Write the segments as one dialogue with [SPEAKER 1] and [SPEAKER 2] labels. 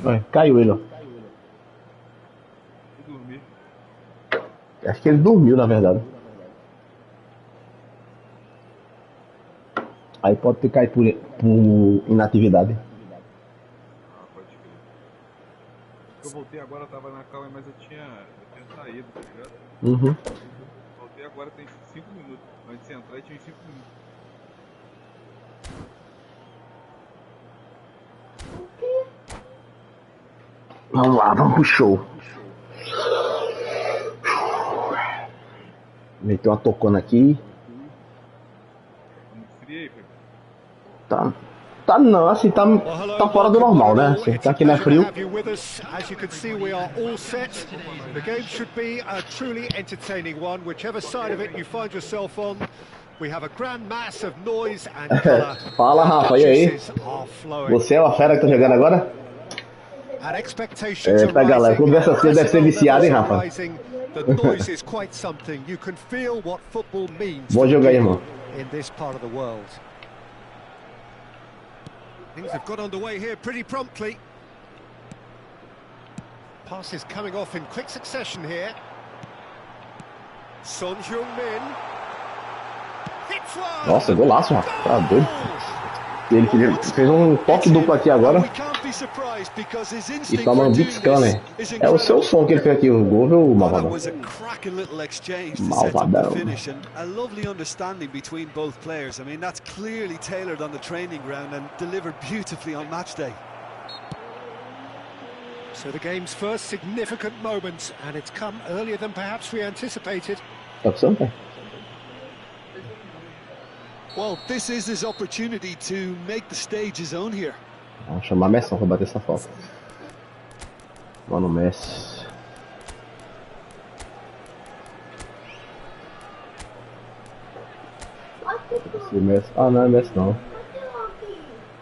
[SPEAKER 1] Ué, caiu ele, ó.
[SPEAKER 2] Fui dormir.
[SPEAKER 1] Acho que ele dormiu, na verdade. Aí pode ter caído por inatividade.
[SPEAKER 2] Ah, pode crer. Eu voltei agora, eu tava na calma, mas eu tinha saído, tá ligado?
[SPEAKER 1] Uhum.
[SPEAKER 2] Voltei agora tem 5 minutos. Antes de entrar tinha 5 minutos.
[SPEAKER 1] Vamos lá, vamos pro show. Meteu uma tocona aqui.
[SPEAKER 2] Tá muito frio aí, Felipe.
[SPEAKER 1] Tá. Tá não, assim, tá fora do normal, né? Assim, tá aqui não é frio.
[SPEAKER 3] As you can see, we are all set. The game should be a truly entertaining one, whichever side of it you find yourself on. We have a grand mass of noise and colour.
[SPEAKER 1] Fala, Rafa, e aí? Você é uma fera que tá jogando agora?
[SPEAKER 3] And expectations are
[SPEAKER 1] Eita, galera,
[SPEAKER 3] rising.
[SPEAKER 1] conversa assim deve ser viciado, hein, Rafa?
[SPEAKER 3] The noise is quite something. You can feel what football means
[SPEAKER 1] Bom jogo aí, irmão.
[SPEAKER 3] in this part of the world. Things have got underway here pretty promptly. Passes coming off in quick succession here. Son Heung-min.
[SPEAKER 1] Nossa, golaço, Rafa. Tá doido. Ele fez um toque duplo aqui agora. E toma um big scanner. É o seu som que ele fez aqui, o gol, viu, Malvadão? Malvadão.
[SPEAKER 4] A lovely understanding between both players. I mean, that's clearly tailored on the training ground and delivered beautifully on match day.
[SPEAKER 3] So the game's first significant moment, and it's come earlier than perhaps we anticipated.
[SPEAKER 1] Tá precisando, pai?
[SPEAKER 4] Well, this is his opportunity to make the stage his own here.
[SPEAKER 1] Vamos chamar Messão pra bater essa falta. Mano, Messi. Messi. Ah, não é Messi não.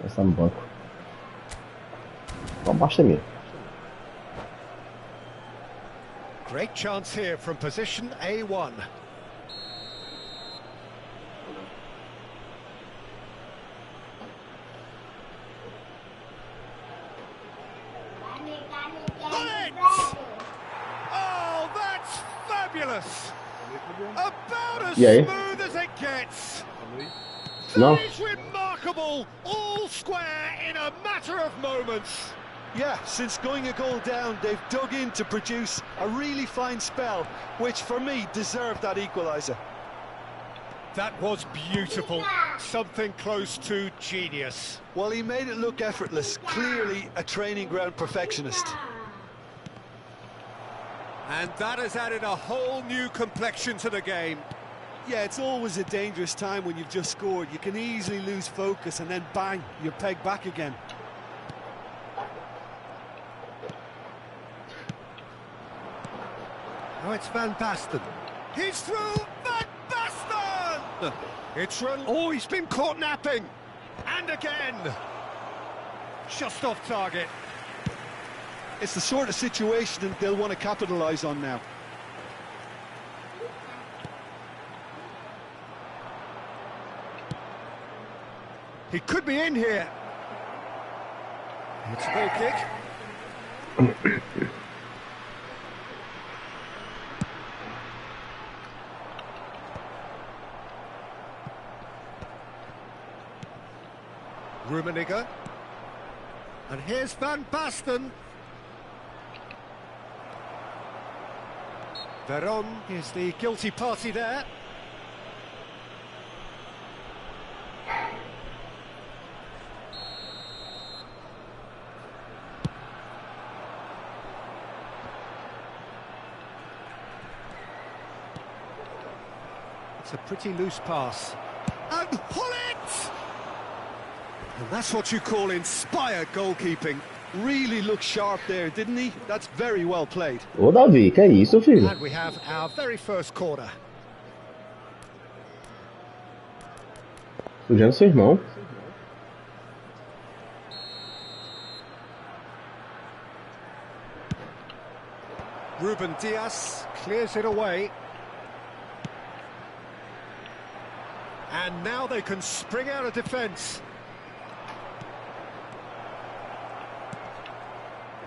[SPEAKER 1] Messi tá no banco. Então baixa mesmo.
[SPEAKER 3] Great chance here from position A1. Oh, that's fabulous! About as smooth as it gets.
[SPEAKER 1] No.
[SPEAKER 3] That is remarkable, all square in a matter of moments.
[SPEAKER 4] Yeah, since going a goal down, they've dug in to produce a really fine spell, which for me deserved that equaliser.
[SPEAKER 3] That was beautiful, something close to genius.
[SPEAKER 4] Well, he made it look effortless, clearly a training ground perfectionist.
[SPEAKER 3] And that has added a whole new complexion to the game.
[SPEAKER 4] Yeah, it's always a dangerous time when you've just scored. You can easily lose focus and then bang, you're pegged back again.
[SPEAKER 3] Oh, it's Van Basten. He's through! Van Basten! It's run. Oh, he's been caught napping! And again! Just off target.
[SPEAKER 4] It's the sort of situation that they'll want to capitalise on now.
[SPEAKER 3] He could be in here. It's a goal kick. Rummenigge. And here's Van Basten. Veron is the guilty party there. It's a pretty loose pass. And pull it! And that's what you call inspired goalkeeping.
[SPEAKER 4] Really looked sharp there, didn't he? That's very well played.
[SPEAKER 1] Ô, Davi, que é isso, filho?
[SPEAKER 3] And we have our very first corner.
[SPEAKER 1] Sujando seu irmão.
[SPEAKER 3] Ruben Dias clears it away. And now they can spring out of defence.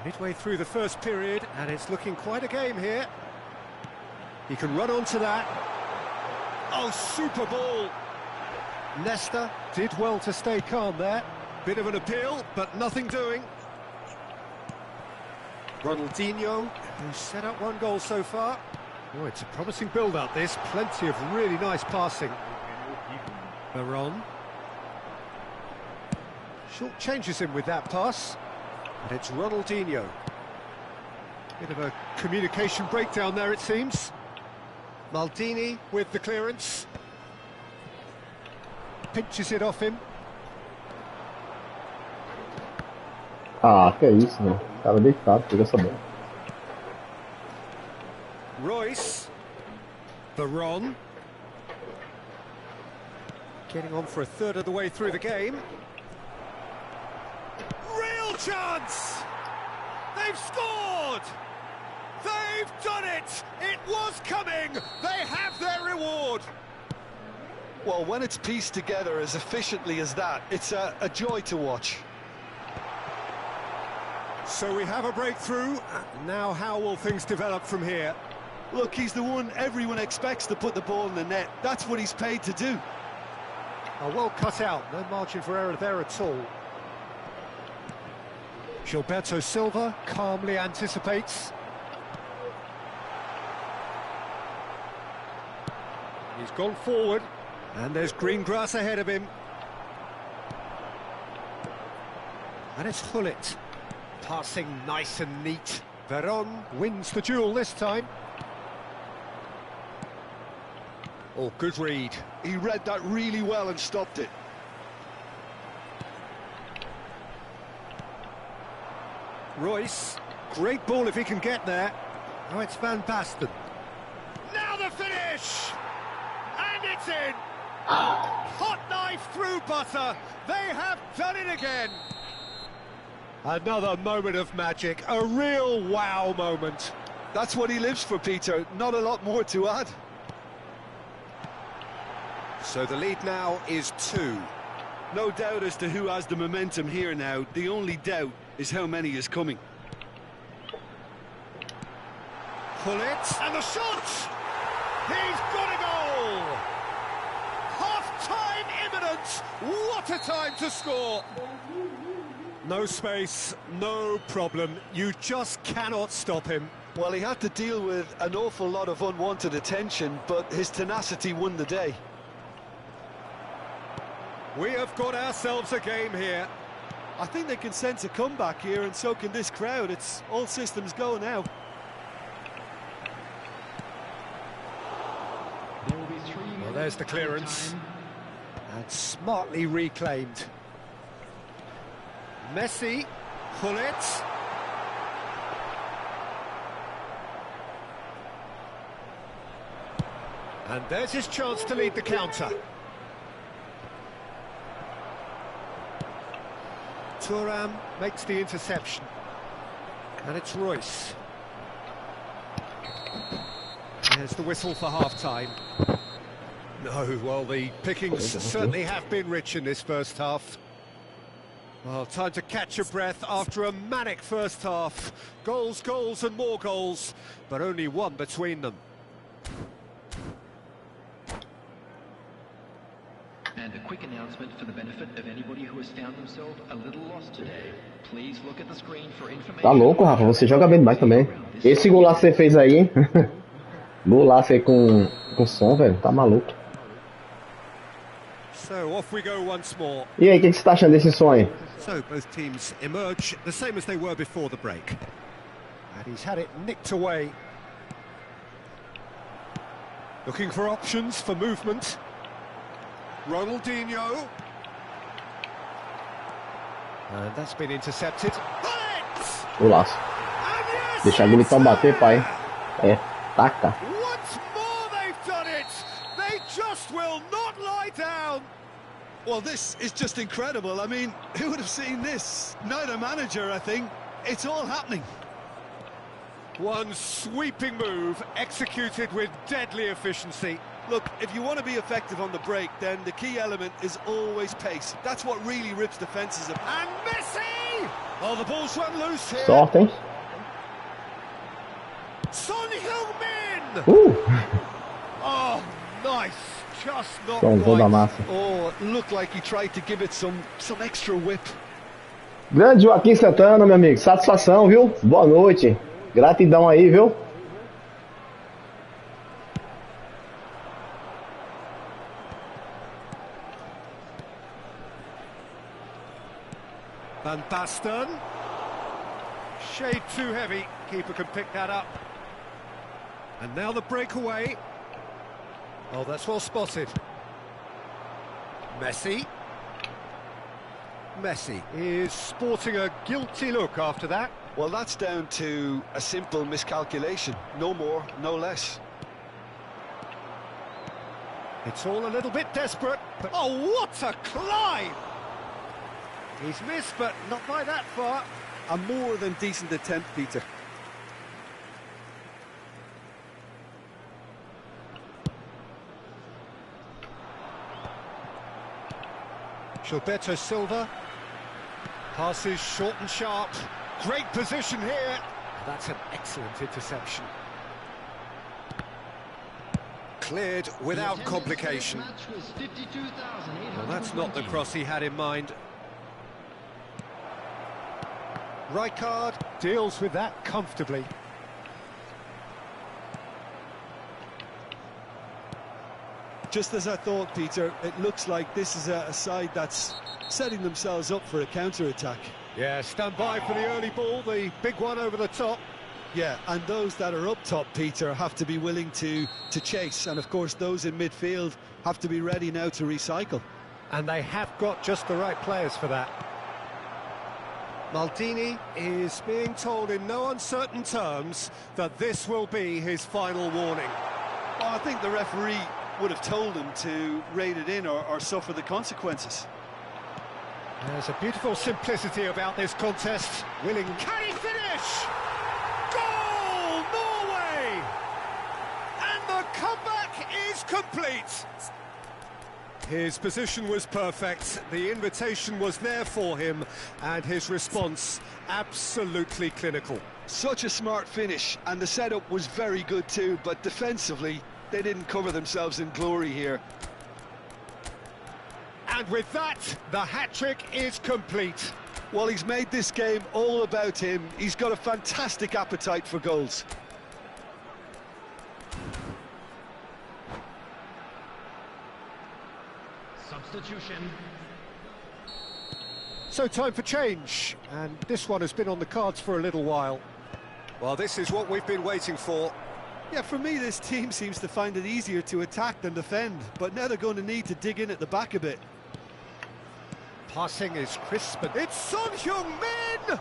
[SPEAKER 3] Midway through the first period, and it's looking quite a game here. He can run onto that. Oh, super ball! Nesta did well to stay calm there. Bit of an appeal, but nothing doing. Ronaldinho, who's set up one goal so far. Oh, it's a promising build-up, this. Plenty of really nice passing. Veron. Short changes him with that pass. And it's Ronaldinho. Bit of a communication breakdown there, it seems. Maldini with the clearance. Pinches it off him.
[SPEAKER 1] Ah, que é isso, né? Tava deitado, pegou essa bola.
[SPEAKER 3] Royce. Veron. Getting on for a third of the way through the game. Real chance! They've scored! They've done it! It was coming! They have their reward!
[SPEAKER 4] Well, when it's pieced together as efficiently as that, it's a joy to watch.
[SPEAKER 3] So we have a breakthrough. Now how will things develop from here?
[SPEAKER 4] Look, he's the one everyone expects to put the ball in the net. That's what he's paid to do.
[SPEAKER 3] Oh, well cut out. No margin for error there at all. Gilberto Silva calmly anticipates. He's gone forward, and there's green grass ahead of him. And it's Hullet. Passing nice and neat. Veron wins the duel this time. Oh, good read.
[SPEAKER 4] He read that really well and stopped it.
[SPEAKER 3] Royce, great ball if he can get there. Oh, it's Van Basten. Now the finish! And it's in! Hot knife through butter. They have done it again. Another moment of magic, a real wow moment.
[SPEAKER 4] That's what he lives for, Peter. Not a lot more to add.
[SPEAKER 3] So the lead now is 2.
[SPEAKER 4] No doubt as to who has the momentum here now. The only doubt is how many is coming.
[SPEAKER 3] Pull it, and the shot! He's got a goal! Half-time imminent! What a time to score! No space, no problem. You just cannot stop him.
[SPEAKER 4] Well, he had to deal with an awful lot of unwanted attention, but his tenacity won the day.
[SPEAKER 3] We have got ourselves a game here.
[SPEAKER 4] I think they can sense a comeback here, and so can this crowd. It's all systems go now.
[SPEAKER 3] Well, there's the clearance. And smartly reclaimed. Messi, Hullet. And there's his chance to lead the counter. Thuram makes the interception. And it's Royce. There's the whistle for half-time. No, well, the pickings certainly have been rich in this first half. Well, time to catch your breath after a manic first half. Goals, goals and more goals, but only one between them.
[SPEAKER 5] And a quick announcement for the benefit of anybody who has found themselves a little lost today. Please look at the screen for information.
[SPEAKER 1] Tá louco, Rafa, você joga bem demais também. Esse golaço que você fez aí, hein? Golaço aí com som, velho, tá maluco.
[SPEAKER 3] So off we go once more.
[SPEAKER 1] E aí, o que você tá achando desse som aí?
[SPEAKER 3] So both teams emerge the same as they were before the break. And he's had it nicked away. Looking for options for movement. Ronaldinho. And that's been intercepted.
[SPEAKER 1] Golaço. Deixa a Militão bater, pai. É, taca.
[SPEAKER 3] Once more they've done it. They just will not lie down.
[SPEAKER 4] Well, this is just incredible. I mean, who would have seen this? Neither manager, I think. It's all happening.
[SPEAKER 3] One sweeping move, executed with deadly efficiency.
[SPEAKER 4] Look, if you want to be effective on the break, then the key element is always pace. That's what really rips defences apart.
[SPEAKER 3] And Messi! Oh, the ball's run loose here.
[SPEAKER 1] Sorte, hein?
[SPEAKER 3] Son Heung-min.
[SPEAKER 4] Oh, nice. Just not
[SPEAKER 1] Somzão da massa.
[SPEAKER 4] Oh, it looked like he tried to give it some extra whip.
[SPEAKER 1] Grande Joaquim Santana, meu amigo. Satisfação, viu? Boa noite. Gratidão aí, viu?
[SPEAKER 3] Van Basten. Shade too heavy. Keeper can pick that up. And now the breakaway. Oh, that's well spotted. Messi. Messi is sporting a guilty look after that.
[SPEAKER 4] Well, that's down to a simple miscalculation. No more, no less.
[SPEAKER 3] It's all a little bit desperate. But oh, what a climb! He's missed, but not by that far.
[SPEAKER 4] A more than decent attempt, Peter.
[SPEAKER 3] Gilberto Silva. Passes short and sharp. Great position here. That's an excellent interception. Cleared without complication. Well, that's not the cross he had in mind. Rankeada deals with that comfortably.
[SPEAKER 4] Just as I thought, Peter, it looks like this is a side that's setting themselves up for a counter-attack.
[SPEAKER 3] Yeah, stand by for the early ball, the big one over the top.
[SPEAKER 4] Yeah, and those that are up top, Peter, have to be willing to chase. And, of course, those in midfield have to be ready now to recycle.
[SPEAKER 3] And they have got just the right players for that. Maldini is being told in no uncertain terms that this will be his final warning.
[SPEAKER 4] Well, I think the referee would have told him to rein it in or suffer the consequences.
[SPEAKER 3] There's a beautiful simplicity about this contest. Willing. Can he finish? Goal, Norway! And the comeback is complete. His position was perfect, the invitation was there for him, and his response absolutely clinical.
[SPEAKER 4] Such a smart finish, and the setup was very good too, but defensively, they didn't cover themselves in glory here.
[SPEAKER 3] And with that, the hat-trick is complete.
[SPEAKER 4] Well, he's made this game all about him. He's got a fantastic appetite for goals.
[SPEAKER 5] Substitution.
[SPEAKER 3] So time for change, and this one has been on the cards for a little while. Well, this is what we've been waiting for.
[SPEAKER 4] Yeah, for me, this team seems to find it easier to attack than defend, but now they're going to need to dig in at the back a bit.
[SPEAKER 3] Passing is crisp, and it's Son Heung-min!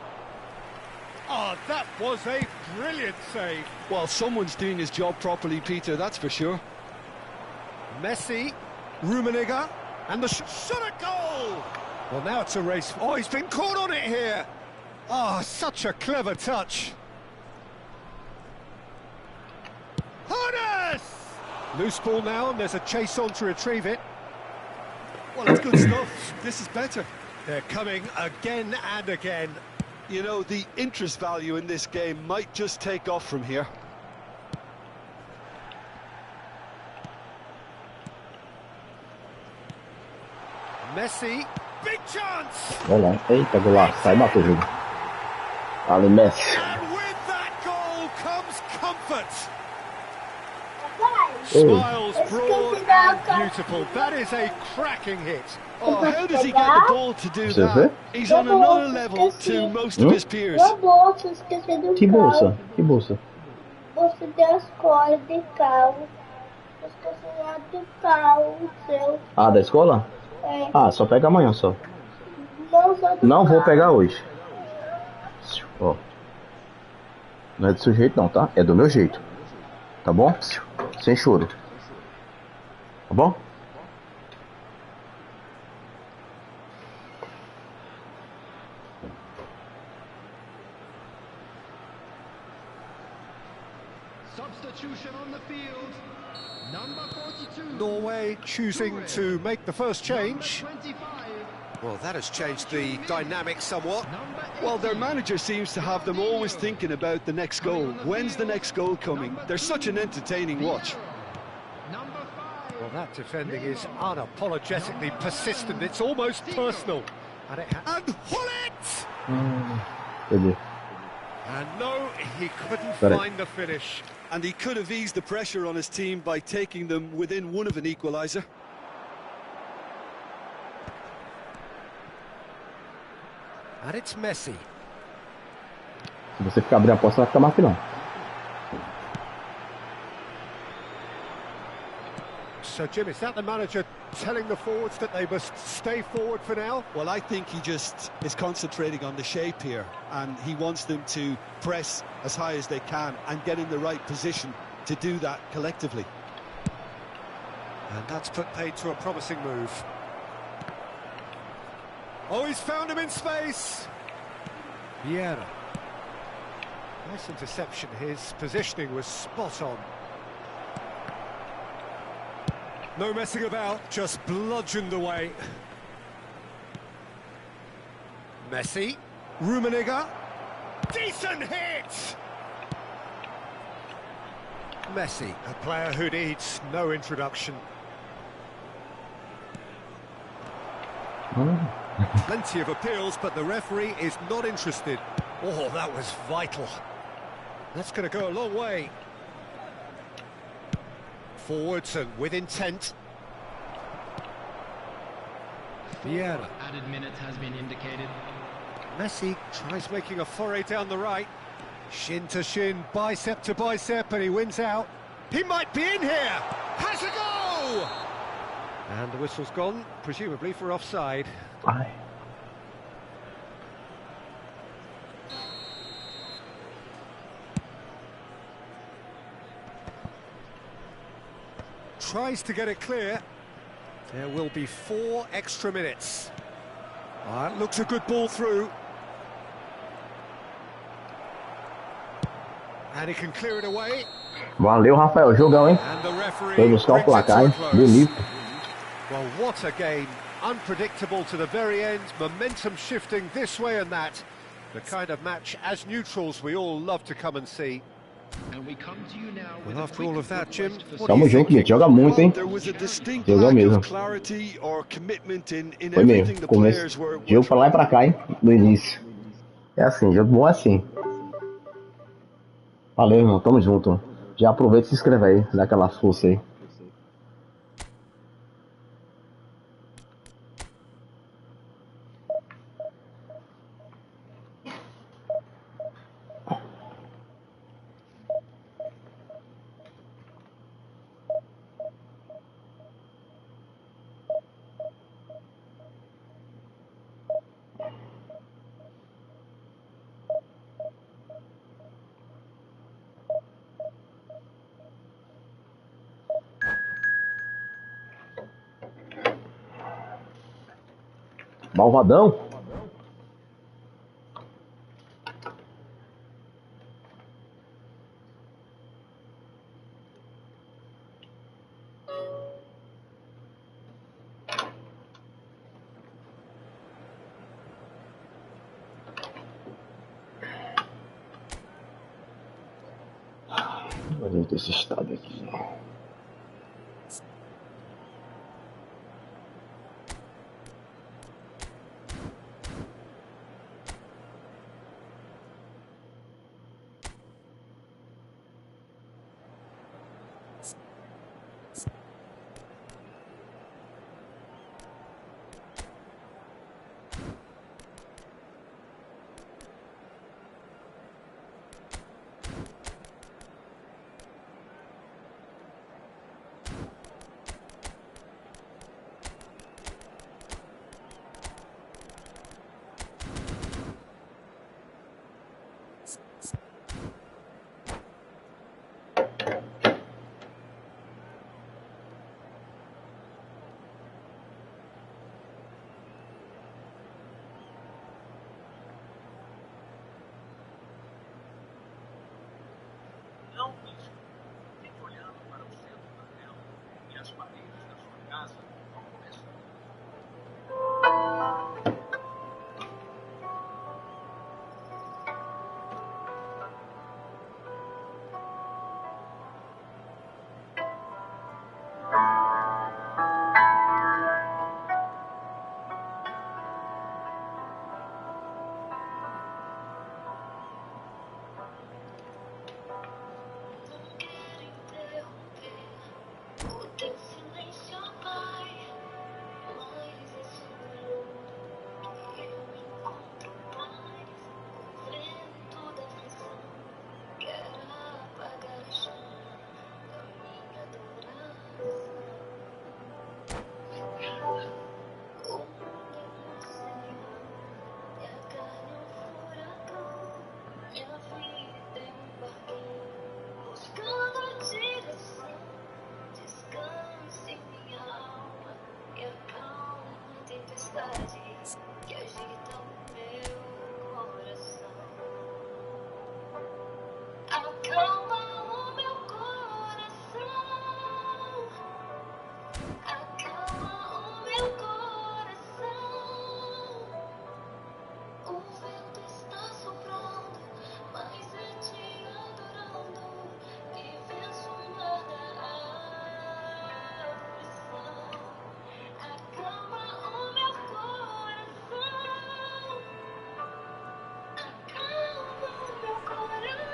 [SPEAKER 3] Oh, that was a brilliant save.
[SPEAKER 4] Well, someone's doing his job properly, Peter, that's for sure.
[SPEAKER 3] Messi, Rummenigge, and the shot at goal! Well, now it's a race. Oh, he's been caught on it here! Oh, such a clever touch. Harness! Loose ball now, and there's a chase on to retrieve it.
[SPEAKER 4] Well, it's good stuff. This is better.
[SPEAKER 3] They're coming again and again.
[SPEAKER 4] You know, the interest value in this game might just take off from here.
[SPEAKER 3] Messi, big chance!
[SPEAKER 1] Olha lá. Eita, golaço. Sai bateu o jogo. Ali, Messi.
[SPEAKER 3] And with that goal comes comfort.
[SPEAKER 1] Ei.
[SPEAKER 3] Smiles broad and beautiful. That is a cracking hit.
[SPEAKER 4] Oh, how does he get the ball to do
[SPEAKER 1] Você vê?
[SPEAKER 4] that? He's on another level to most of his peers.
[SPEAKER 6] Meu bolso, esqueci do
[SPEAKER 1] Que
[SPEAKER 6] carro.
[SPEAKER 1] bolsa? Que bolsa?
[SPEAKER 6] Bolsa da escola, de carro. Esqueci lá do carro, seu.
[SPEAKER 1] Ah, da escola?
[SPEAKER 6] É.
[SPEAKER 1] Ah, só pega amanhã só.
[SPEAKER 6] Não só do
[SPEAKER 1] Não vou
[SPEAKER 6] carro.
[SPEAKER 1] pegar hoje. Ó. Não é do seu jeito não, tá? É do meu jeito. Tá bom? Sem choro. Tá bom?
[SPEAKER 5] Substitution on the field. Number 42.
[SPEAKER 3] Norway choosing to make the first change.
[SPEAKER 5] Number 25.
[SPEAKER 3] Well, that has changed the dynamic somewhat.
[SPEAKER 4] Well, their manager seems to have them always thinking about the next goal. When's the next goal coming? They're such an entertaining watch.
[SPEAKER 3] Well, that defending is unapologetically persistent. It's almost personal. And Hullet! And no, he couldn't find the finish.
[SPEAKER 4] And he could have eased the pressure on his team by taking them within one of an equaliser.
[SPEAKER 3] And it's Messi.
[SPEAKER 1] Se você ficar abrindo a posse, vai ficar mais final.
[SPEAKER 3] So, Jim, is that the manager telling the forwards that they must stay forward for now?
[SPEAKER 4] Well, I think he just is concentrating on the shape here, and he wants them to press as high as they can and get in the right position to do that collectively.
[SPEAKER 3] And that's put paid to a promising move. Oh, he's found him in space. Vieira. Nice interception. His positioning was spot on. No messing about, just bludgeoned away. Messi. Rummenigge. Decent hit! Messi, a player who needs no introduction. Plenty of appeals, but the referee is not interested. Oh, that was vital. That's going to go a long way. Forwards and with intent. Vieira.
[SPEAKER 5] Added minutes has been indicated.
[SPEAKER 3] Messi tries making a foray down the right. Shin to shin, bicep to bicep, and he wins out. He might be in here! Has a go! And the whistle's gone, presumably for offside.
[SPEAKER 1] Ai.
[SPEAKER 3] Tries to get it clear. There will be 4 extra minutes. That looks a good ball through. And he can clear it away.
[SPEAKER 1] Valeu, Rafael. Jogão, hein?
[SPEAKER 3] And the referee
[SPEAKER 1] Foi buscar o
[SPEAKER 3] brings it
[SPEAKER 1] placar,
[SPEAKER 3] to a
[SPEAKER 1] hein?
[SPEAKER 3] close.
[SPEAKER 1] Bonito.
[SPEAKER 3] Well, what a game. Unpredictable to the very end. Momentum shifting this way and that. The kind of match, as neutrals, we all love to come and see.
[SPEAKER 5] And we come to you now with
[SPEAKER 3] Well, after all of that, Jim, what do
[SPEAKER 1] Tamo
[SPEAKER 3] you
[SPEAKER 1] junto,
[SPEAKER 3] think?
[SPEAKER 1] gente. Joga muito, hein?
[SPEAKER 4] There was a distinct
[SPEAKER 1] Jogou
[SPEAKER 4] lack
[SPEAKER 1] mesmo.
[SPEAKER 4] of clarity or commitment in
[SPEAKER 1] Foi
[SPEAKER 4] everything
[SPEAKER 1] mesmo.
[SPEAKER 4] the
[SPEAKER 1] Começo.
[SPEAKER 4] players were
[SPEAKER 1] Jogo pra lá e pra cá, hein? No início. É assim, jogo bom é assim. Valeu, irmão. Tamo junto. Já aproveita e se inscreve aí. Dá aquela força aí. Malvadão. A gente esse estado aqui.
[SPEAKER 7] Não isso. Fique olhando para o centro da tela e as paredes da sua casa vão começar.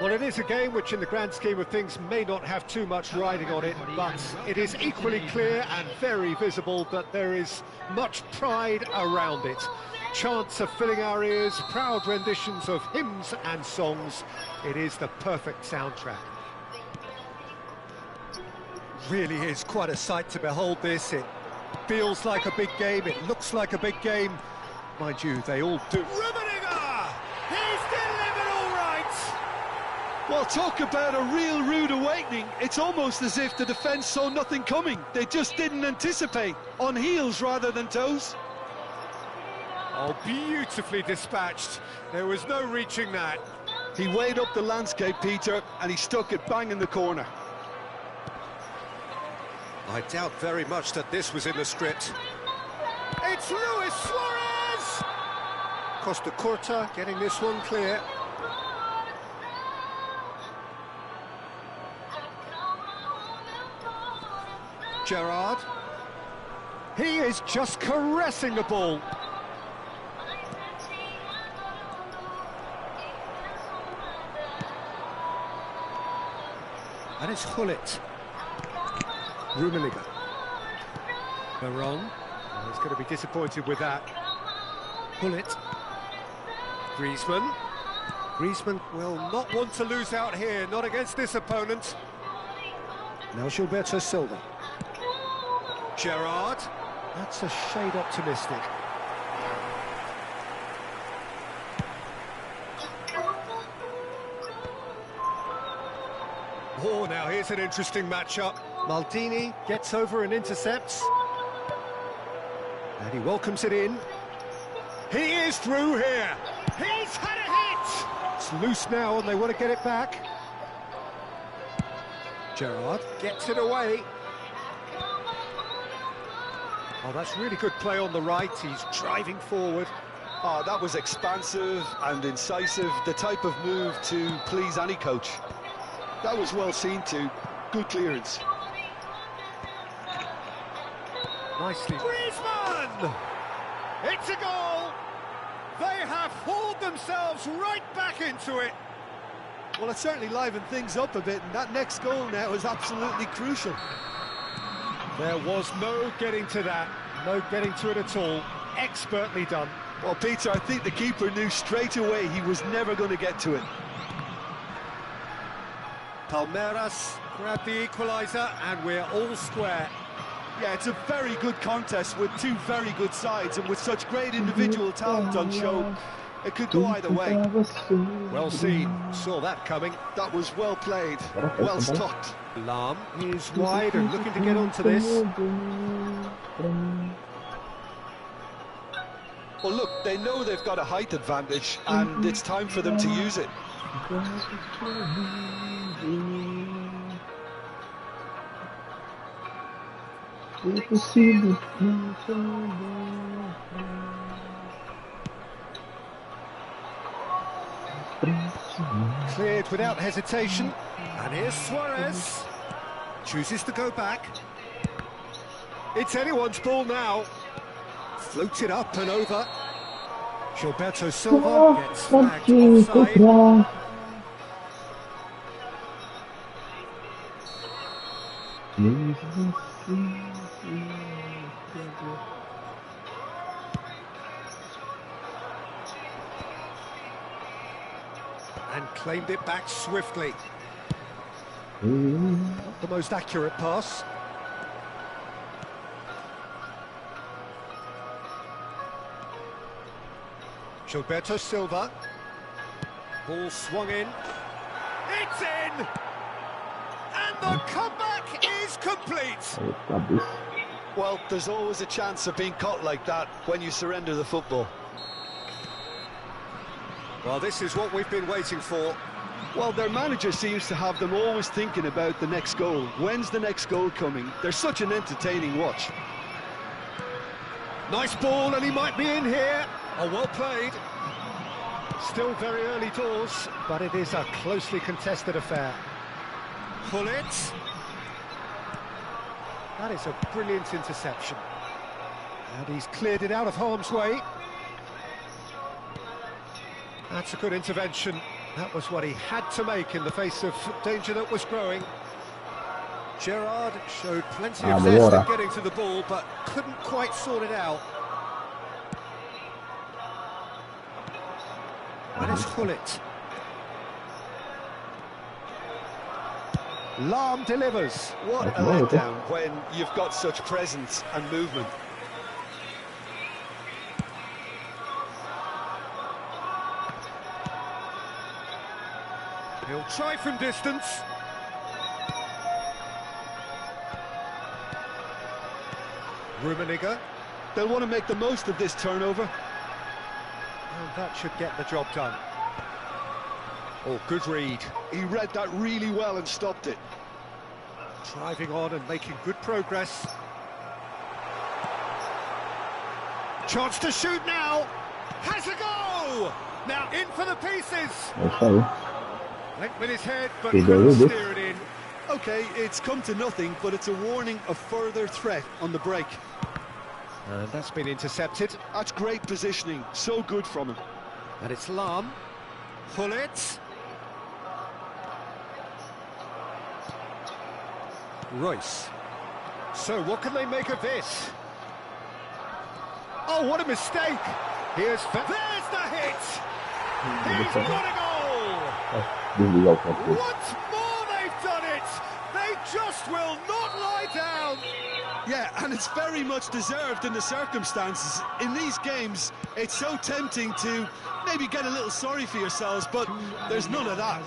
[SPEAKER 3] Well, it is a game which in the grand scheme of things may not have too much riding on it, but it is equally clear and very visible that there is much pride around it. Chants are filling our ears, proud renditions of hymns and songs. It is the perfect soundtrack. Really is quite a sight to behold this. It feels like a big game, it looks like a big game. Mind you, they all do. Rummenigge! He's delivered all right!
[SPEAKER 4] Well, talk about a real rude awakening. It's almost as if the defence saw nothing coming. They just didn't anticipate. On heels rather than toes.
[SPEAKER 3] Oh, beautifully dispatched. There was no reaching that.
[SPEAKER 4] He weighed up the landscape, Peter, and he stuck it bang in the corner.
[SPEAKER 3] I doubt very much that this was in the script. It's Luis Suarez! Costa Curta getting this one clear. Gerrard. He is just caressing the ball. And it's Hullet. Rummenigge. Baron. Oh, he's going to be disappointed with that. Hullet. Griezmann. Griezmann will not want to lose out here, not against this opponent. Now Gilberto Silva. Gerrard. That's a shade optimistic. Oh, now here's an interesting matchup. Maldini gets over and intercepts. And he welcomes it in. He is through here. He's had a hit. It's loose now and they want to get it back. Gerrard gets it away. Oh, that's really good play on the right. He's driving forward.
[SPEAKER 4] Oh, that was expansive and incisive, the type of move to please any coach. That was well seen too. Good clearance.
[SPEAKER 3] Nicely. Griezmann! It's a goal! They have hauled themselves right back into it.
[SPEAKER 4] Well, it certainly livened things up a bit, and that next goal now is absolutely crucial.
[SPEAKER 3] There was no getting to that, no getting to it at all. Expertly done.
[SPEAKER 4] Well, Peter, I think the keeper knew straight away he was never going to get to it.
[SPEAKER 3] Palmeiras grabbed the equaliser, and we're all square.
[SPEAKER 4] Yeah, it's a very good contest with two very good sides, and with such great individual talent on show, it could go either way.
[SPEAKER 3] Well seen, saw that coming.
[SPEAKER 4] That was well played, well stopped.
[SPEAKER 3] Lahm is wide and looking to get onto this.
[SPEAKER 4] Well, look, they know they've got a height advantage, and it's time for them to use it.
[SPEAKER 3] Cleared without hesitation. And here's Suarez. Chooses to go back. It's anyone's ball now. Floated up and over. Gilberto Silva gets flagged offside. And claimed it back swiftly. Not the most accurate pass. Gilberto Silva. Ball swung in. It's in! And the comeback is complete!
[SPEAKER 4] Well, there's always a chance of being caught like that when you surrender the football.
[SPEAKER 3] Well, this is what we've been waiting for.
[SPEAKER 4] Well, their manager seems to have them always thinking about the next goal. When's the next goal coming? They're such an entertaining watch.
[SPEAKER 3] Nice ball, and he might be in here. Oh, well played. Still very early doors, but it is a closely contested affair. Pull it. That is a brilliant interception. And he's cleared it out of harm's way. That's a good intervention. That was what he had to make in the face of danger that was growing. Gerrard showed plenty of zest in getting to the ball, but couldn't quite sort it out. And it's Hullet. Lahm delivers.
[SPEAKER 4] What a letdown when you've got such presence and movement.
[SPEAKER 3] He'll try from distance. Rummenigge.
[SPEAKER 4] They'll want to make the most of this turnover.
[SPEAKER 3] And that should get the job done. Oh, good read.
[SPEAKER 4] He read that really well and stopped it.
[SPEAKER 3] Driving on and making good progress. Chance to shoot now. Has a go! Now in for the pieces. Length with his head, but couldn't steer it in.
[SPEAKER 4] Okay, it's come to nothing, but it's a warning of further threat on the break.
[SPEAKER 3] And that's been intercepted.
[SPEAKER 4] That's great positioning, so good from him.
[SPEAKER 3] And it's Lahm. Hullet. Royce. So what can they make of this? Oh, what a mistake! There's the hit! He's got a goal! Once more they've done it! They just will not lie down!
[SPEAKER 4] Yeah, and it's very much deserved in the circumstances. In these games, it's so tempting to maybe get a little sorry for yourselves, but there's none of that.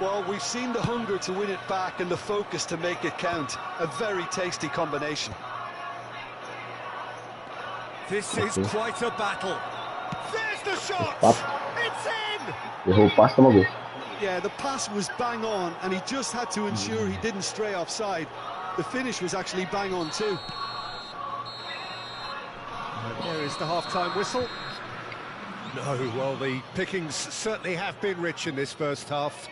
[SPEAKER 4] Well, we've seen the hunger to win it back and the focus to make it count. A very tasty combination.
[SPEAKER 3] This is quite a battle. There's the shot! It's in!
[SPEAKER 4] Yeah, the pass was bang on, and he just had to ensure he didn't stray offside. The finish was actually bang on too.
[SPEAKER 3] And there is the half-time whistle. No, well, the pickings certainly have been rich in this first half.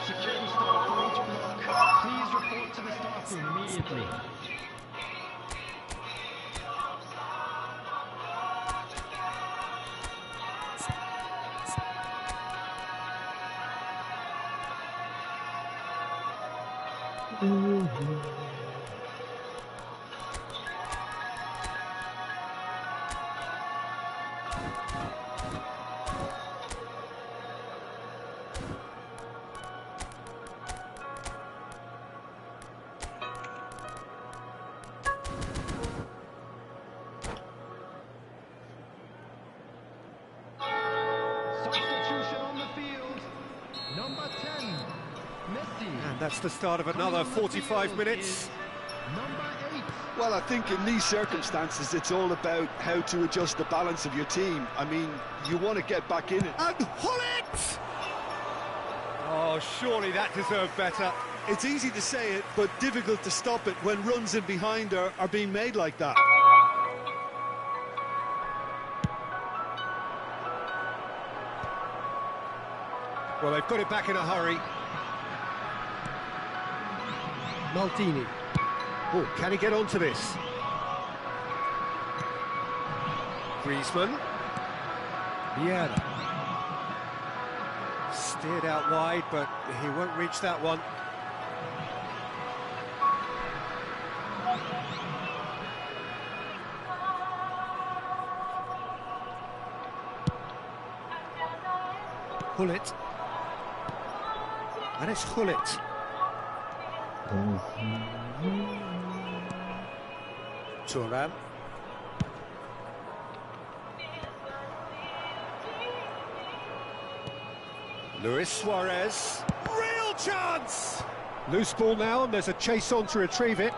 [SPEAKER 5] Security staff for each block, please report to the staff room immediately. Substitution on the field. Number 10, Messi.
[SPEAKER 3] And that's the start of another 45 minutes.
[SPEAKER 5] Number 8.
[SPEAKER 4] Well, I think in these circumstances, it's all about how to adjust the balance of your team. I mean, you want to get back in it.
[SPEAKER 3] And Hullet! Oh, surely that deserved better.
[SPEAKER 4] It's easy to say it, but difficult to stop it when runs in behind are being made like that.
[SPEAKER 3] Well, they've got it back in a hurry. Maldini. Oh, can he get onto this? Griezmann. Vieira. Steered out wide, but he won't reach that one. Hullet. And it's Hullet. Thuram. Luis Suarez. Real chance! Loose ball now, and there's a chase on to retrieve it.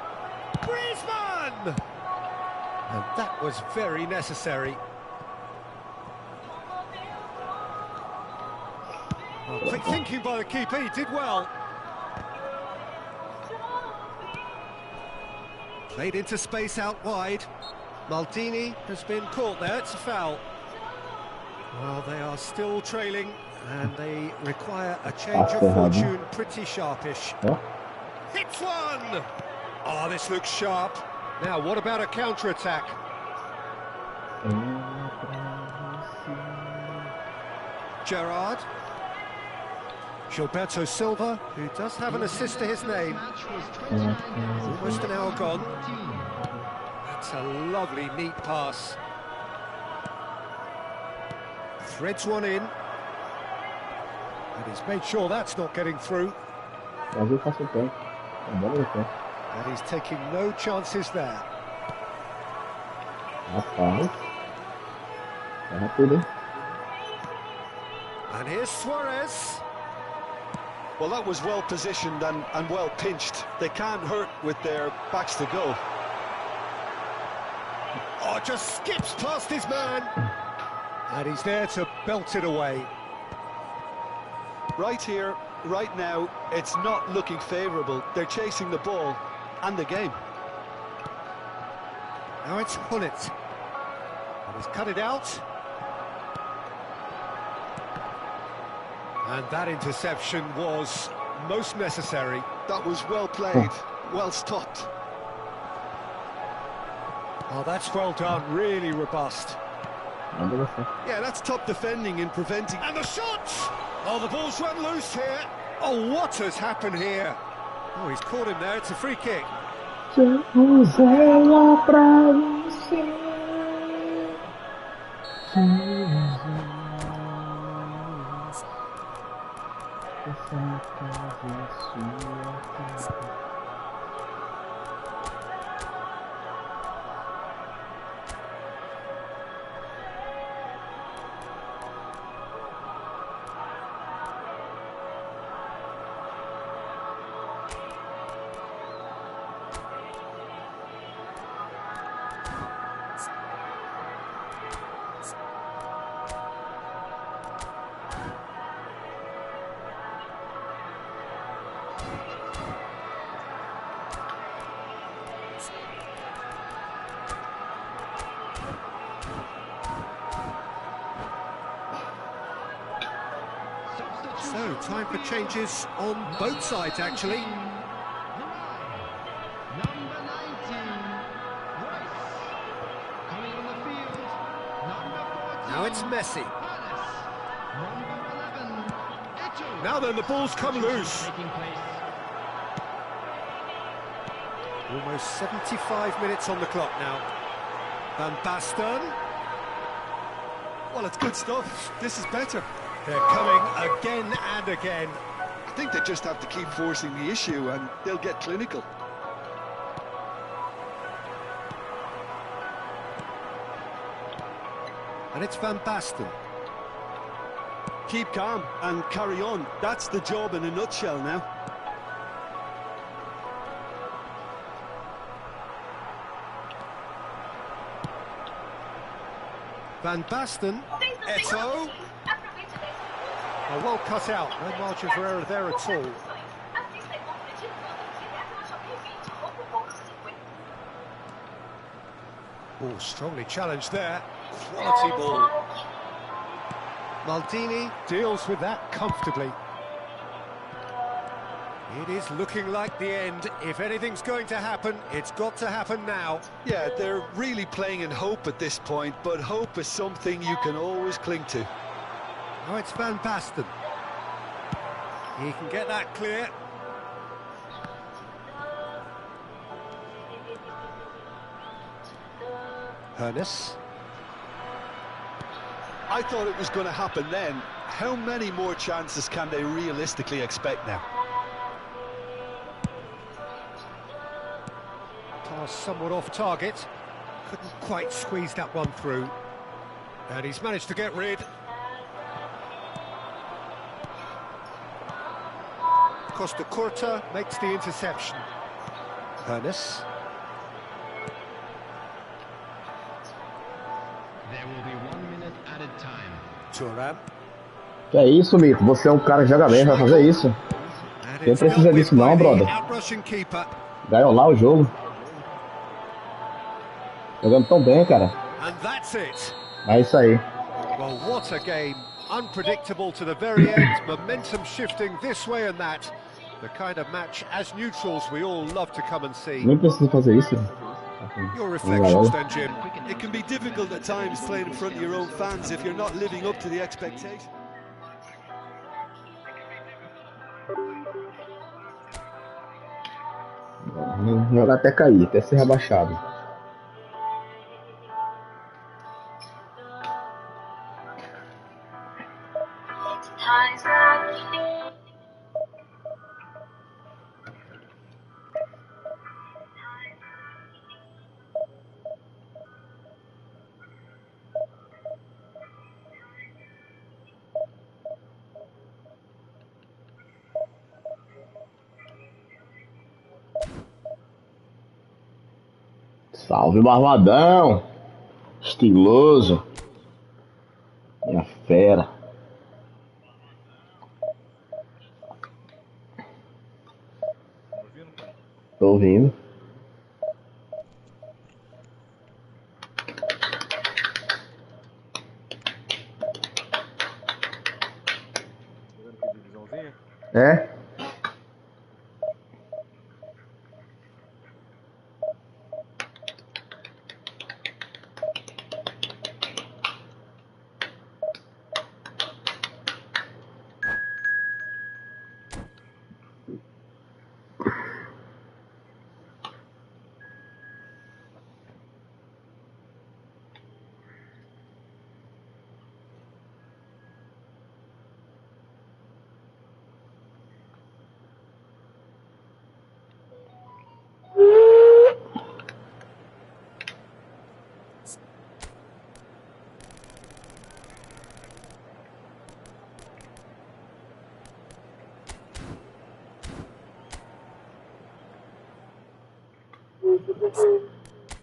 [SPEAKER 3] Griezmann! And that was very necessary. Oh, quick thinking by the keeper, he did well. Played into space out wide. Maldini has been caught there, it's a foul. Well, they are still trailing, and they require a change of fortune pretty sharpish. Hits one! Oh, this looks sharp. Now, what about a counter-attack? Gerrard. Gilberto Silva, who does have an assist to his name. Almost an hour gone. That's a lovely, neat pass. Threads one in. And he's made sure that's not getting through. And he's taking no chances there. And here's Suarez.
[SPEAKER 4] Well, that was well positioned and well pinched. They can't hurt with their backs to go.
[SPEAKER 3] Oh, just skips past his man. And he's there to belt it away.
[SPEAKER 4] Right here, right now, it's not looking favourable. They're chasing the ball and the game.
[SPEAKER 3] Now it's Hullet. And he's cut it out. And that interception was most necessary.
[SPEAKER 4] That was well played, well stopped.
[SPEAKER 3] Oh, that's well done, really robust.
[SPEAKER 4] Yeah, that's top defending in preventing...
[SPEAKER 3] And the shot! Oh, the ball's run loose here. Oh, what has happened here? Oh, he's caught him there, it's a free kick. So, time for changes on both sides, actually.
[SPEAKER 5] Number 19, Royce. Coming on the field, number 14.
[SPEAKER 3] Now it's Messi.
[SPEAKER 5] Number 11, Eto.
[SPEAKER 3] Now then, the ball's come loose.
[SPEAKER 5] Taking place.
[SPEAKER 3] Almost 75 minutes on the clock now. Van Basten.
[SPEAKER 4] Well, it's good stuff. This is better.
[SPEAKER 3] They're coming again and again.
[SPEAKER 4] I think they just have to keep forcing the issue and they'll get clinical.
[SPEAKER 3] And it's Van Basten.
[SPEAKER 4] Keep calm and carry on. That's the job in a nutshell now.
[SPEAKER 3] Van Basten. Eto. Oh, well cut out. No margin for error there at all. Oh, strongly challenged there. Quality ball. Maldini deals with that comfortably. It is looking like the end. If anything's going to happen, it's got to happen now.
[SPEAKER 4] Yeah, they're really playing in hope at this point, but hope is something you can always cling to.
[SPEAKER 3] Now it's Van Basten. He can get that clear. Hernes.
[SPEAKER 4] I thought it was going to happen then. How many more chances can they realistically expect now?
[SPEAKER 3] Pass somewhat off target. Couldn't quite squeeze that one through. And he's managed to get rid. Costa Curta makes the interception. Ernest.
[SPEAKER 5] There will be 1 minute added time.
[SPEAKER 3] Thuram.
[SPEAKER 1] Que é isso, Mito? Você é um cara que joga bem, vai fazer isso.
[SPEAKER 3] And
[SPEAKER 1] Quem
[SPEAKER 3] it's
[SPEAKER 1] precisa
[SPEAKER 3] dealt with
[SPEAKER 1] disso não,
[SPEAKER 3] by the
[SPEAKER 1] brother.
[SPEAKER 3] outrushing keeper.
[SPEAKER 1] Gaiolar o jogo. Jogando tão bem, cara.
[SPEAKER 3] And that's it.
[SPEAKER 1] É isso aí.
[SPEAKER 3] Well, what a game. Unpredictable to the very end. Momentum shifting this way and that. The kind of match, as neutrals, we all love to come and see.
[SPEAKER 1] Nem precisa fazer isso.
[SPEAKER 3] Your reflections then, Jim.
[SPEAKER 4] It can be difficult at times playing in front of your own fans if you're not living up to the expectation.
[SPEAKER 1] Jogar até cair, até ser rebaixado. Salve, Barbadão! Estiloso! Minha fera! Tô ouvindo.
[SPEAKER 2] Jogando que divisãozinha?
[SPEAKER 1] É?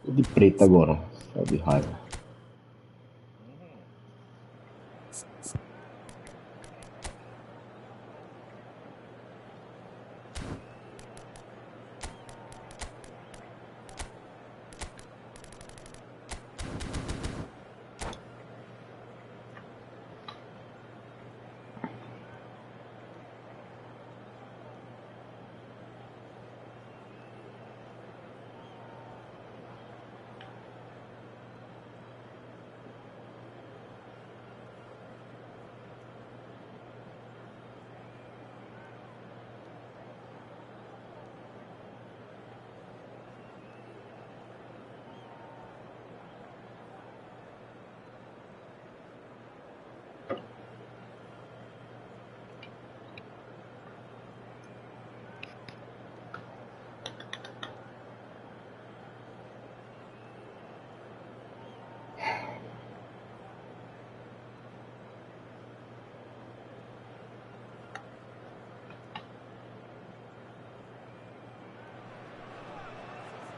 [SPEAKER 1] Tô de preto agora. Só de raiva.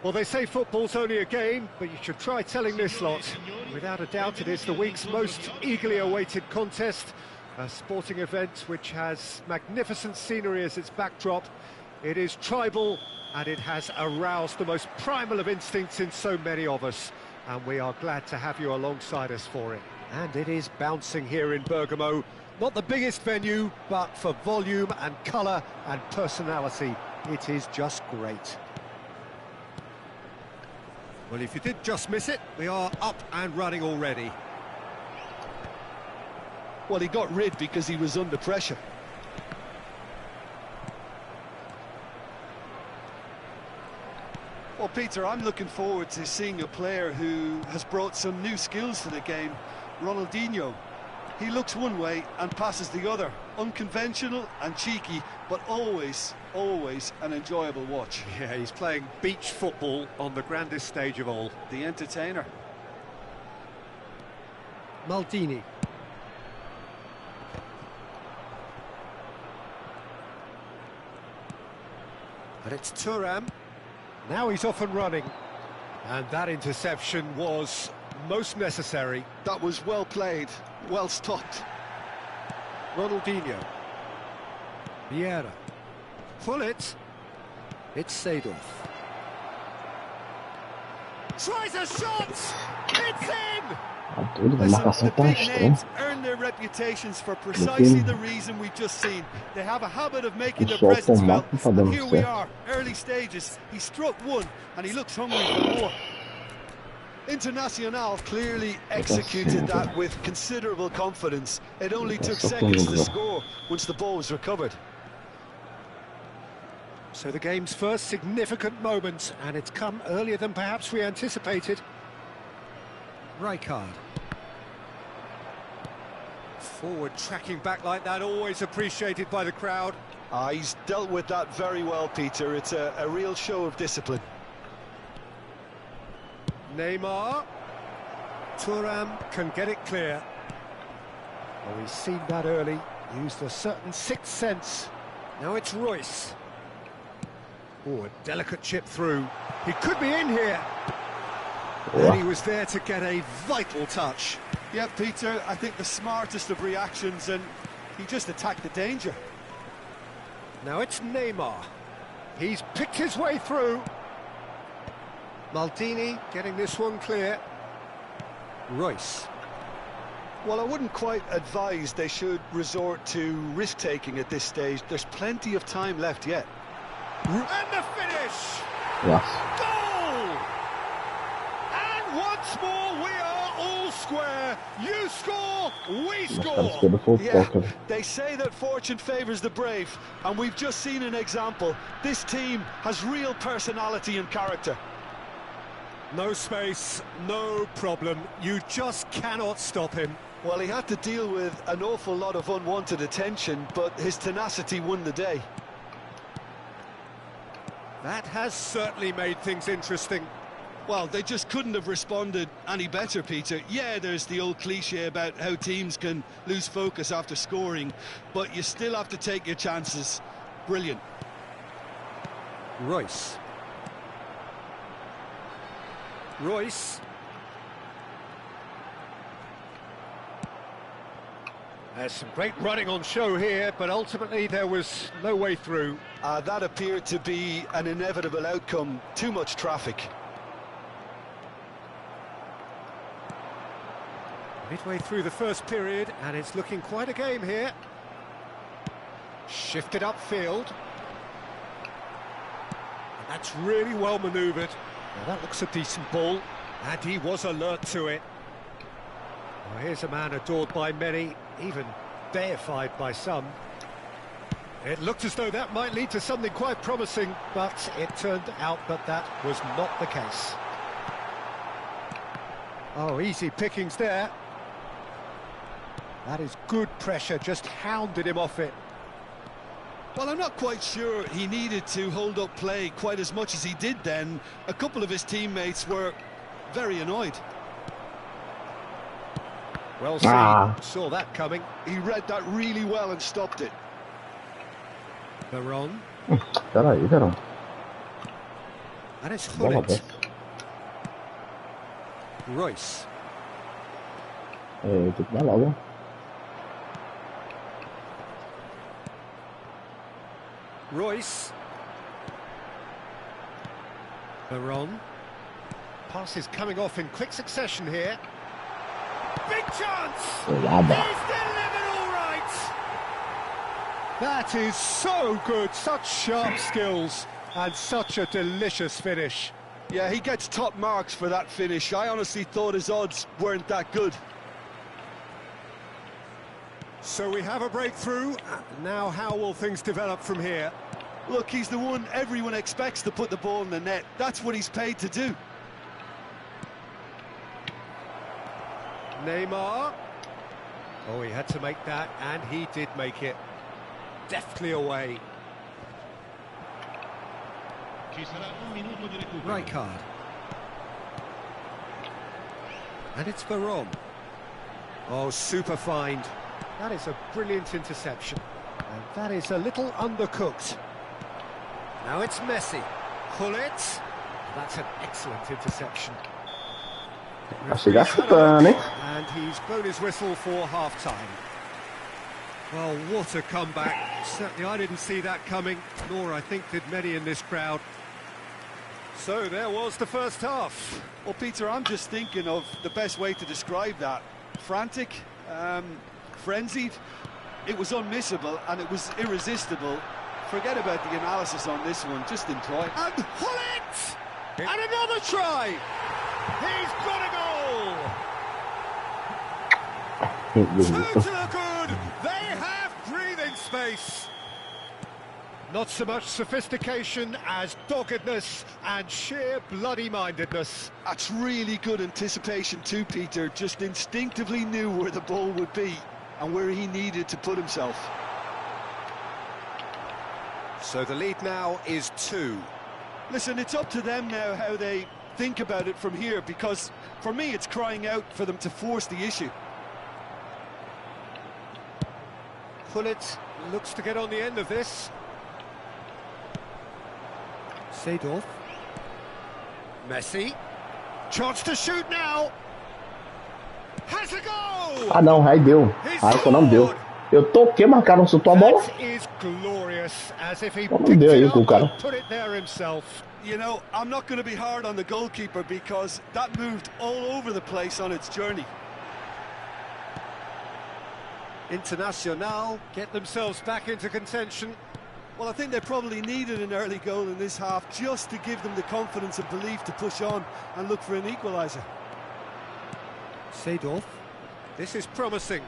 [SPEAKER 3] Well, they say football's only a game, but you should try telling this lot. Without a doubt, it is the week's most eagerly awaited contest. A sporting event which has magnificent scenery as its backdrop. It is tribal, and it has aroused the most primal of instincts in so many of us. And we are glad to have you alongside us for it. And it is bouncing here in Bergamo. Not the biggest venue, but for volume and colour and personality, it is just great. Well, if you did just miss it, we are up and running already.
[SPEAKER 4] Well, he got rid because he was under pressure. Well, Peter, I'm looking forward to seeing a player who has brought some new skills to the game. Ronaldinho. He looks one way and passes the other. Unconventional and cheeky, but always an enjoyable watch.
[SPEAKER 3] Yeah, he's playing beach football on the grandest stage of all.
[SPEAKER 4] The entertainer.
[SPEAKER 3] Maldini. And it's Thuram. Now he's off and running. And that interception was most necessary.
[SPEAKER 4] That was well played, well stopped.
[SPEAKER 3] Ronaldinho. Vieira. Pull it. It's Seedorf. Tries a shot! It's in!
[SPEAKER 1] Tá doido, a
[SPEAKER 4] Listen,
[SPEAKER 1] marcação
[SPEAKER 4] the
[SPEAKER 1] tá
[SPEAKER 4] big
[SPEAKER 1] estranha.
[SPEAKER 4] names earn their reputations for precisely the reason we've just seen. They have a habit of making their
[SPEAKER 1] Só o
[SPEAKER 4] presence felt.
[SPEAKER 1] formato não tá
[SPEAKER 4] And
[SPEAKER 1] dando
[SPEAKER 4] here we
[SPEAKER 1] certo.
[SPEAKER 4] are, early stages. He struck one, and he looks hungry for more. Internacional clearly executed that with considerable confidence. It only took seconds to score once the ball was recovered.
[SPEAKER 3] So the game's first significant moment, and it's come earlier than perhaps we anticipated. Rankeada. Forward tracking back like that, always appreciated by the crowd.
[SPEAKER 4] He's dealt with that very well, Peter. It's a real show of discipline.
[SPEAKER 3] Neymar. Thuram can get it clear. Oh, he's seen that early, used a certain sixth sense. Now it's Royce. Oh, a delicate chip through. He could be in here. And he was there to get a vital touch.
[SPEAKER 4] Yeah, Peter, I think the smartest of reactions, and he just attacked the danger.
[SPEAKER 3] Now it's Neymar. He's picked his way through. Maldini getting this one clear. Royce.
[SPEAKER 4] Well, I wouldn't quite advise they should resort to risk-taking at this stage. There's plenty of time left yet.
[SPEAKER 3] And the finish!
[SPEAKER 1] Yes.
[SPEAKER 3] Goal! And once more we are all square. You score, we score.
[SPEAKER 4] Yeah, they say that fortune favours the brave, and we've just seen an example. This team has real personality and character.
[SPEAKER 3] No space, no problem. You just cannot stop him.
[SPEAKER 4] Well, he had to deal with an awful lot of unwanted attention, but his tenacity won the day.
[SPEAKER 3] That has certainly made things interesting.
[SPEAKER 4] Well, they just couldn't have responded any better, Peter. Yeah, there's the old cliche about how teams can lose focus after scoring, but you still have to take your chances. Brilliant.
[SPEAKER 3] Royce. Royce. There's some great running on show here, but ultimately there was no way through.
[SPEAKER 4] That appeared to be an inevitable outcome. Too much traffic.
[SPEAKER 3] Midway through the first period, and it's looking quite a game here. Shifted upfield. And that's really well manoeuvred. Now that looks a decent ball, and he was alert to it. Well, here's a man adored by many, even deified by some. It looked as though that might lead to something quite promising, but it turned out that was not the case. Oh, easy pickings there. That is good pressure, just hounded him off it.
[SPEAKER 4] Well, I'm not quite sure he needed to hold up play quite as much as he did then. A couple of his teammates were very annoyed.
[SPEAKER 3] Well seen, saw that coming.
[SPEAKER 4] He read that really well and stopped it.
[SPEAKER 3] Veron.
[SPEAKER 1] Peraí, Verão.
[SPEAKER 3] And it's
[SPEAKER 1] Bola
[SPEAKER 3] Hullet.
[SPEAKER 1] aberta.
[SPEAKER 3] Royce.
[SPEAKER 1] Tem que dar logo.
[SPEAKER 3] Royce. Veron. Passes coming off in quick succession here. Big chance!
[SPEAKER 1] Olada.
[SPEAKER 3] He's delivered all right! That is so good, such sharp skills, and such a delicious finish.
[SPEAKER 4] Yeah, he gets top marks for that finish. I honestly thought his odds weren't that good.
[SPEAKER 3] So we have a breakthrough. Now how will things develop from here?
[SPEAKER 4] Look, he's the one everyone expects to put the ball in the net. That's what he's paid to do.
[SPEAKER 3] Neymar. Oh, he had to make that, and he did make it. Deftly away. Rankeada. And it's Veron. Oh, super find. That is a brilliant interception. And that is a little undercooked. Now it's Messi. Pull it. That's an excellent interception.
[SPEAKER 1] Vai chegar chutando, hein?
[SPEAKER 3] And he's blown his whistle for half-time. Well, what a comeback. Certainly I didn't see that coming, nor I think did many in this crowd. So there was the first half.
[SPEAKER 4] Well, Peter, I'm just thinking of the best way to describe that. Frantic, frenzied. It was unmissable and it was irresistible. Forget about the analysis on this one, just enjoy it.
[SPEAKER 3] And pull it! And another try! He's got a goal! Two to the good! They have breathing space! Not so much sophistication as doggedness and sheer bloody-mindedness.
[SPEAKER 4] That's really good anticipation too, Peter. Just instinctively knew where the ball would be and where he needed to put himself.
[SPEAKER 3] So the lead now is 2.
[SPEAKER 4] Listen, it's up to them now how they think about it from here, because for me it's crying out for them to force the issue.
[SPEAKER 3] Pullet looks to get on the end of this. Seedorf. Messi. Chance to shoot now. Has a goal!
[SPEAKER 1] Ah não, aí deu. Aí só não deu. Eu toquei, marcaram, chutou a bola.
[SPEAKER 3] That is glorious, as if he
[SPEAKER 1] Não
[SPEAKER 3] picked
[SPEAKER 1] deu aí
[SPEAKER 3] it
[SPEAKER 1] com o
[SPEAKER 3] up
[SPEAKER 1] cara.
[SPEAKER 3] and put it there himself.
[SPEAKER 4] You know, I'm not going to be hard on the goalkeeper because that moved all over the place on its journey.
[SPEAKER 3] Internacional get themselves back into contention.
[SPEAKER 4] Well, I think they probably needed an early goal in this half just to give them the confidence and belief to push on and look for an equaliser.
[SPEAKER 3] Seedorf. This is promising.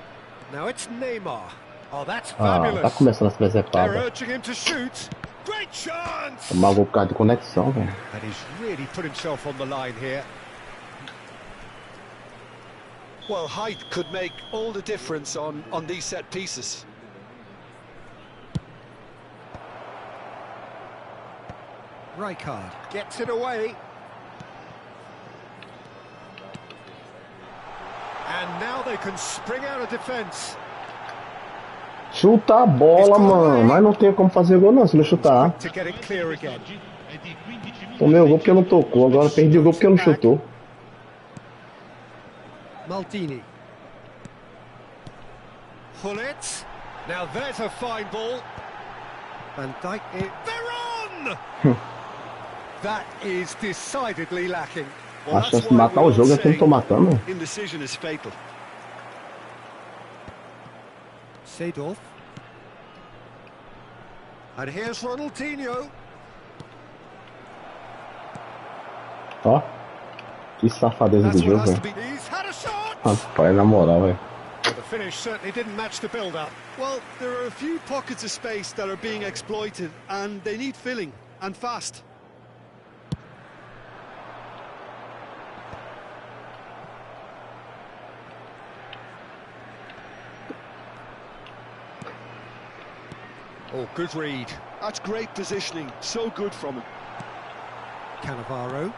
[SPEAKER 3] Now it's Neymar. Oh, that's
[SPEAKER 1] Ah,
[SPEAKER 3] fabulous.
[SPEAKER 1] tá começando a se
[SPEAKER 3] They're
[SPEAKER 1] preservar.
[SPEAKER 3] urging him to shoot. Great chance!
[SPEAKER 1] Tomar gol por causa de conexão, velho.
[SPEAKER 3] And he's really put himself on the line here.
[SPEAKER 4] Well, height could make all the difference on these set pieces.
[SPEAKER 3] Rankeada gets it away. And now they can spring out of defence.
[SPEAKER 1] Chuta a bola, mano. Mas não tem como fazer gol não se não chutar.
[SPEAKER 3] To get it clear again.
[SPEAKER 1] Tomei o gol porque não tocou. Agora perdi o gol porque não chutou.
[SPEAKER 3] Maldini. Pull it. Now there's a fine ball. Van Dijk. They're on! That is decidedly lacking.
[SPEAKER 1] A chance de matar o jogo é que eu não tô matando.
[SPEAKER 4] Indecision is fatal.
[SPEAKER 3] Seedorf. And here's Ronaldinho.
[SPEAKER 1] Ó. Que safadeza do
[SPEAKER 3] That's what
[SPEAKER 1] jogo,
[SPEAKER 3] has to
[SPEAKER 1] velho.
[SPEAKER 3] be. He's had a shot.
[SPEAKER 1] Rapaz, na moral, velho.
[SPEAKER 3] Well, the finish certainly didn't match the build-up.
[SPEAKER 4] Well, there are a few pockets of space that are being exploited and they need filling, and fast.
[SPEAKER 3] Oh, good read.
[SPEAKER 4] That's great positioning, so good from him.
[SPEAKER 3] Cannavaro.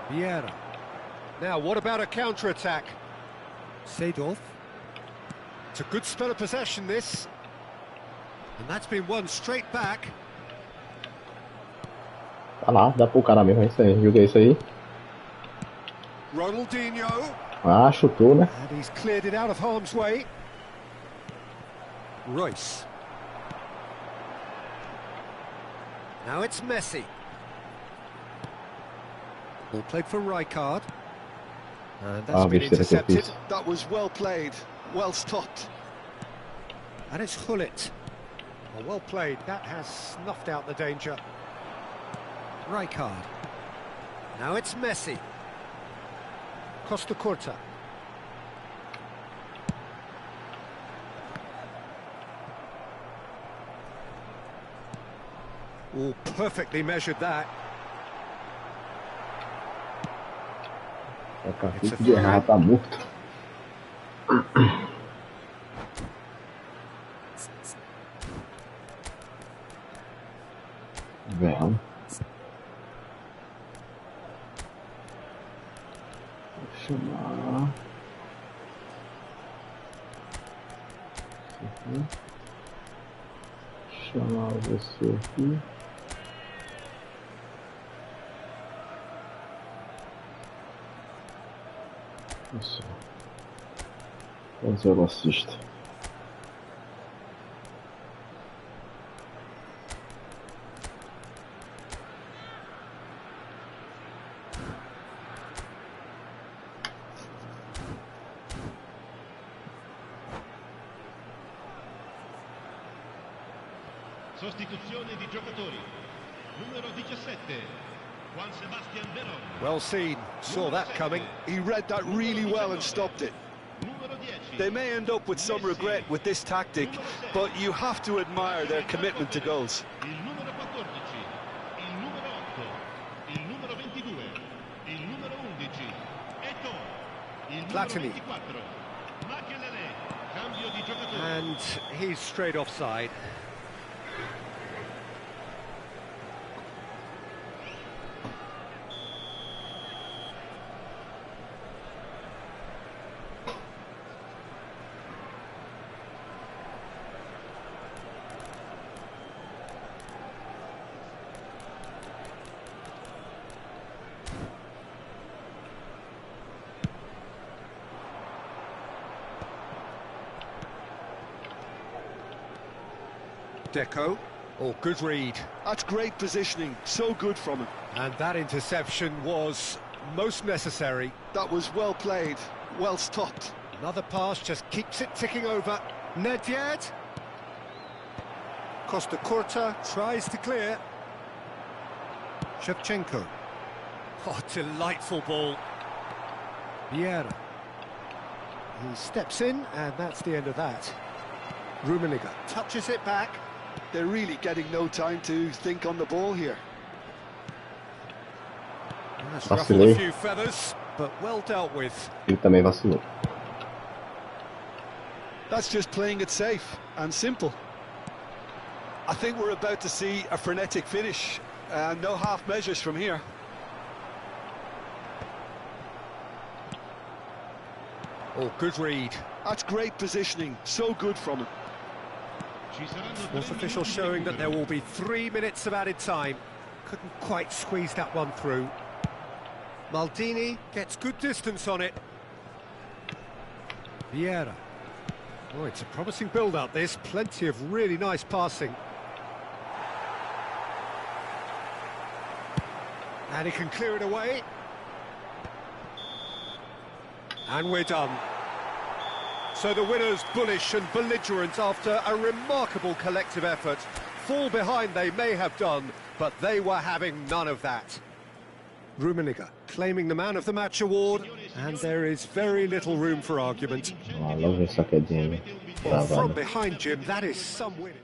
[SPEAKER 3] Vieira. Now, what about a counter-attack? Seedorf. It's a good spell of possession, this. And that's been won straight back.
[SPEAKER 1] Tá lá, dá pro cara mesmo, é isso aí. Joguei isso aí.
[SPEAKER 3] Ronaldinho.
[SPEAKER 1] Ah, chutou, né?
[SPEAKER 3] And he's cleared it out of harm's way. Royce. Now it's Messi. Ball played for Rankeada. And that's been
[SPEAKER 1] besteira que eu
[SPEAKER 3] intercepted.
[SPEAKER 1] fiz.
[SPEAKER 4] That was well played, well stopped.
[SPEAKER 3] And it's Hullet. Well played. That has snuffed out the danger. Rankeada. Now it's Messi. Costa Curta. Oh, perfectly measured that.
[SPEAKER 1] É, cara, fico de errar, tá morto. Velho. Vou chamar. Chamar você aqui. Nossa. Mas eu não assisto.
[SPEAKER 8] Sostituzione di giocatori. Numero 17, Juan Sebastian Veron.
[SPEAKER 3] Well seen, saw that coming.
[SPEAKER 4] He read that really well and stopped it.
[SPEAKER 8] Numero 10.
[SPEAKER 4] They may end up with some regret with this tactic, but you have to admire their commitment to goals.
[SPEAKER 8] Il numero 14, il numero 8, il numero 22, il numero 11, Eto, il numero
[SPEAKER 3] Platini.
[SPEAKER 8] 24, Makelele. Cambio di giocatore.
[SPEAKER 3] And he's straight offside. Deco. Oh, good read.
[SPEAKER 4] That's great positioning, so good from him.
[SPEAKER 3] And that interception was most necessary.
[SPEAKER 4] That was well played, well stopped.
[SPEAKER 3] Another pass just keeps it ticking over. Nedved. Costa Curta tries to clear. Shevchenko. Oh, delightful ball. Vieira. He steps in, and that's the end of that. Rummenigge touches it back.
[SPEAKER 4] They're really getting no time to think on the ball here.
[SPEAKER 3] That's
[SPEAKER 1] Vacilei.
[SPEAKER 3] ruffled a few feathers, but well dealt with.
[SPEAKER 1] Ele também vacilou.
[SPEAKER 4] That's just playing it safe and simple. I think we're about to see a frenetic finish, and no half measures from here.
[SPEAKER 3] Oh, good read.
[SPEAKER 4] That's great positioning, so good from him.
[SPEAKER 8] Ci saranno
[SPEAKER 3] Fourth
[SPEAKER 8] 3
[SPEAKER 3] official
[SPEAKER 8] minuti di
[SPEAKER 3] showing that there
[SPEAKER 8] recupero.
[SPEAKER 3] will be 3 minutes of added time. Couldn't quite squeeze that one through. Maldini gets good distance on it. Vieira. Oh, it's a promising build-up, this. Plenty of really nice passing. And he can clear it away. And we're done. So the winners bullish and belligerent after a remarkable collective effort. Fall behind they may have done, but they were having none of that. Rummenigge claiming the Man of the Match award, and there is very little room for argument.
[SPEAKER 1] Ah, lá vem essa quedinha.
[SPEAKER 3] Well, from
[SPEAKER 1] Travada.
[SPEAKER 3] behind, Jim, that is some winning.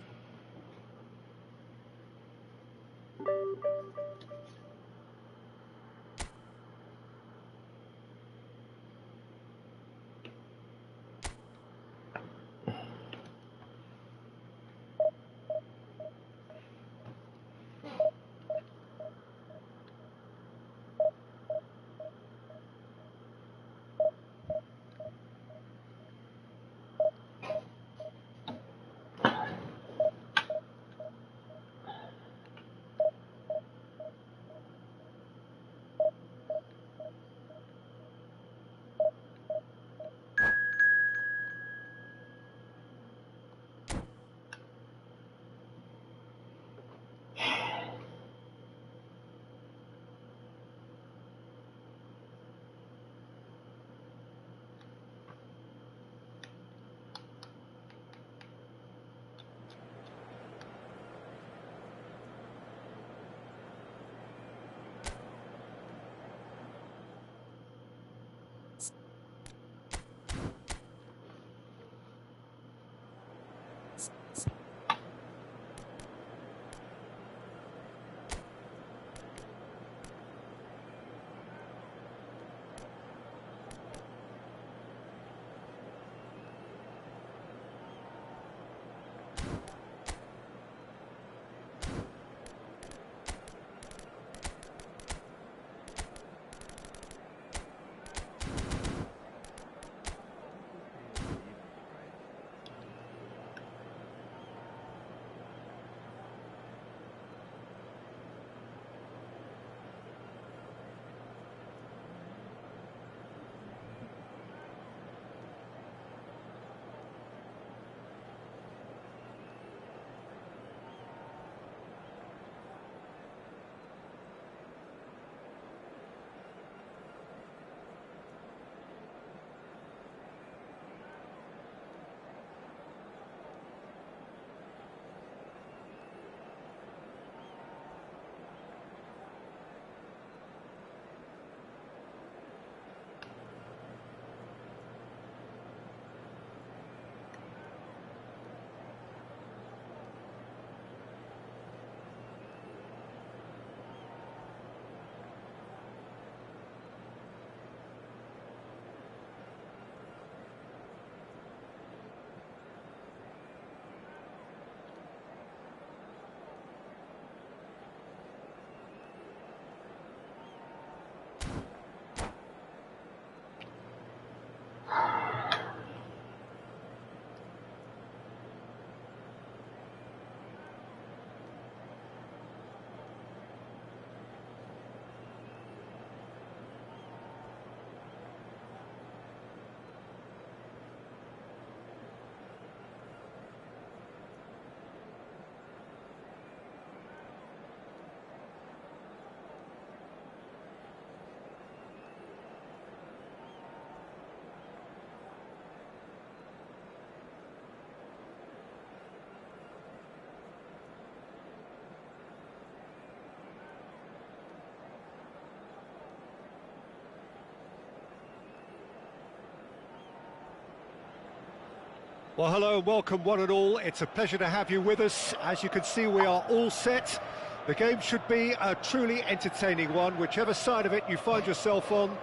[SPEAKER 3] Well, hello and welcome one and all. It's a pleasure to have you with us. As you can see, we are all set. The game should be a truly entertaining one, whichever side of it you find yourself on.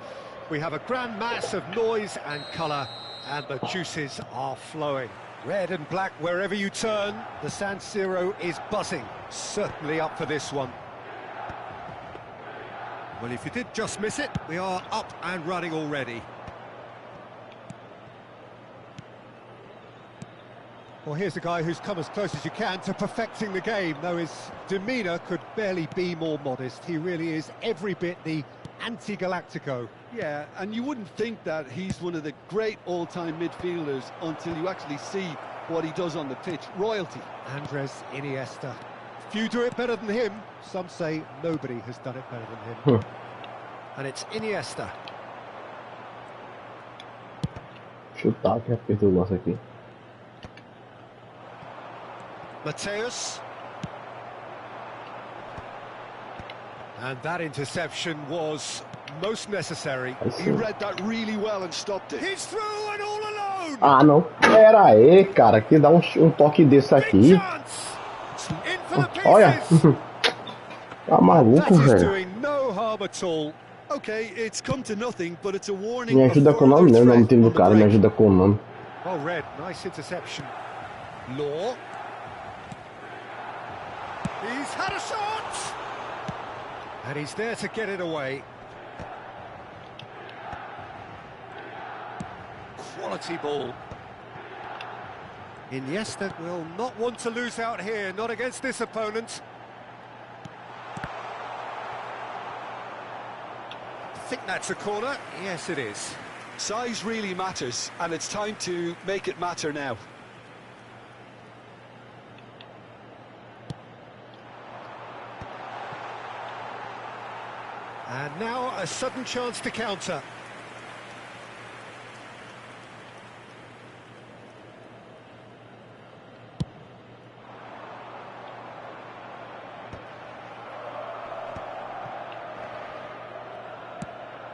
[SPEAKER 3] We have a grand mass of noise and colour, and the juices are flowing. Red and black wherever you turn, the San Siro is buzzing. Certainly up for this one. Well, if you did just miss it, we are up and running already. Well, here's a guy who's come as close as you can to perfecting the game, though his demeanour could barely be more modest. He really is every bit the anti-Galactico.
[SPEAKER 4] Yeah, and you wouldn't think that he's one of the great all-time midfielders until you actually see what he does on the pitch. Royalty.
[SPEAKER 3] Andres Iniesta. Few do it better than him. Some say nobody has done it better than him. And it's Iniesta.
[SPEAKER 1] Chutar que apertou o lance aqui.
[SPEAKER 3] Mateus. And that interception was most necessary.
[SPEAKER 4] He read that really well and stopped it.
[SPEAKER 3] He's through and all alone.
[SPEAKER 1] Ah, não. Pera aí, cara, que dá um toque desse aqui. Olha. Tá maluco, velho.
[SPEAKER 4] Okay, it's come to nothing, but it's a warning.
[SPEAKER 1] Me ajuda com o nome, né? O nome do cara, me ajuda com o nome.
[SPEAKER 3] Well read, nice interception. Law. He's had a shot! And he's there to get it away. Quality ball. Iniesta will not want to lose out here, not against this opponent. I think that's a corner. Yes, it is.
[SPEAKER 4] Size really matters, and it's time to make it matter now.
[SPEAKER 3] And now a sudden chance to counter.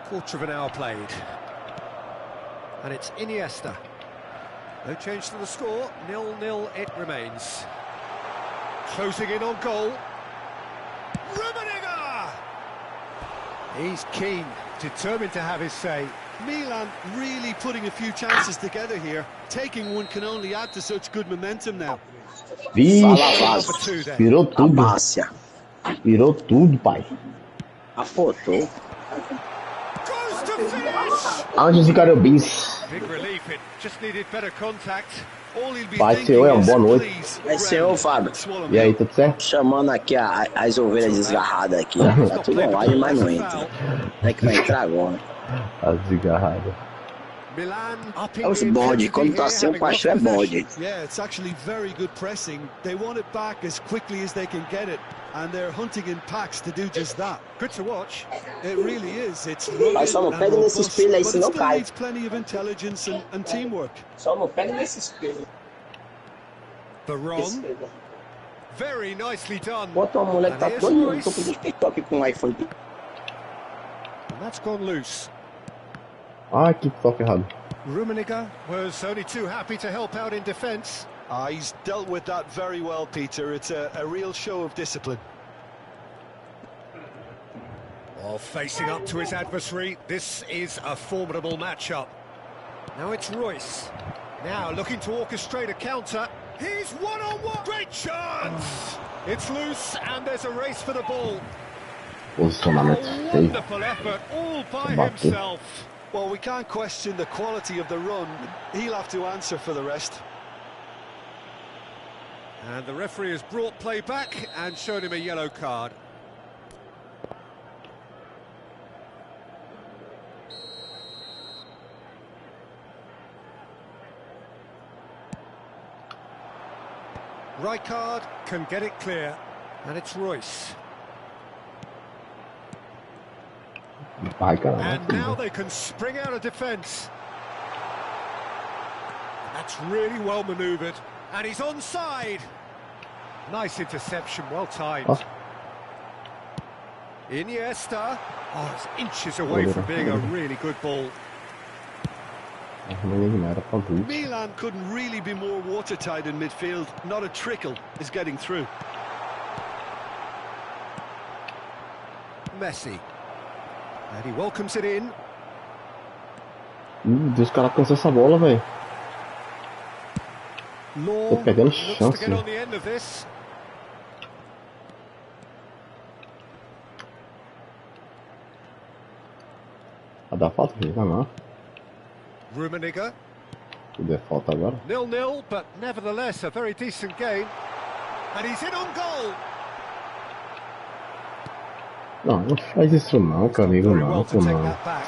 [SPEAKER 3] Quarter of an hour played. And it's Iniesta. No change to the score, 0-0 it remains. Closing in on goal. He's keen, determined to have his say.
[SPEAKER 4] Milan really putting a few chances together here. Taking one can only add to such good momentum now.
[SPEAKER 1] Vixe, virou tudo. Virou tudo, pai.
[SPEAKER 9] Apontou.
[SPEAKER 1] Antes de cara bis.
[SPEAKER 3] Big relief, it just needed better contact.
[SPEAKER 1] Pai seu, boa noite.
[SPEAKER 9] Vai ser ô, Fábio.
[SPEAKER 1] E aí, tudo certo?
[SPEAKER 9] Chamando aqui as ovelhas desgarradas aqui. Tá tudo online, mas não entra. É que vai entrar agora.
[SPEAKER 1] As desgarradas.
[SPEAKER 9] É os bode, quando tá sem o pacho é bode.
[SPEAKER 4] Yeah, it's actually very good pressing. They want it back as quickly as they can get it, and they're hunting in packs to do just that.
[SPEAKER 3] Good to watch.
[SPEAKER 4] It really is. It's
[SPEAKER 9] Mas só não pega nesse espelho aí, senão cai.
[SPEAKER 4] needs plenty of intelligence and teamwork.
[SPEAKER 9] Só não pega nesse espelho.
[SPEAKER 3] Veron. Very nicely done.
[SPEAKER 9] Bota uma mulher que tá todo no topo do TikTok com o iPhone.
[SPEAKER 3] And that's gone loose.
[SPEAKER 1] Ah, que toque errado.
[SPEAKER 3] Rummenigge was only too happy to help out in defence.
[SPEAKER 4] He's dealt with that very well, Peter. It's a real show of discipline.
[SPEAKER 3] While facing up to his adversary, this is a formidable matchup. Now it's Royce. Now looking to orchestrate a counter. He's one-on-one. Great chance! It's loose and there's a race for the ball.
[SPEAKER 1] Posicionamento feio.
[SPEAKER 3] Wonderful effort all by himself.
[SPEAKER 4] Well, we can't question the quality of the run. He'll have to answer for the rest.
[SPEAKER 3] And the referee has brought play back and shown him a yellow card. Rijkaard can get it clear, and it's Royce. And now they can spring out of defence. That's really well manoeuvred, and he's onside. Nice interception, well timed.
[SPEAKER 1] Oh.
[SPEAKER 3] Iniesta. Oh, it's inches away from being a really good ball.
[SPEAKER 4] Milan couldn't really be more watertight in midfield. Not a trickle is getting through.
[SPEAKER 3] Messi. And he welcomes it in.
[SPEAKER 1] Deus, cara cansa essa bola, velho. Tô perdendo
[SPEAKER 3] Looks to
[SPEAKER 1] chance.
[SPEAKER 3] get on the end of this.
[SPEAKER 1] Vai dar falta, filho? Vai não.
[SPEAKER 3] Rummenigge.
[SPEAKER 1] Se der falta agora.
[SPEAKER 3] 0-0, but nevertheless a very decent game. And he's in on goal.
[SPEAKER 1] Não, não faz isso não, Canigo,
[SPEAKER 3] Very
[SPEAKER 1] não,
[SPEAKER 3] well to
[SPEAKER 1] pô,
[SPEAKER 3] take
[SPEAKER 1] não.
[SPEAKER 3] that back.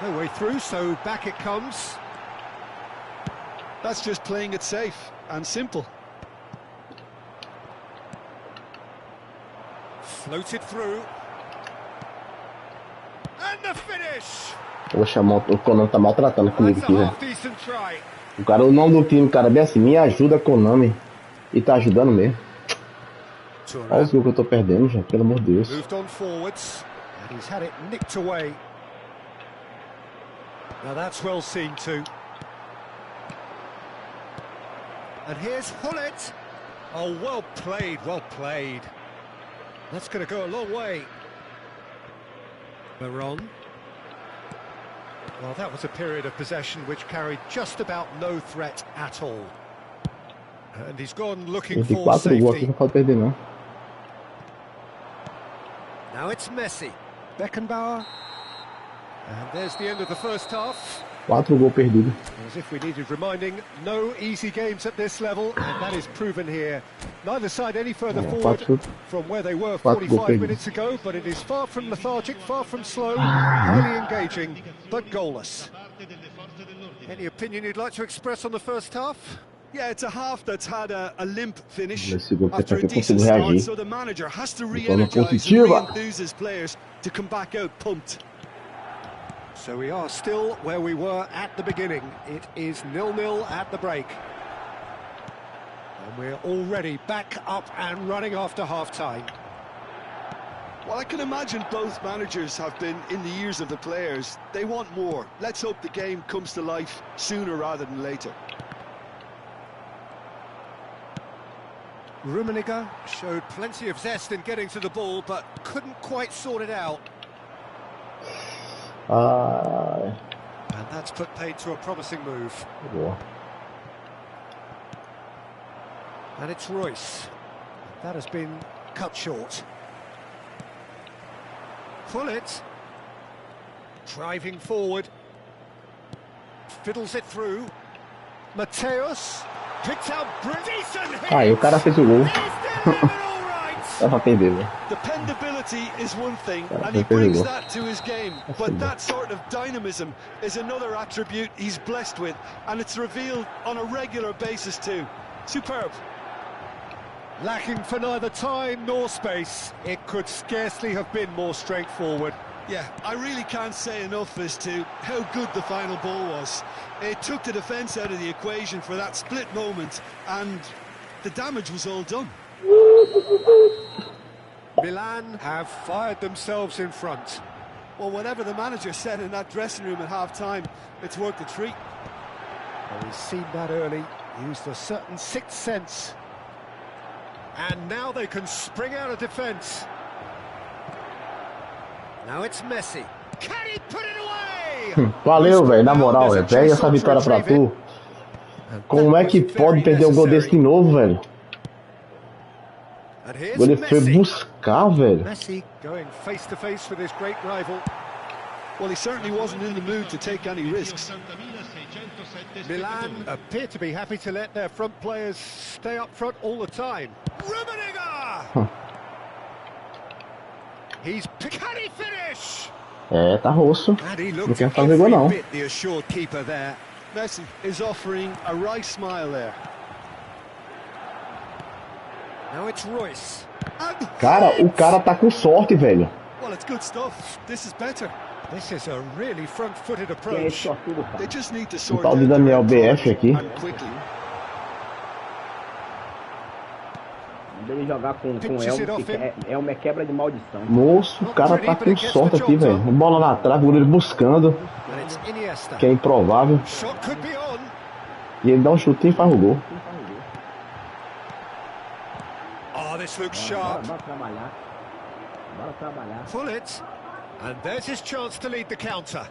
[SPEAKER 3] No way through, so back it comes.
[SPEAKER 4] That's just playing it safe and simple.
[SPEAKER 3] Floated through. And the finish!
[SPEAKER 1] Poxa, o Konami tá maltratando comigo
[SPEAKER 3] That's a
[SPEAKER 1] aqui, velho.
[SPEAKER 3] half-decent try.
[SPEAKER 1] O cara, o nome do time, cara, bem assim, me ajuda, Konami. E tá ajudando mesmo. Olha os gols que eu tô perdendo, já, pelo amor de Deus.
[SPEAKER 3] Moved on forwards, and he's had it nicked away. Now that's well seen too. And here's Hullet. Oh, well played, well played. That's going to go a long way. Maron. Well, that was a period of possession which carried just about no threat at all. And he's gone looking
[SPEAKER 1] Tem
[SPEAKER 3] for
[SPEAKER 1] 4 gols aqui que
[SPEAKER 3] safety.
[SPEAKER 1] não pode perder, não.
[SPEAKER 3] Now it's Messi. Beckenbauer. And there's the end of the first half.
[SPEAKER 1] 4 gols perdidos.
[SPEAKER 3] As if we needed reminding, no easy games at this level, and that is proven here. Neither side any further forward from where they were 45 minutes ago, but it is far from lethargic, far from slow, highly engaging, but goalless. Any opinion you'd like to express on the first half?
[SPEAKER 4] Yeah, it's a half that's had a limp finish
[SPEAKER 1] Nesse gol
[SPEAKER 4] after a
[SPEAKER 1] que
[SPEAKER 4] decent
[SPEAKER 1] consigo
[SPEAKER 4] start,
[SPEAKER 1] reagir.
[SPEAKER 4] so the manager has to
[SPEAKER 1] Forma
[SPEAKER 4] re-energise and
[SPEAKER 1] positiva.
[SPEAKER 4] re-enthuse his players to come back out pumped.
[SPEAKER 3] So we are still where we were at the beginning. It is 0-0 at the break. And we're already back up and running after half-time.
[SPEAKER 4] Well, I can imagine both managers have been in the ears of the players. They want more. Let's hope the game comes to life sooner rather than later.
[SPEAKER 3] Rummenigge showed plenty of zest in getting to the ball, but couldn't quite sort it out.
[SPEAKER 1] Ai,
[SPEAKER 3] And that's put paid to a promising move.
[SPEAKER 1] boa.
[SPEAKER 3] And it's Royce. That has been cut short. Hullet. Driving forward. Fiddles it through. Mateus. Picks out decent hit.
[SPEAKER 1] Aí, o cara fez o gol.
[SPEAKER 3] He's delivered all right.
[SPEAKER 1] Dá pra perder, velho.
[SPEAKER 4] Dependability is one thing, and
[SPEAKER 1] he
[SPEAKER 4] he brings
[SPEAKER 1] good.
[SPEAKER 4] that to his game. But that sort of dynamism is another attribute he's blessed with, and it's revealed on a regular basis too. Superb.
[SPEAKER 3] Lacking for neither time nor space. It could scarcely have been more straightforward.
[SPEAKER 4] Yeah, I really can't say enough as to how good the final ball was. It took the defence out of the equation for that split moment, and the damage was all done.
[SPEAKER 3] Milan have fired themselves in front.
[SPEAKER 4] Well, whatever the manager said in that dressing room at half-time, it's worked a treat.
[SPEAKER 3] Well, he's seen that early, used a certain sixth sense. And now they can spring out of defence. Now it's Messi. Can he put it away?
[SPEAKER 1] Valeu, velho, na moral, velho. Pega essa vitória pra tu. Como é que pode perder um gol desse de novo, velho?
[SPEAKER 3] And here's
[SPEAKER 1] Ele foi
[SPEAKER 3] Messi.
[SPEAKER 1] buscar, velho.
[SPEAKER 3] Messi going face to face with his great rival.
[SPEAKER 4] Well, he certainly wasn't in the mood to take any risks.
[SPEAKER 3] Milan appear to be happy to let their front players stay up front all the time. Rummenigge! Can he finish?
[SPEAKER 1] É, tá roxo.
[SPEAKER 3] And he
[SPEAKER 1] Não
[SPEAKER 3] looked
[SPEAKER 1] quer fazer gol,
[SPEAKER 3] every
[SPEAKER 1] não.
[SPEAKER 3] bit the assured keeper there.
[SPEAKER 4] Messi is offering a wry smile there.
[SPEAKER 3] Now it's Royce.
[SPEAKER 4] And
[SPEAKER 1] Cara, o cara tá com sorte, velho.
[SPEAKER 4] well, it's good stuff. This is better.
[SPEAKER 3] This is a really front-footed approach.
[SPEAKER 4] They just need to sort
[SPEAKER 1] tal
[SPEAKER 4] out
[SPEAKER 1] de
[SPEAKER 4] their
[SPEAKER 1] Daniel
[SPEAKER 4] own
[SPEAKER 1] BF
[SPEAKER 4] problem,
[SPEAKER 1] aqui.
[SPEAKER 4] and quickly.
[SPEAKER 7] Dele jogar com Elmo é quebra de maldição.
[SPEAKER 1] Moço, o cara tá com sorte aqui, velho. Bola na trave, o goleiro buscando.
[SPEAKER 3] And It's Iniesta.
[SPEAKER 1] que é improvável.
[SPEAKER 3] Shot could be on.
[SPEAKER 1] E ele dá um chutinho e faz o gol.
[SPEAKER 3] Oh, this looks sharp.
[SPEAKER 9] Bora trabalhar. Bora trabalhar.
[SPEAKER 3] Pull it. And there's his chance to lead the counter.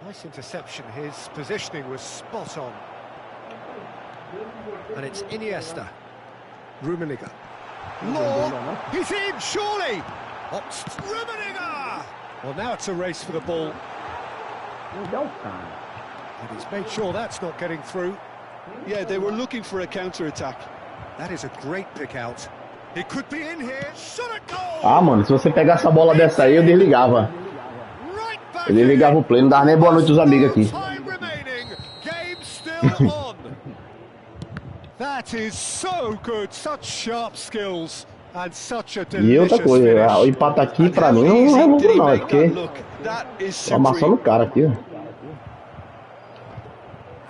[SPEAKER 3] Nice interception. His positioning was spot on. And it's Iniesta. Rummenigge. Law. He's in, surely. Rummenigge. Well, now it's a race for the ball. And he's made sure that's not getting through.
[SPEAKER 4] Yeah, they were looking for a counter-attack.
[SPEAKER 3] That is a great pick out. He could be in here. Shot a goal.
[SPEAKER 1] Ah, mano, se você pegar essa bola dessa aí, eu desligava.
[SPEAKER 3] Right back.
[SPEAKER 1] Eu desligava o play, não dava nem boa noite aos amigos aqui.
[SPEAKER 3] Time remaining. Game still on. That is so good. Such sharp skills. And such a
[SPEAKER 1] E outra
[SPEAKER 3] delicious
[SPEAKER 1] coisa,
[SPEAKER 3] finish.
[SPEAKER 1] o empate aqui pra mim não é lucro não, é porque tô amassando o cara aqui, ó.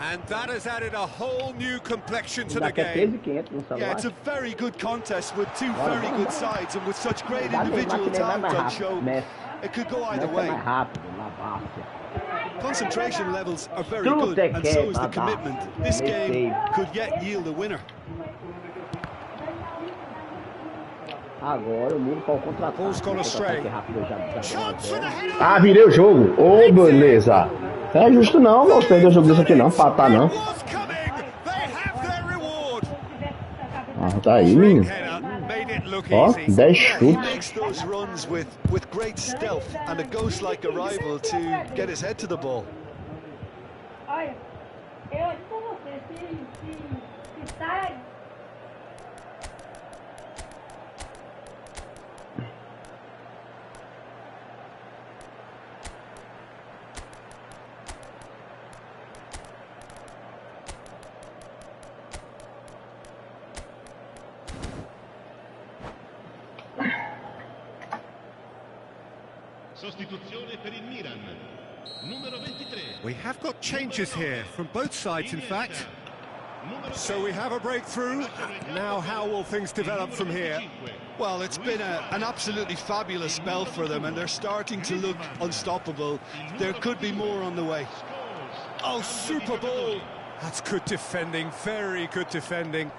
[SPEAKER 3] And that has added a whole new complexion to the game.
[SPEAKER 4] Yeah, it's a very good contest with two very good sides and with such great individual talent on show. It could go either way. Concentration levels are very good, and so is the commitment. This game could yet yield a winner.
[SPEAKER 9] Agora eu mudo para o contra-ataque.
[SPEAKER 3] Ball's gone astray.
[SPEAKER 1] Ah, virei o jogo. Ô, beleza. Não é justo não, vou perder o jogo desse aqui não, empatar não. Ah, tá aí, menino. Ó, 10 chutes.
[SPEAKER 4] Makes those runs with great stealth and a ghost-like arrival to get his head to the ball.
[SPEAKER 6] Olha, eu olho com você, se sai.
[SPEAKER 8] Sostituzione per il Milan. Numero 23.
[SPEAKER 3] We have got changes here from both sides, in fact. So we have a breakthrough. Now how will things develop from here?
[SPEAKER 4] Well, it's been an absolutely fabulous spell for them, and they're starting to look unstoppable. There could be more on the way.
[SPEAKER 3] Oh, super ball! That's good defending, very good defending.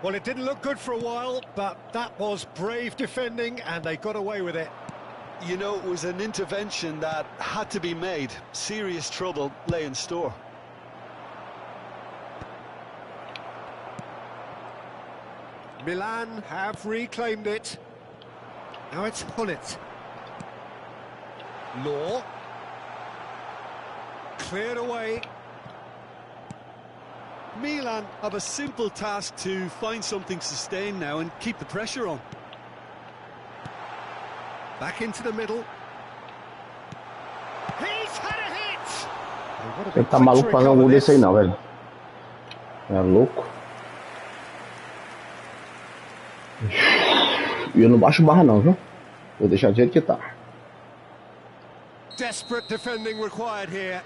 [SPEAKER 3] Well, it didn't look good for a while, but that was brave defending, and they got away with it.
[SPEAKER 4] You know, it was an intervention that had to be made. Serious trouble lay in store.
[SPEAKER 3] Milan have reclaimed it. Now it's Hullet. Law. Cleared away.
[SPEAKER 4] Milan have a simple task to find something sustained now and keep the pressure on.
[SPEAKER 3] Back into the middle. He's had a hit.
[SPEAKER 1] Ele tá maluco fazer um gol desse aí não, velho. É louco. E eu não baixo barra não, viu? Vou deixar do jeito que tá.
[SPEAKER 3] Desperate defending required here.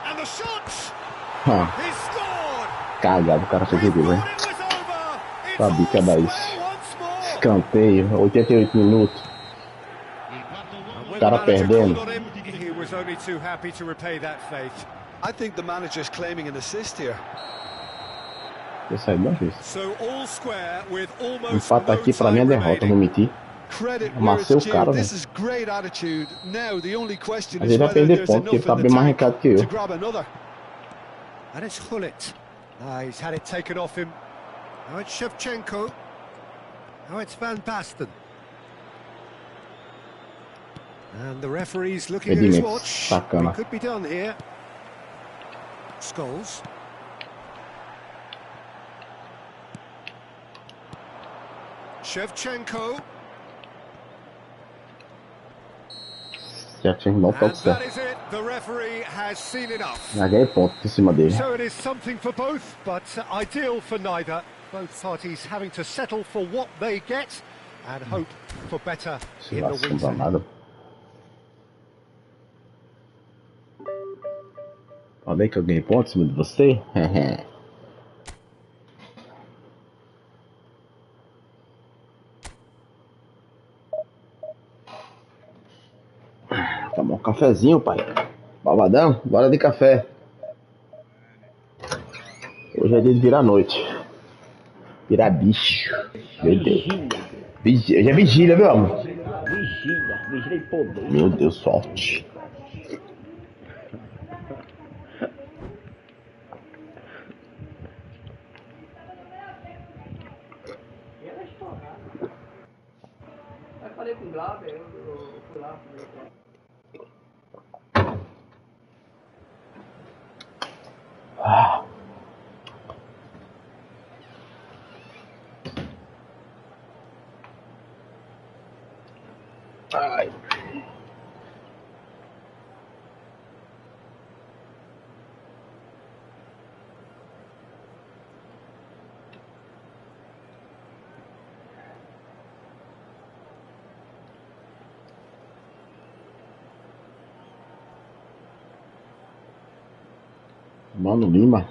[SPEAKER 3] And the shot. He scored.
[SPEAKER 1] Cagado, o cara fez aqui, velho. Sabia que ia dar isso. Escanteio, 88 minutos. O cara perdendo.
[SPEAKER 3] He was only too happy to repay that faith.
[SPEAKER 4] I think the manager's claiming an assist here.
[SPEAKER 1] Eu saí de uma vez.
[SPEAKER 3] So all square with almost
[SPEAKER 1] Empate aqui pra mim é derrota, vou mentir. Amassei o cara, velho. Mas ele vai perder ponto, porque ele tá bem mais arrancado que eu.
[SPEAKER 3] And it's Hullet. He's had it taken off him. Now it's Shevchenko. Now it's Van Basten. And the referee's looking at his watch.
[SPEAKER 1] Sacana.
[SPEAKER 3] It could be done here. Scholes. Shevchenko.
[SPEAKER 1] Já tinha que botar o certo. Já ganhei ponto em cima dele.
[SPEAKER 3] So it is something for both, but ideal for neither. Both parties having to settle for what they get and hope for better in the weeks ahead.
[SPEAKER 1] Pode ver que eu ganhei ponto em cima de você? Tomar um cafezinho, pai. Babadão, bora de café. Hoje é dia de virar noite. Virar bicho. Meu Deus. Hoje é vigília, meu amor.
[SPEAKER 9] Vigília e poder.
[SPEAKER 1] Meu Deus, sorte.
[SPEAKER 7] Eu falei com o Glauber, eu fui lá, falei com ele.
[SPEAKER 1] Ah. Ai. Mano Lima.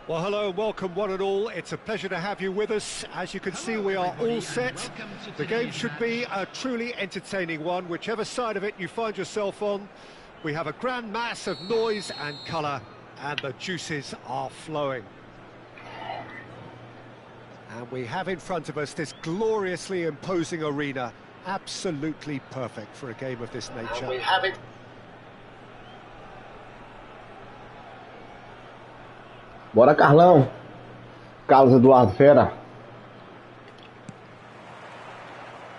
[SPEAKER 3] Well, hello and welcome one and all. It's a pleasure to have you with us. As you can see, we are all set. The game should be a truly entertaining one, whichever side of it you find yourself on. We have a grand mass of noise and colour, and the juices are flowing. And we have in front of us this gloriously imposing arena, absolutely perfect for a game of this nature.
[SPEAKER 10] We have it.
[SPEAKER 1] Bora, Carlão. Carlos Eduardo Fera.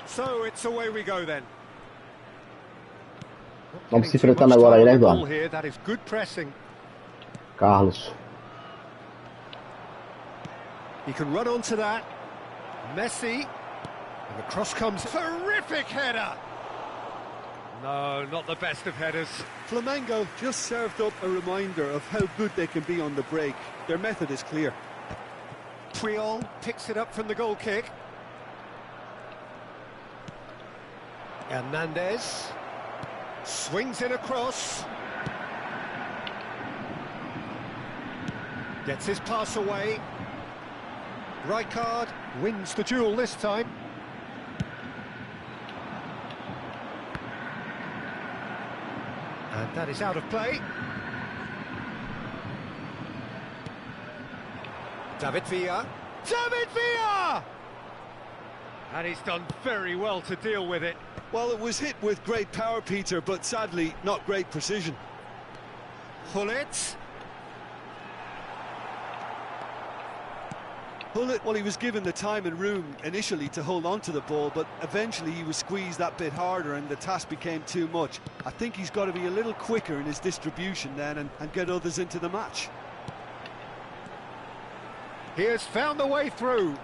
[SPEAKER 3] So it's away we go then.
[SPEAKER 1] Vamos se enfrentando agora aí, né, Eduardo?
[SPEAKER 3] Here, that is good pressing.
[SPEAKER 1] Carlos.
[SPEAKER 3] He can run onto that. Messi. And the cross comes. Terrific header. No, not the best of headers.
[SPEAKER 4] Flamengo just served up a reminder of how good they can be on the break. Their method is clear.
[SPEAKER 3] Puyol picks it up from the goal kick. Hernandez swings in across. Gets his pass away. Rankeada wins the duel this time. And that is out of play. David Villa. David Villa! And he's done very well to deal with it.
[SPEAKER 4] Well, it was hit with great power, Peter, but sadly, not great precision.
[SPEAKER 3] Hullet.
[SPEAKER 4] Hullet, well, he was given the time and room initially to hold on to the ball, but eventually he was squeezed that bit harder and the task became too much. I think he's got to be a little quicker in his distribution then and get others into the match.
[SPEAKER 3] He has found the way through.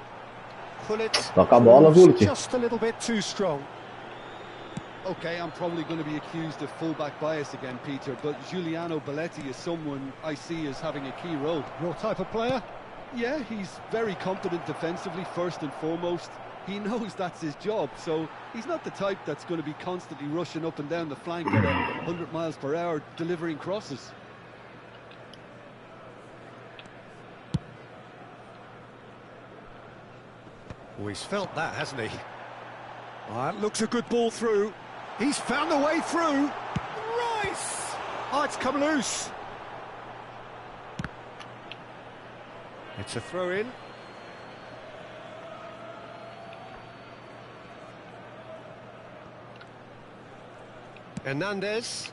[SPEAKER 3] Hullet
[SPEAKER 1] Toca a bola, Hullet.
[SPEAKER 3] just a little bit too strong.
[SPEAKER 4] Okay, I'm probably going to be accused of fullback bias again, Peter, but Giuliano Belletti is someone I see as having a key role.
[SPEAKER 3] Your type of player?
[SPEAKER 4] Yeah, he's very competent defensively, first and foremost. He knows that's his job, so he's not the type that's going to be constantly rushing up and down the flank at 100 miles per hour, delivering crosses.
[SPEAKER 3] Oh, he's felt that, hasn't he? That looks a good ball through. He's found the way through. Rice! Oh, it's come loose. It's a throw-in. Hernandez.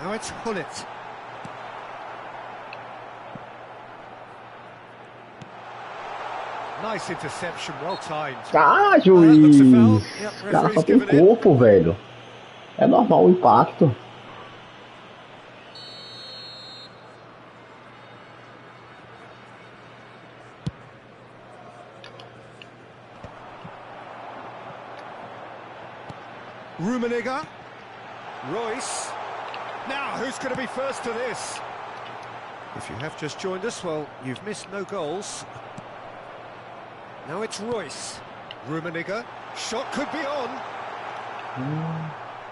[SPEAKER 3] Now it's Hullet. Nice interception, well timed.
[SPEAKER 1] Ah, juiz! O cara só tem corpo, velho. É normal o impacto.
[SPEAKER 3] Rummenigge. Royce. Now, who's going to be first to this? If you have just joined us, well, you've missed no goals. Now it's Royce. Rummenigge. Shot could be on.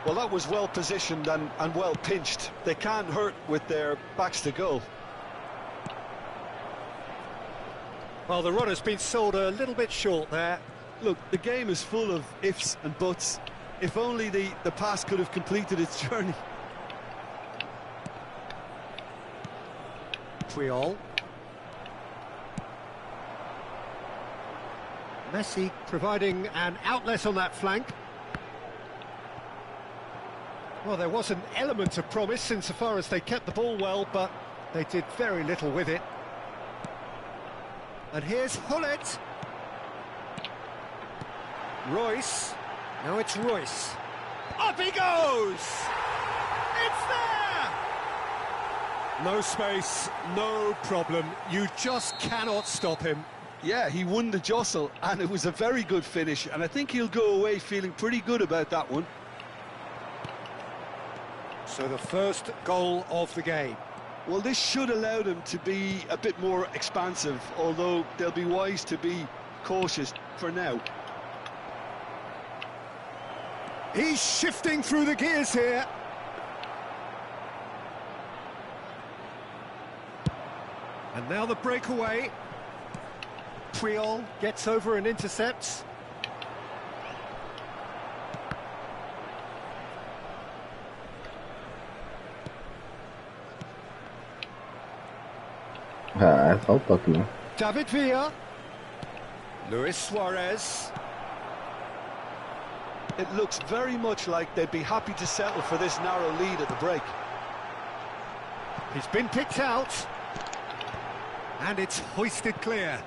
[SPEAKER 4] Well, that was well positioned and well pinched. They can't hurt with their backs to goal.
[SPEAKER 3] Well, the runner's been sold a little bit short there.
[SPEAKER 4] Look, the game is full of ifs and buts. If only the pass could have completed its journey.
[SPEAKER 3] Puyol. Messi providing an outlet on that flank. Well, there was an element of promise insofar as they kept the ball well, but they did very little with it. And here's Hullet. Royce. Now it's Royce. Up he goes! It's there! No space, no problem. You just cannot stop him.
[SPEAKER 4] Yeah, he won the jostle, and it was a very good finish, and I think he'll go away feeling pretty good about that one.
[SPEAKER 3] So the first goal of the game.
[SPEAKER 4] Well, this should allow them to be a bit more expansive, although they'll be wise to be cautious for now.
[SPEAKER 3] He's shifting through the gears here. And now the breakaway. Puyol gets over and intercepts.
[SPEAKER 1] Ah, só um pouquinho.
[SPEAKER 3] David Villa. Luis Suarez.
[SPEAKER 4] It looks very much like they'd be happy to settle for this narrow lead at the break.
[SPEAKER 3] He's been picked out. And it's hoisted clear.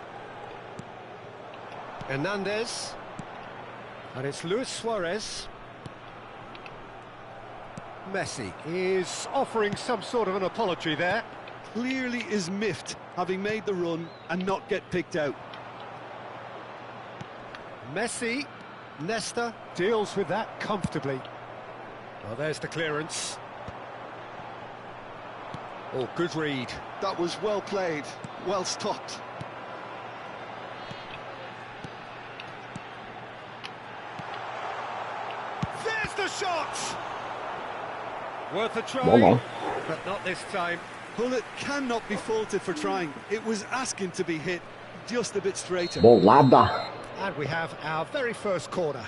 [SPEAKER 3] Hernandez. And it's Luis Suarez. Messi is offering some sort of an apology there.
[SPEAKER 4] Clearly is miffed, having made the run and not get picked out.
[SPEAKER 3] Messi. Nesta deals with that comfortably. Well, there's the clearance. Oh, good read.
[SPEAKER 4] That was well played, well stopped.
[SPEAKER 3] There's the shot! Worth a try,
[SPEAKER 1] Bom,
[SPEAKER 3] but not this time.
[SPEAKER 4] Hullet cannot be faulted for trying. It was asking to be hit just a bit straighter.
[SPEAKER 1] Bolada.
[SPEAKER 3] And we have our very first corner.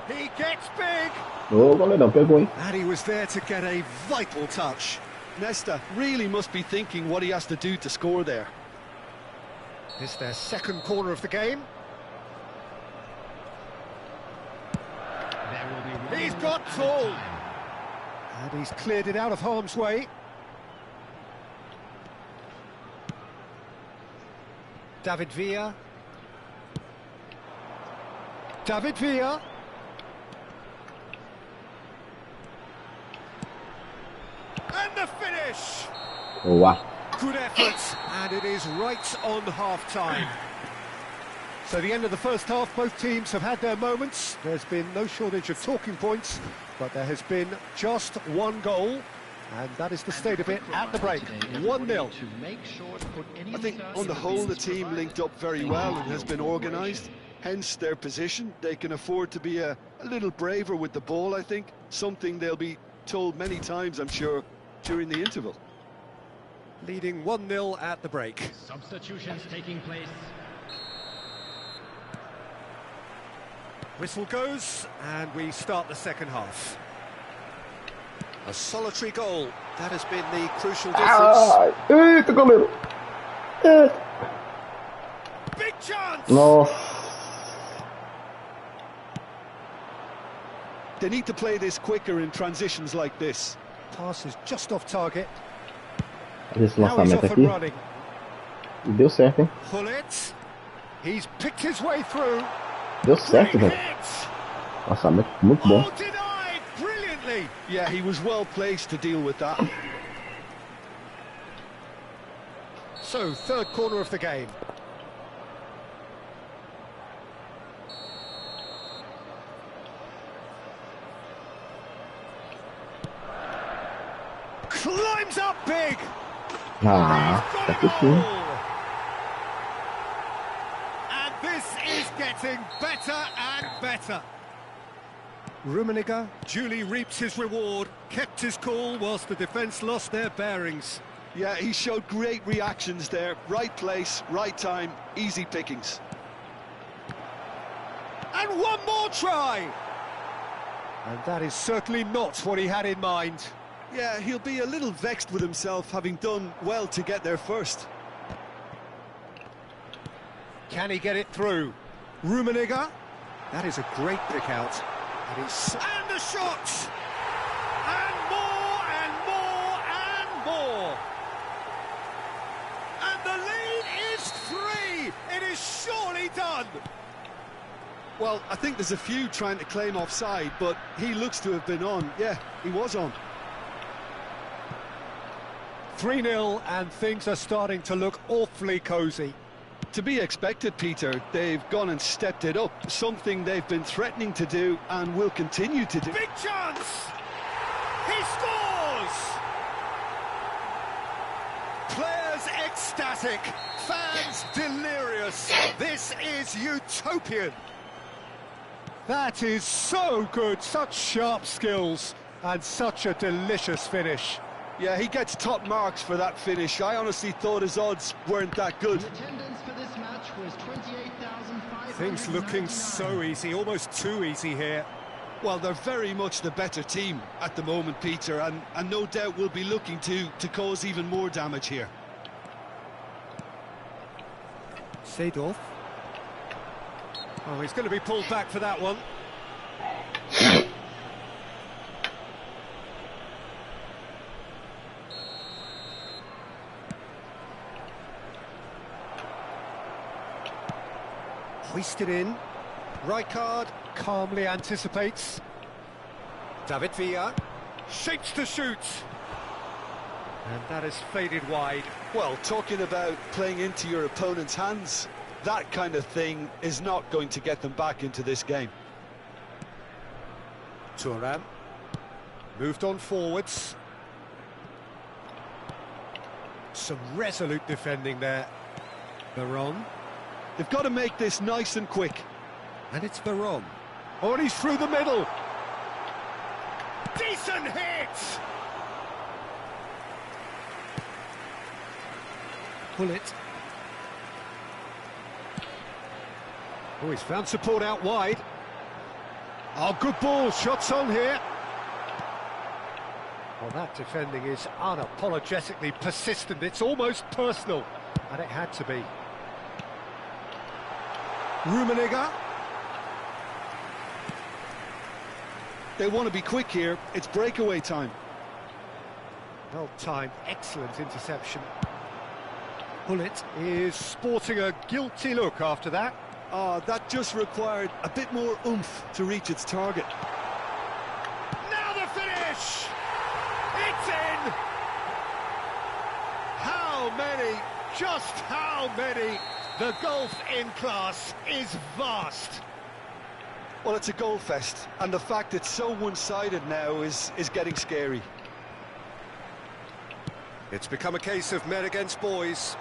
[SPEAKER 3] He gets big!
[SPEAKER 1] Ô, goleirão, pegou, hein?
[SPEAKER 3] And he was there to get a vital touch.
[SPEAKER 4] Nesta really must be thinking what he has to do to score there.
[SPEAKER 3] It's their second corner of the game. He's got tall! And he's cleared it out of harm's way. David Villa. David Villa. And the finish!
[SPEAKER 1] Boa.
[SPEAKER 3] Good effort, and it is right on half-time. So the end of the first half, both teams have had their moments. There's been no shortage of talking points, but there has been just one goal, and that is the state of it at the break. 1-0.
[SPEAKER 4] I think on the whole the team linked up very well and has been organised. hence their position. They can afford to be a little braver with the ball, I think. Something they'll be told many times, I'm sure, during the interval.
[SPEAKER 3] Leading 1-0 at the break.
[SPEAKER 5] Substitutions taking place.
[SPEAKER 3] Whistle goes, and we start the second half. A solitary goal. That has been the crucial difference.
[SPEAKER 1] Eita, goleiro!
[SPEAKER 3] Big chance!
[SPEAKER 1] Nossa!
[SPEAKER 4] They need to play this quicker in transitions like this.
[SPEAKER 3] Pass is just off target.
[SPEAKER 1] Esse
[SPEAKER 3] Now he's
[SPEAKER 1] lançamento
[SPEAKER 3] off and
[SPEAKER 1] aqui
[SPEAKER 3] running.
[SPEAKER 1] deu certo, hein?
[SPEAKER 3] Pull it. He's picked his way through.
[SPEAKER 1] Deu certo,
[SPEAKER 3] Great
[SPEAKER 1] velho.
[SPEAKER 3] hit.
[SPEAKER 1] Lançamento muito bom.
[SPEAKER 3] Oh, denied brilliantly.
[SPEAKER 4] Yeah, he was well placed to deal with that.
[SPEAKER 3] So, third corner of the game. Climbs up big.
[SPEAKER 1] Ah, tá puxando.
[SPEAKER 3] And this is getting better and better. Rummenigge duly reaps his reward, kept his cool whilst the defence lost their bearings.
[SPEAKER 4] Yeah, he showed great reactions there. Right place, right time, easy pickings.
[SPEAKER 3] And one more try! And that is certainly not what he had in mind.
[SPEAKER 4] Yeah, he'll be a little vexed with himself, having done well to get there first.
[SPEAKER 3] Can he get it through? Rummenigge. That is a great pick out. And the shot! And more, and more, and more! And the lead is 3! It is surely done!
[SPEAKER 4] Well, I think there's a few trying to claim offside, but he looks to have been on. Yeah, he was on.
[SPEAKER 3] 3-0, and things are starting to look awfully cosy.
[SPEAKER 4] To be expected, Peter. They've gone and stepped it up, something they've been threatening to do and will continue to do.
[SPEAKER 3] Big chance! He scores! Players ecstatic, fans delirious. This is utopian. That is so good, such sharp skills and such a delicious finish.
[SPEAKER 4] Yeah, he gets top marks for that finish. I honestly thought his odds weren't that good.
[SPEAKER 5] The attendance for this match was 28,500.
[SPEAKER 3] Things looking so easy, almost too easy here.
[SPEAKER 4] Well, they're very much the better team at the moment, Peter, and no doubt will be looking to cause even more damage here.
[SPEAKER 3] Seedorf. Oh, he's going to be pulled back for that one. Hoisted in. Rijkaard calmly anticipates. David Villa shapes to shoot. And that has faded wide.
[SPEAKER 4] Well, talking about playing into your opponent's hands, that kind of thing is not going to get them back into this game.
[SPEAKER 3] Thuram moved on forwards. Some resolute defending there. Veron.
[SPEAKER 4] They've got to make this nice and quick.
[SPEAKER 3] And it's Veron. Oh, and he's through the middle. Decent hit! Pull it. Oh, he's found support out wide. Oh, good ball. Shots on here. Well, that defending is unapologetically persistent. It's almost personal. And it had to be. Rummenigge.
[SPEAKER 4] They want to be quick here. It's breakaway time.
[SPEAKER 3] Well timed, excellent interception. Pullet is sporting a guilty look after that.
[SPEAKER 4] That just required a bit more oomph to reach its target.
[SPEAKER 3] Now the finish! It's in! How many? Just how many? The gulf in class is vast.
[SPEAKER 4] Well, it's a goal fest, and the fact it's so one-sided now is getting scary.
[SPEAKER 3] It's become a case of men against boys.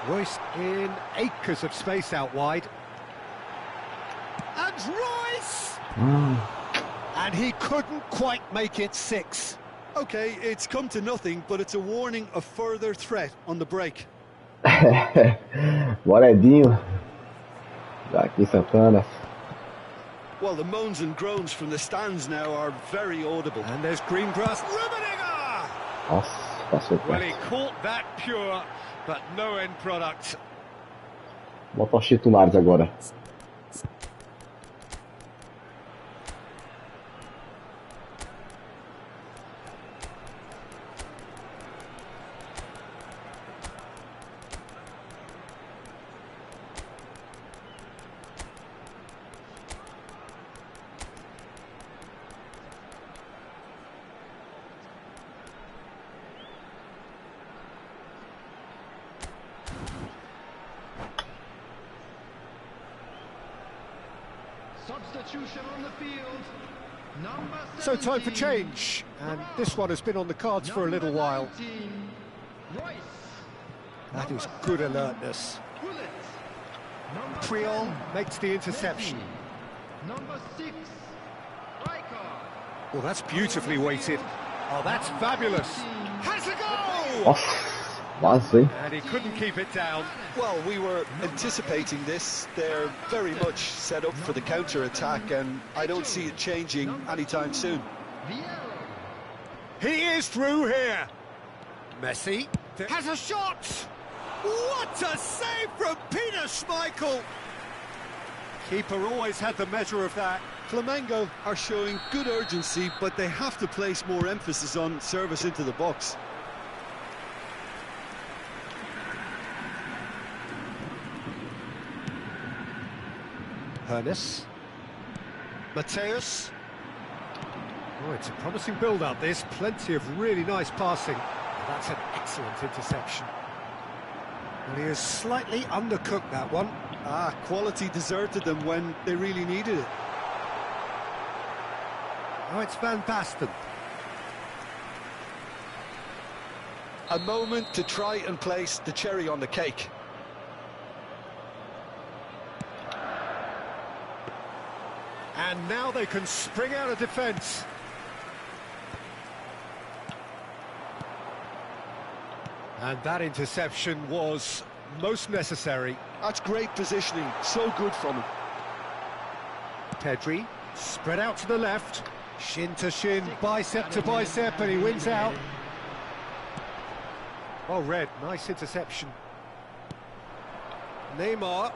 [SPEAKER 3] Royce in acres of space out wide. Royce! And he couldn't quite make it 6.
[SPEAKER 4] Okay, it's come to nothing, but it's a warning of further threat on the break.
[SPEAKER 1] Bora, Edinho. Daqui, Santana.
[SPEAKER 4] Well, the moans and groans from the stands now are very audible.
[SPEAKER 3] And there's Greengrass. Rummenigge!
[SPEAKER 1] Nossa, passou
[SPEAKER 3] Well, he
[SPEAKER 1] perto.
[SPEAKER 3] caught that pure, but no end product.
[SPEAKER 1] Bota os titulares agora.
[SPEAKER 5] Substitution on the field. Number 17.
[SPEAKER 3] So time for change, and this one has been on the cards for a little while.
[SPEAKER 5] 19, Royce.
[SPEAKER 3] That is good alertness.
[SPEAKER 5] Bullet. Number
[SPEAKER 3] Triol
[SPEAKER 5] 10,
[SPEAKER 3] makes the interception.
[SPEAKER 5] Messi. Number 6, Rijkaard.
[SPEAKER 3] Well, that's beautifully weighted. Oh, that's fabulous. Has a goal!
[SPEAKER 1] Nossa, quase, hein?
[SPEAKER 3] And he couldn't keep it down.
[SPEAKER 4] Well, we were anticipating this. They're very much set up for the counter-attack, and I don't see it changing anytime soon.
[SPEAKER 3] He is through here. Messi has a shot. What a save from Peter Schmeichel. Keeper always had the measure of that.
[SPEAKER 4] Flamengo are showing good urgency, but they have to place more emphasis on service into the box.
[SPEAKER 3] Hernes. Mateus. Oh, it's a promising build-up, this. Plenty of really nice passing. That's an excellent interception. And he has slightly undercooked that one.
[SPEAKER 4] Ah, quality deserted them when they really needed it.
[SPEAKER 3] Oh, it's Van Basten.
[SPEAKER 4] A moment to try and place the cherry on the cake.
[SPEAKER 3] And now they can spring out of defence. And that interception was most necessary.
[SPEAKER 4] That's great positioning, so good from him.
[SPEAKER 3] Pedri, spread out to the left. Shin to shin, bicep to bicep, and he wins out. Oh, Red, nice interception. Neymar.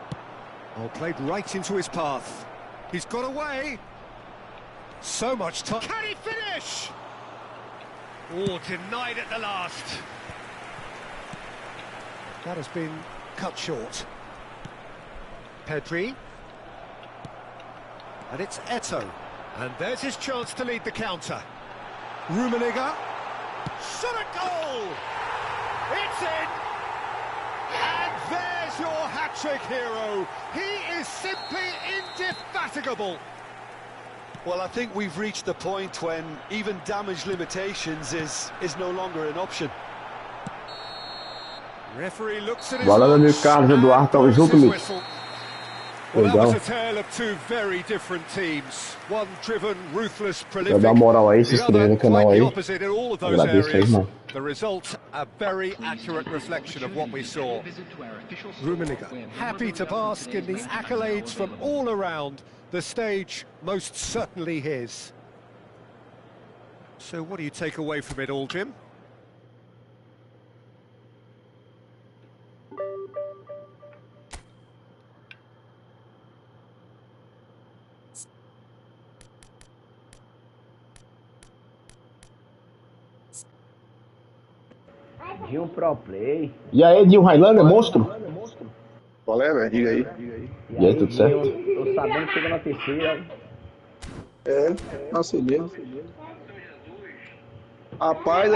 [SPEAKER 3] Oh, played right into his path. He's got away. So much time. Can he finish? Oh, denied at the last. That has been cut short. Pedri. And it's Eto'o. And there's his chance to lead the counter. Rummenigge. Shot a goal! It's in! And there's your hat-trick hero. He is simply indefatigable.
[SPEAKER 4] Well, I think we've reached the point when even damage limitations is no longer an option.
[SPEAKER 3] Referee looks at his
[SPEAKER 1] Bola do
[SPEAKER 3] watch
[SPEAKER 1] Carlos
[SPEAKER 3] and
[SPEAKER 1] Eduardo, tamo
[SPEAKER 3] blows
[SPEAKER 1] junto,
[SPEAKER 3] his
[SPEAKER 1] Mitch.
[SPEAKER 3] whistle. Well, that was
[SPEAKER 1] Legal.
[SPEAKER 3] a tale of two very different teams. One driven, ruthless,
[SPEAKER 1] Quer
[SPEAKER 3] prolific.
[SPEAKER 1] dar moral aí, se
[SPEAKER 3] The
[SPEAKER 1] inscrever
[SPEAKER 3] other
[SPEAKER 1] no canal
[SPEAKER 3] quite
[SPEAKER 1] aí.
[SPEAKER 3] the opposite in all of those
[SPEAKER 1] Agradeço aí,
[SPEAKER 3] areas.
[SPEAKER 1] irmão.
[SPEAKER 3] The result, a very accurate reflection of what we saw. Rummenigge, happy to bask in the accolades from all around. The stage most certainly his. So what do you take away from it all, Jim?
[SPEAKER 10] De um pro play.
[SPEAKER 1] E aí, Edinho Highlander, monstro?
[SPEAKER 11] Qual é, velho? Diga aí.
[SPEAKER 1] E aí, tudo certo?
[SPEAKER 10] Tô sabendo que chegou na terceira.
[SPEAKER 11] É, assim mesmo. Rapaz,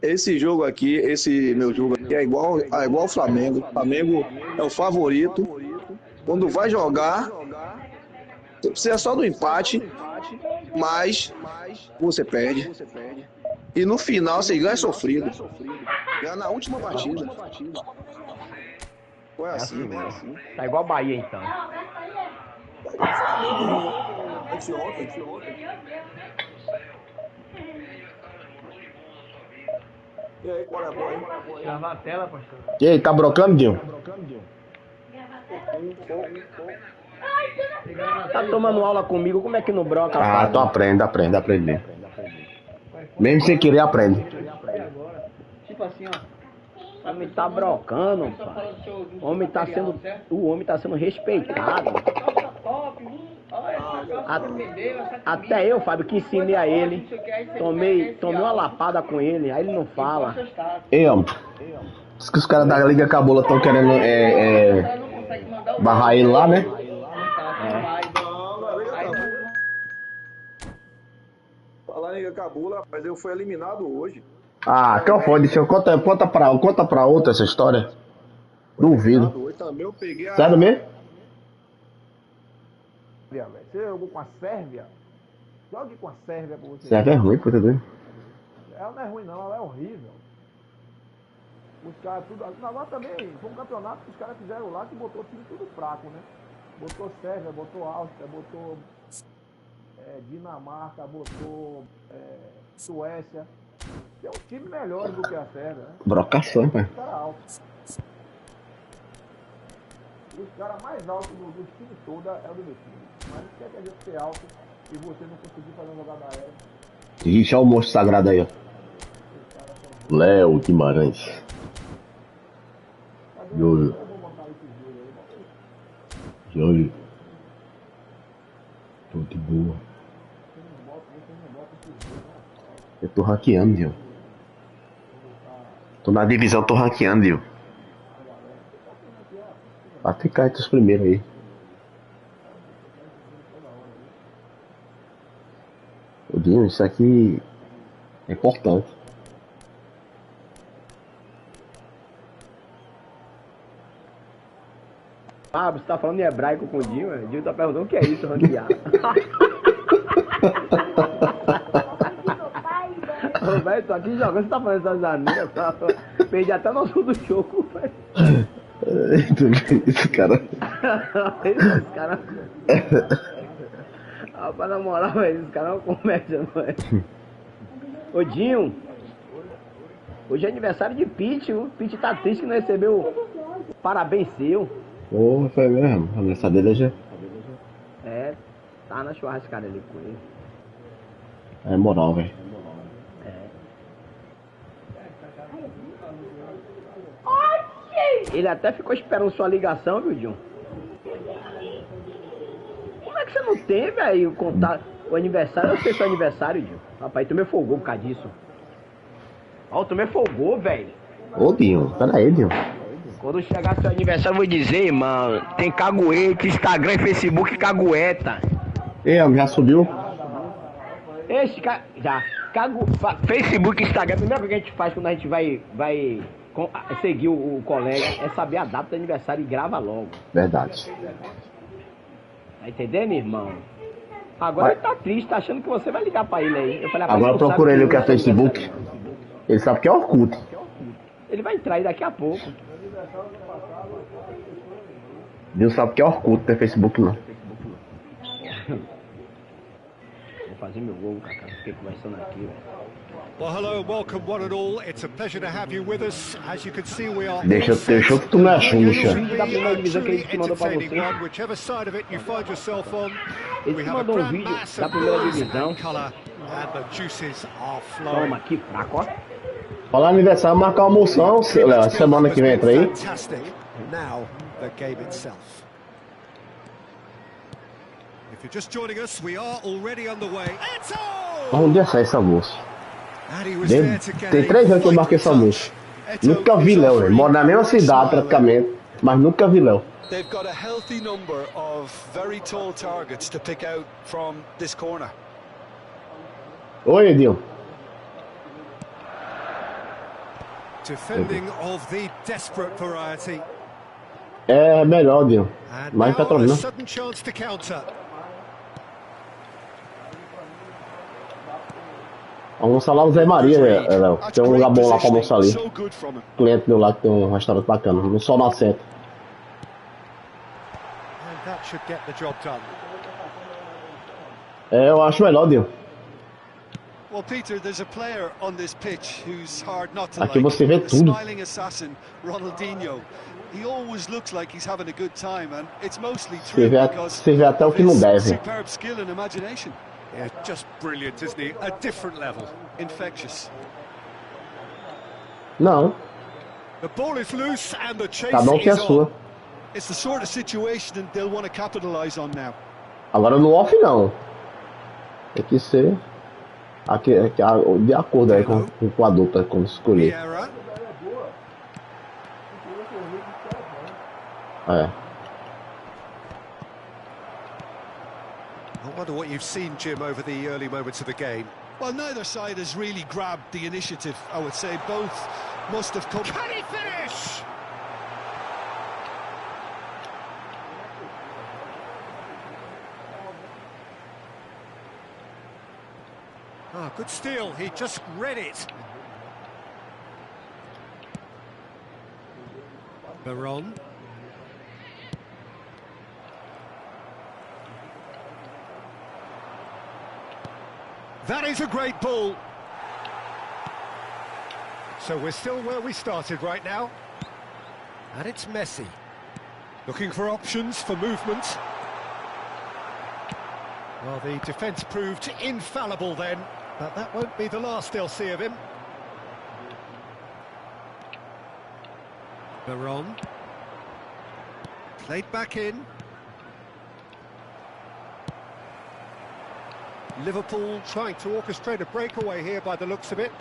[SPEAKER 11] esse jogo aqui, esse meu jogo aqui é igual ao Flamengo. O Flamengo é o favorito. Quando vai jogar, você precisa só do empate, mas você perde. E no final você ganha sofrido. Ganha na última partida. Foi assim,
[SPEAKER 10] Tá igual a Bahia, então.
[SPEAKER 11] Anteontem. E aí, qual é a boa aí?
[SPEAKER 7] Gravar a tela, pastor.
[SPEAKER 1] E aí, tá brocando, Dinho?
[SPEAKER 10] Tá tomando aula comigo, como é que não broca,
[SPEAKER 1] Ah, tu aprende. Mesmo sem querer, aprende.
[SPEAKER 7] Tipo assim, ó.
[SPEAKER 10] O homem tá brocando, pai. O homem tá sendo respeitado. Até eu, Fábio, que ensinei a ele. Tomei uma lapada com ele, aí ele não fala.
[SPEAKER 1] Ei, homem. Diz que os caras da Liga Cabula estão querendo barrar ele lá, né?
[SPEAKER 11] Falar em Cabula, rapaz, eu fui eliminado hoje.
[SPEAKER 1] Ah, qual foi? Deixa eu conta pra outra essa história. Duvido.
[SPEAKER 11] Hoje também eu peguei a...
[SPEAKER 1] Sério mesmo?
[SPEAKER 2] Você jogou com a Sérvia? Jogue com a Sérvia pra você.
[SPEAKER 1] Sérvia é ruim, pô, tá doido?
[SPEAKER 2] Ela não é ruim não, ela é horrível. Os caras tudo... Agora também, foi um campeonato que os caras fizeram lá que botou o time tudo fraco, né? Botou Sérvia, botou Áustria, botou Dinamarca, botou Suécia. Tem um time melhor do que a Sérvia, né?
[SPEAKER 1] Brocação, pai.
[SPEAKER 2] Os caras altos. Os caras mais altos do time todo é o do meu time. Mas não quer que a gente ser alto e você não conseguir fazer uma jogada aérea.
[SPEAKER 1] Ixi, olha o monstro sagrado aí, ó. Léo Guimarães. Júlio. Tô de boa. Eu tô ranqueando, viu? Tô na divisão, tô ranqueando, viu? Vai ficar entre os primeiros aí. Dinho, isso aqui é importante.
[SPEAKER 10] Ah, você tá falando em hebraico com o Dinho? O Dinho tá perguntando o que é isso, ranquear. Ô, velho, tô aqui jogando, você tá falando essas aneiras, tá? Perdi até o nosso do jogo, velho.
[SPEAKER 1] Esse cara.
[SPEAKER 10] Esse cara. Rapaz, na moral, velho, esse cara é uma comédia, velho. Ô, Dinho. Hoje é aniversário de Pete, o Pete tá triste que não recebeu parabéns seu.
[SPEAKER 1] Porra, foi mesmo. A aniversário dele já.
[SPEAKER 10] É, tá na churrascada ali com ele.
[SPEAKER 1] É moral, velho.
[SPEAKER 10] Ele até ficou esperando sua ligação, viu, John? Como é que você não tem, velho, o aniversário? Eu sei seu aniversário, John. Rapaz, tu me folgou por causa disso. Ó, tu me folgou, velho.
[SPEAKER 1] Ô, Dinho, peraí, Dinho.
[SPEAKER 10] Quando chegar seu aniversário, eu vou dizer, mano, tem caguete, Instagram e Facebook cagueta.
[SPEAKER 1] Ei, já subiu?
[SPEAKER 10] Esse cara, já, Facebook, Instagram, a primeira coisa que a gente faz quando a gente vai seguir o colega é saber a data do aniversário e grava logo.
[SPEAKER 1] Verdade.
[SPEAKER 10] Tá entendendo, irmão? Agora ele tá triste, tá achando que você vai ligar pra ele aí. Eu falei,
[SPEAKER 1] agora procura ele o que é Facebook. Ele sabe que é Orkut.
[SPEAKER 10] Ele vai entrar aí daqui a pouco.
[SPEAKER 1] Deus sabe que é Orkut, não é Facebook não.
[SPEAKER 10] Vou fazer meu gol, cara. Fiquei conversando aqui, velho.
[SPEAKER 3] Well, hello, welcome one and all. It's a pleasure to have you with us. As you can see, we are
[SPEAKER 1] Deixa que tu me achucha.
[SPEAKER 10] Da primeira divisão que ele te mandou pra você.
[SPEAKER 3] whichever side of it you find yourself on.
[SPEAKER 10] Ele te mandou um vídeo da primeira divisão.
[SPEAKER 3] And the juices are flowing.
[SPEAKER 10] Toma, que fraco, ó.
[SPEAKER 1] Falar aniversário, marcar uma moção, Léo. Semana que vem entra aí.
[SPEAKER 3] Fantastic. Now the game itself. If you're just joining us, we are already underway.
[SPEAKER 1] Onde é essa moça? Tem 3 anos que eu marquei essa moça. Nunca vi Léo, velho. Moro na mesma cidade praticamente, mas nunca vi Léo.
[SPEAKER 4] They've got a healthy number of very tall targets to pick out from this corner.
[SPEAKER 1] Oi, Edinho.
[SPEAKER 3] Defending of the desperate variety.
[SPEAKER 1] É melhor, Edinho. Mais
[SPEAKER 3] Now a
[SPEAKER 1] Petrolina.
[SPEAKER 3] sudden chance to counter.
[SPEAKER 1] Almoçar lá no Zé Maria, Léo. Tem um lugar bom lá pra almoçar ali. Cliente meu lá que tem um restaurante bacana. No Sol Nascente.
[SPEAKER 3] that should get the job done.
[SPEAKER 1] Eu acho melhor, Dio.
[SPEAKER 4] Well, Peter, there's a player on this pitch who's hard not to
[SPEAKER 1] Aqui
[SPEAKER 4] like.
[SPEAKER 1] você vê
[SPEAKER 4] The
[SPEAKER 1] tudo.
[SPEAKER 4] smiling assassin, Ronaldinho. He always looks like he's having a good time, and it's mostly true because
[SPEAKER 1] Você vê até o
[SPEAKER 4] of
[SPEAKER 1] que não
[SPEAKER 4] his
[SPEAKER 1] deve.
[SPEAKER 4] superb skill and imagination.
[SPEAKER 3] Yeah, just brilliant, isn't he? A different level.
[SPEAKER 4] Infectious.
[SPEAKER 1] Não,
[SPEAKER 3] The ball is loose and the chase
[SPEAKER 1] cada tem a
[SPEAKER 3] is
[SPEAKER 1] sua.
[SPEAKER 3] on.
[SPEAKER 4] It's the sort of situation that they'll want to capitalise on now.
[SPEAKER 1] Agora no off não. Tem que ser de acordo aí com a dupla quando escolher.
[SPEAKER 3] Vieira.
[SPEAKER 1] É.
[SPEAKER 3] I wonder what you've seen, Jim, over the early moments of the game.
[SPEAKER 4] Well, neither side has really grabbed the initiative, I would say. Both must have come...
[SPEAKER 3] Can he finish? Ah, good steal. He just read it. Baron. That is a great ball. So we're still where we started right now. And it's Messi. Looking for options for movement. Well, the defence proved infallible then, but that won't be the last they'll see of him. Baron. Played back in. Liverpool trying to orchestrate a breakaway here by the looks of it.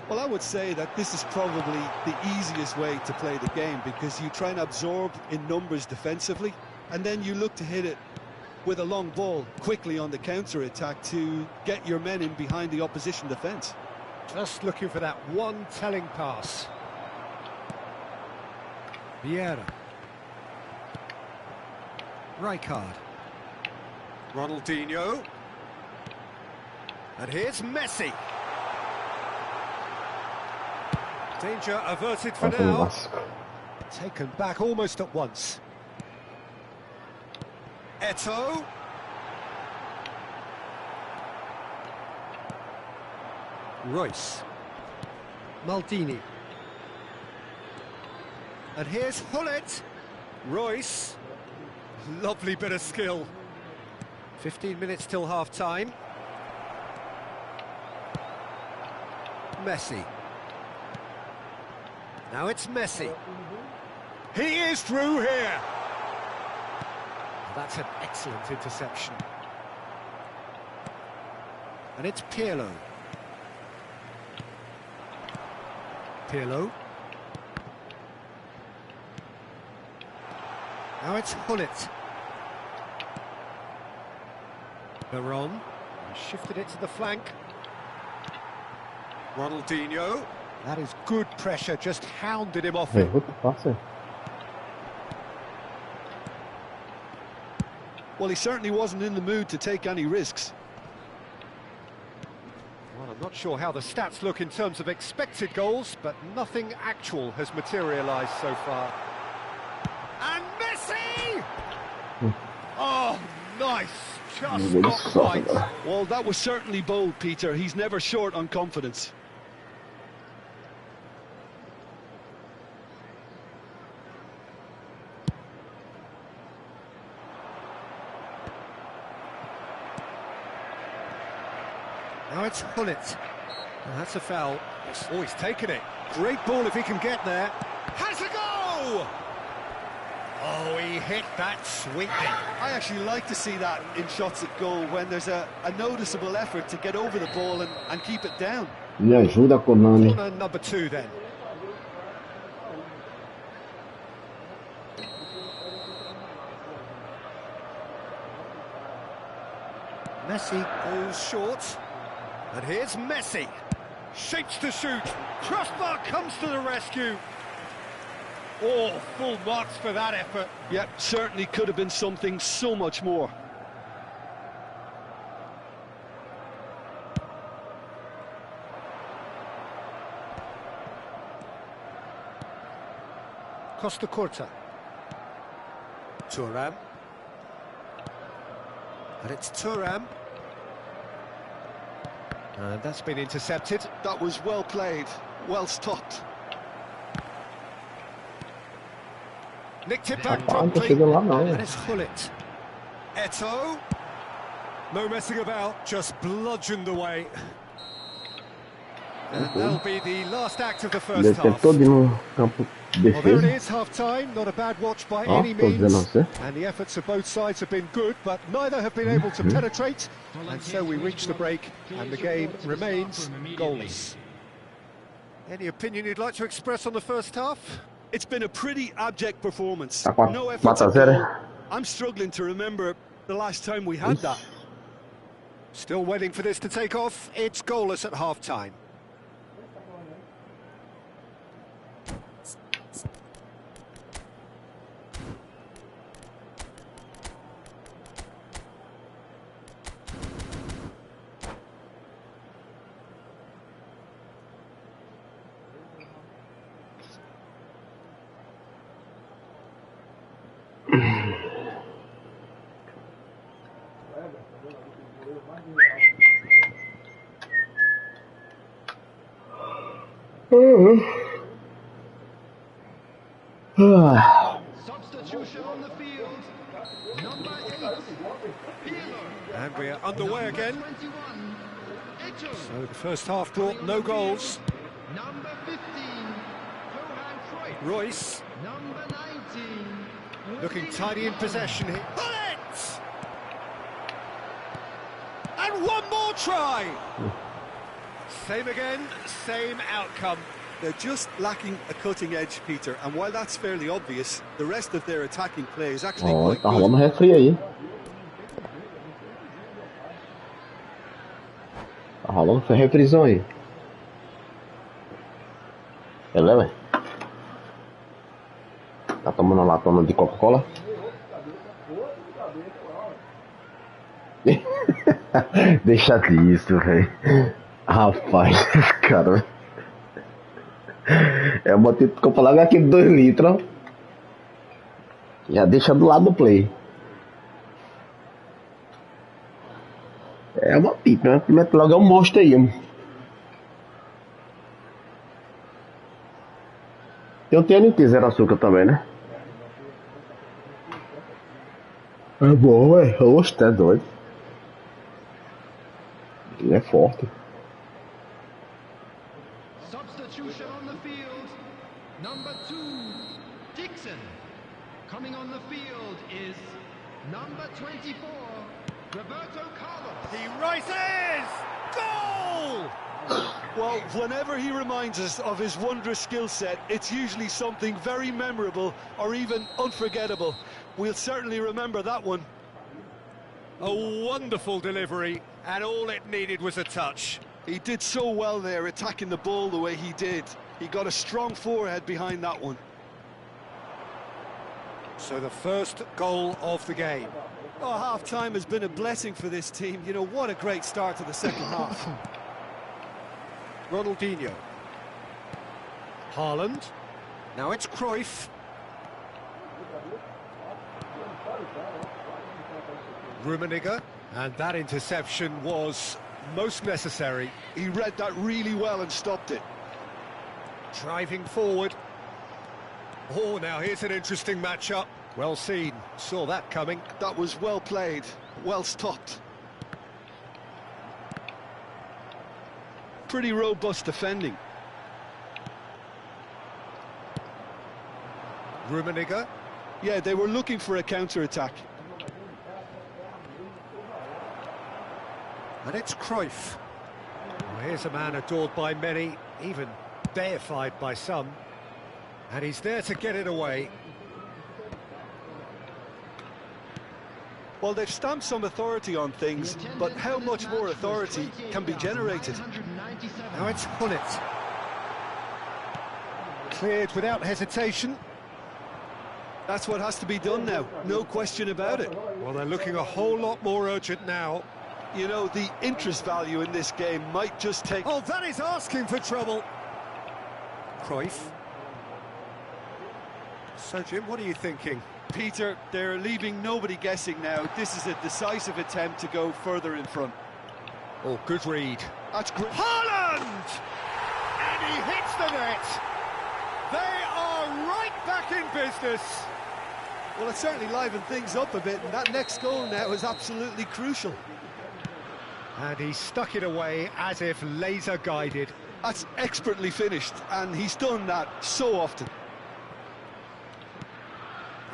[SPEAKER 4] Well, I would say that this is probably the easiest way to play the game because you try and absorb in numbers defensively and then you look to hit it with a long ball quickly on the counter-attack to get your men in behind the opposition defence.
[SPEAKER 3] Just looking for that one telling pass. Vieira. Rankeada. Ronaldinho. And here's Messi. Danger averted for now. Taken back almost at once. Eto'o. Royce. Maldini. And here's Hullet. Royce. Lovely bit of skill. 15 minutes till half-time. Messi. Now it's Messi. He is through here. That's an excellent interception. And it's Pirlo. Pirlo. Now it's Hullet. Baron. Shifted it to the flank. Ronaldinho. That is good pressure, just hounded him off it.
[SPEAKER 4] Well, he certainly wasn't in the mood to take any risks.
[SPEAKER 3] Well, I'm not sure how the stats look in terms of expected goals, but nothing actual has materialised so far. And Messi! Oh, nice! Just not quite.
[SPEAKER 4] Well, that was certainly bold, Peter. He's never short on confidence.
[SPEAKER 3] Now it's Hullet. Well, that's a foul. Oh, he's taken it. Great ball if he can get there. Has a go! Oh, he hit that sweetly.
[SPEAKER 4] I actually like to see that in shots at goal when there's a noticeable effort to get over the ball and keep it down.
[SPEAKER 1] Me ajuda, Konami.
[SPEAKER 3] Corner number 2 then. Messi goes short. And here's Messi. Shapes to shoot. Crossbar comes to the rescue. Oh, full marks for that effort.
[SPEAKER 4] Yep, certainly could have been something so much more.
[SPEAKER 3] Costa Curta. Thuram. And it's Thuram. And that's been intercepted.
[SPEAKER 4] That was well played, well stopped.
[SPEAKER 3] Nicked it back
[SPEAKER 1] Rapaz, não tô
[SPEAKER 3] promptly.
[SPEAKER 1] chegando lá não.
[SPEAKER 3] And it's Hullet. Eto. No messing about, just bludgeoned away. And that'll be the last act of the first
[SPEAKER 1] Deve ter
[SPEAKER 3] half.
[SPEAKER 1] todo no campo de
[SPEAKER 3] Well, there it
[SPEAKER 1] defesa.
[SPEAKER 3] is, half-time. Not a bad watch by
[SPEAKER 1] Ó,
[SPEAKER 3] any
[SPEAKER 1] tô dizendo a
[SPEAKER 3] means.
[SPEAKER 1] você.
[SPEAKER 3] And the efforts of both sides have been good, but neither have been able to penetrate. And so we reach the break, and the game remains goalless. Any opinion you'd like to express on the first half?
[SPEAKER 4] It's been a pretty abject performance.
[SPEAKER 1] Tá
[SPEAKER 4] No
[SPEAKER 1] 4
[SPEAKER 4] effort
[SPEAKER 1] a
[SPEAKER 4] at
[SPEAKER 1] 0.
[SPEAKER 4] goal. I'm struggling to remember the last time we had that.
[SPEAKER 3] Still waiting for this to take off. It's goalless at half-time.
[SPEAKER 5] Substitution on the field. Number 8.
[SPEAKER 3] And we are underway again.
[SPEAKER 5] 21. Eto.
[SPEAKER 3] So the first half brought no goals.
[SPEAKER 5] Number 15. Johan Cruyff.
[SPEAKER 3] Royce
[SPEAKER 5] Number 19.
[SPEAKER 3] looking tidy in possession here. Bullet! And one more try! Same again, same outcome.
[SPEAKER 4] They're just lacking a cutting edge, Peter, and while that's fairly obvious, the rest of their attacking play is actually
[SPEAKER 1] Ó,
[SPEAKER 4] quite
[SPEAKER 1] tá
[SPEAKER 4] good.
[SPEAKER 1] rolando refri aí. Tá rolando refrizão aí. Beleza, velho? Tá tomando uma latona de Coca-Cola? Deixa disso, velho. Rapaz, cara. É uma tipo que eu falar aquele 2 litros. Já deixa do lado do play. É uma pipa, né? Primeiro logo é um monstro aí. Tem um TNT zero açúcar também, né? É bom, ué. Oxe, tá doido. Ele é forte.
[SPEAKER 5] Substitution on the field. Number 2. Dixon. Coming on the field is number 24. Roberto Carlos.
[SPEAKER 3] He rises! Goal!
[SPEAKER 4] Well, whenever he reminds us of his wondrous skill set, it's usually something very memorable or even unforgettable. We'll certainly remember that one.
[SPEAKER 3] A wonderful delivery, and all it needed was a touch.
[SPEAKER 4] He did so well there, attacking the ball the way he did. He got a strong forehead behind that one.
[SPEAKER 3] So the first goal of the game.
[SPEAKER 4] Oh, half-time has been a blessing for this team. You know, what a great start to the second half.
[SPEAKER 3] Ronaldinho. Haaland. Now it's Cruyff. Rummenigge. And that interception was most necessary.
[SPEAKER 4] He read that really well and stopped it.
[SPEAKER 3] Driving forward. Oh, now here's an interesting matchup. Well seen. Saw that coming.
[SPEAKER 4] That was well played, well stopped. Pretty robust defending.
[SPEAKER 3] Rummenigge.
[SPEAKER 4] Yeah, they were looking for a counter-attack.
[SPEAKER 3] And it's Cruyff. Well, here's a man adored by many, even deified by some. And he's there to get it away.
[SPEAKER 4] Well, they've stamped some authority on things, but how much more authority can be generated?
[SPEAKER 3] Now it's Hullet. Cleared without hesitation.
[SPEAKER 4] That's what has to be done now, no question about it.
[SPEAKER 3] Well, they're looking a whole lot more urgent now.
[SPEAKER 4] You know, the interest value in this game might just take...
[SPEAKER 3] Oh, that is asking for trouble. Cruyff. So, Jim, what are you thinking?
[SPEAKER 4] Peter, they're leaving nobody guessing now. This is a decisive attempt to go further in front.
[SPEAKER 3] Oh, good read.
[SPEAKER 4] That's great.
[SPEAKER 3] Haaland! And he hits the net. They are right back in business.
[SPEAKER 4] Well, it certainly livened things up a bit, and that next goal now is absolutely crucial.
[SPEAKER 3] And he stuck it away as if laser guided.
[SPEAKER 4] That's expertly finished, and he's done that so often.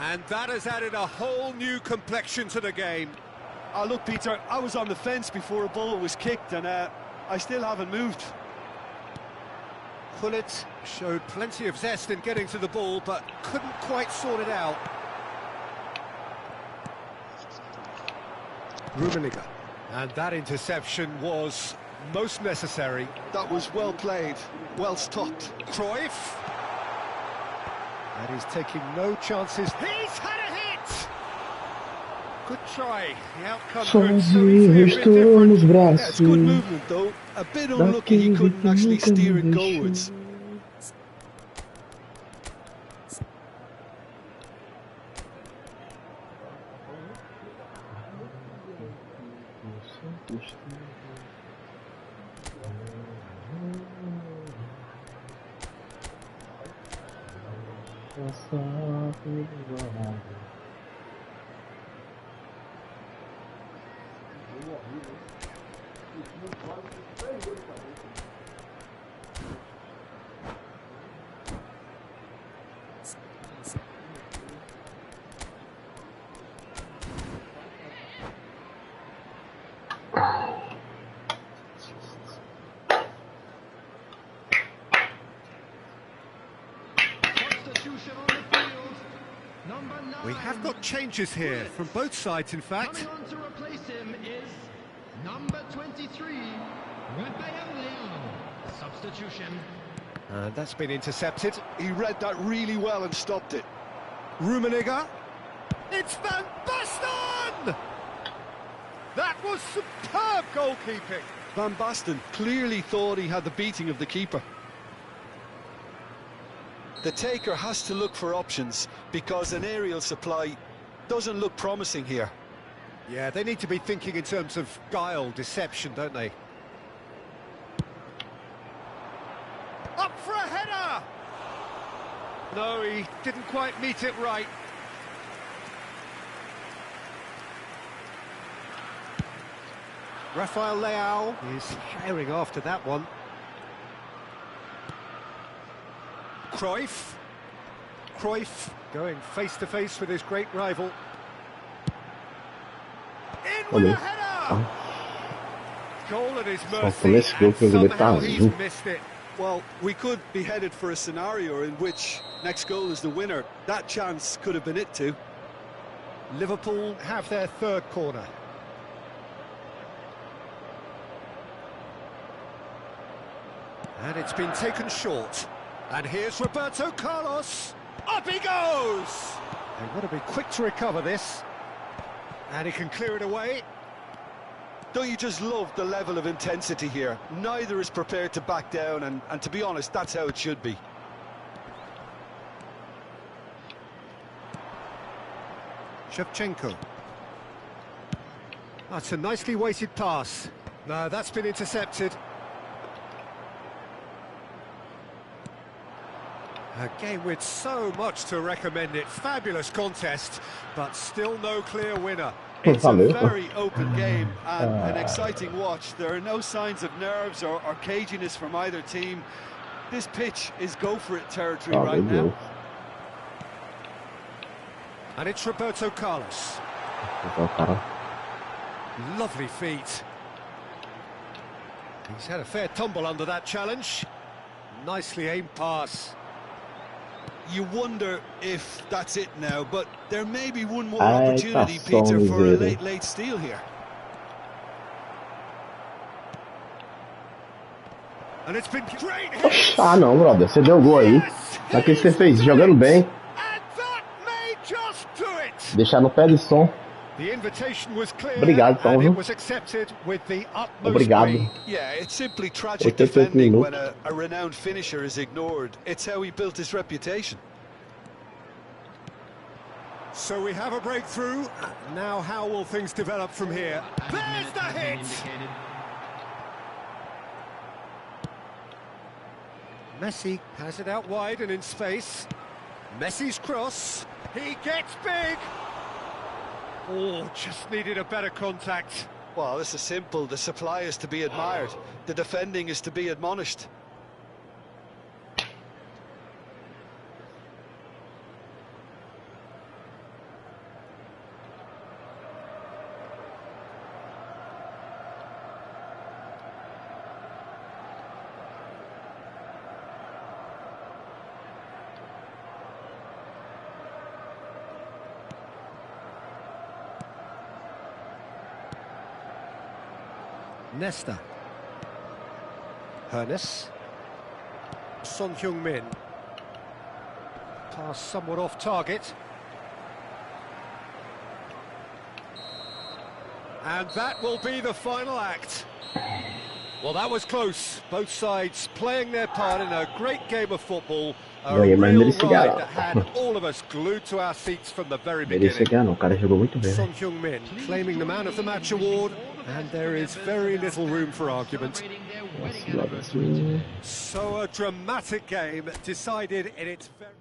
[SPEAKER 3] And that has added a whole new complexion to the game.
[SPEAKER 4] Look, Peter, I was on the fence before a ball was kicked, and I still haven't moved.
[SPEAKER 3] Pullet showed plenty of zest in getting to the ball, but couldn't quite sort it out. Rummenigge. And that interception was most necessary.
[SPEAKER 4] That was well played, well stopped.
[SPEAKER 3] Cruyff. And he's taking no chances. He's had a hit! Good try. The outcome could so easily have been different.
[SPEAKER 4] Yeah, it's good movement, though. A bit unlucky he couldn't actually steer it goalwards.
[SPEAKER 3] We have got changes here from both sides, in fact.
[SPEAKER 5] Coming on to replace him is number 23, Rankeada. Substitution.
[SPEAKER 3] And that's been intercepted.
[SPEAKER 4] He read that really well and stopped it.
[SPEAKER 3] Rummenigge. It's Van Basten! That was superb goalkeeping.
[SPEAKER 4] Van Basten clearly thought he had the beating of the keeper. The taker has to look for options because an aerial supply doesn't look promising here.
[SPEAKER 3] Yeah, they need to be thinking in terms of guile, deception, don't they? Up for a header! No, he didn't quite meet it right. Rafael Leao is herring after that one. Cruyff. Cruyff going face-to-face with his great rival. In with a header! Goal at his mercy, and somehow he's missed it.
[SPEAKER 4] Well, we could be headed for a scenario in which next goal is the winner. That chance could have been it too.
[SPEAKER 3] Liverpool have their third corner. And it's been taken short. And here's Roberto Carlos. Up he goes! They've got to be quick to recover this. And he can clear it away.
[SPEAKER 4] Don't you just love the level of intensity here? Neither is prepared to back down, and to be honest, that's how it should be.
[SPEAKER 3] Shevchenko. That's a nicely weighted pass. No, that's been intercepted. A game with so much to recommend it. Fabulous contest, but still no clear winner.
[SPEAKER 4] It's a very open game and an exciting watch. There are no signs of nerves or caginess from either team. This pitch is go-for-it territory right now.
[SPEAKER 3] And it's Roberto Carlos. Lovely feet. He's had a fair tumble under that challenge. Nicely aimed pass.
[SPEAKER 4] You wonder if that's it now, but there may be one more opportunity, Peter, for a late steal here.
[SPEAKER 3] And it's been great.
[SPEAKER 1] Ah, não, brother. Você deu gol aí. Mas o que você fez? Jogando bem. Deixar no pé de som. Obrigado, Tom. Obrigado.
[SPEAKER 4] Yeah, it's simply tragic defending when a renowned finisher is ignored. It's how he built his reputation.
[SPEAKER 3] So we have a breakthrough. Now how will things develop from here? There's the hit! Messi has it out wide and in space. Messi's cross. He gets big! Oh, just needed a better contact.
[SPEAKER 4] Well, this is simple. The supply is to be admired. The defending is to be admonished.
[SPEAKER 3] Nesta. Hernes. Son Heung-min. Pass somewhat off target. And that will be the final act. Well, that was close. Both sides playing their part in a great game of football. A real ride that had all of us glued to our seats from the very beginning. Son Heung-min claiming the Man of the Match award, and there is very little room for argument. So a dramatic game decided in its very...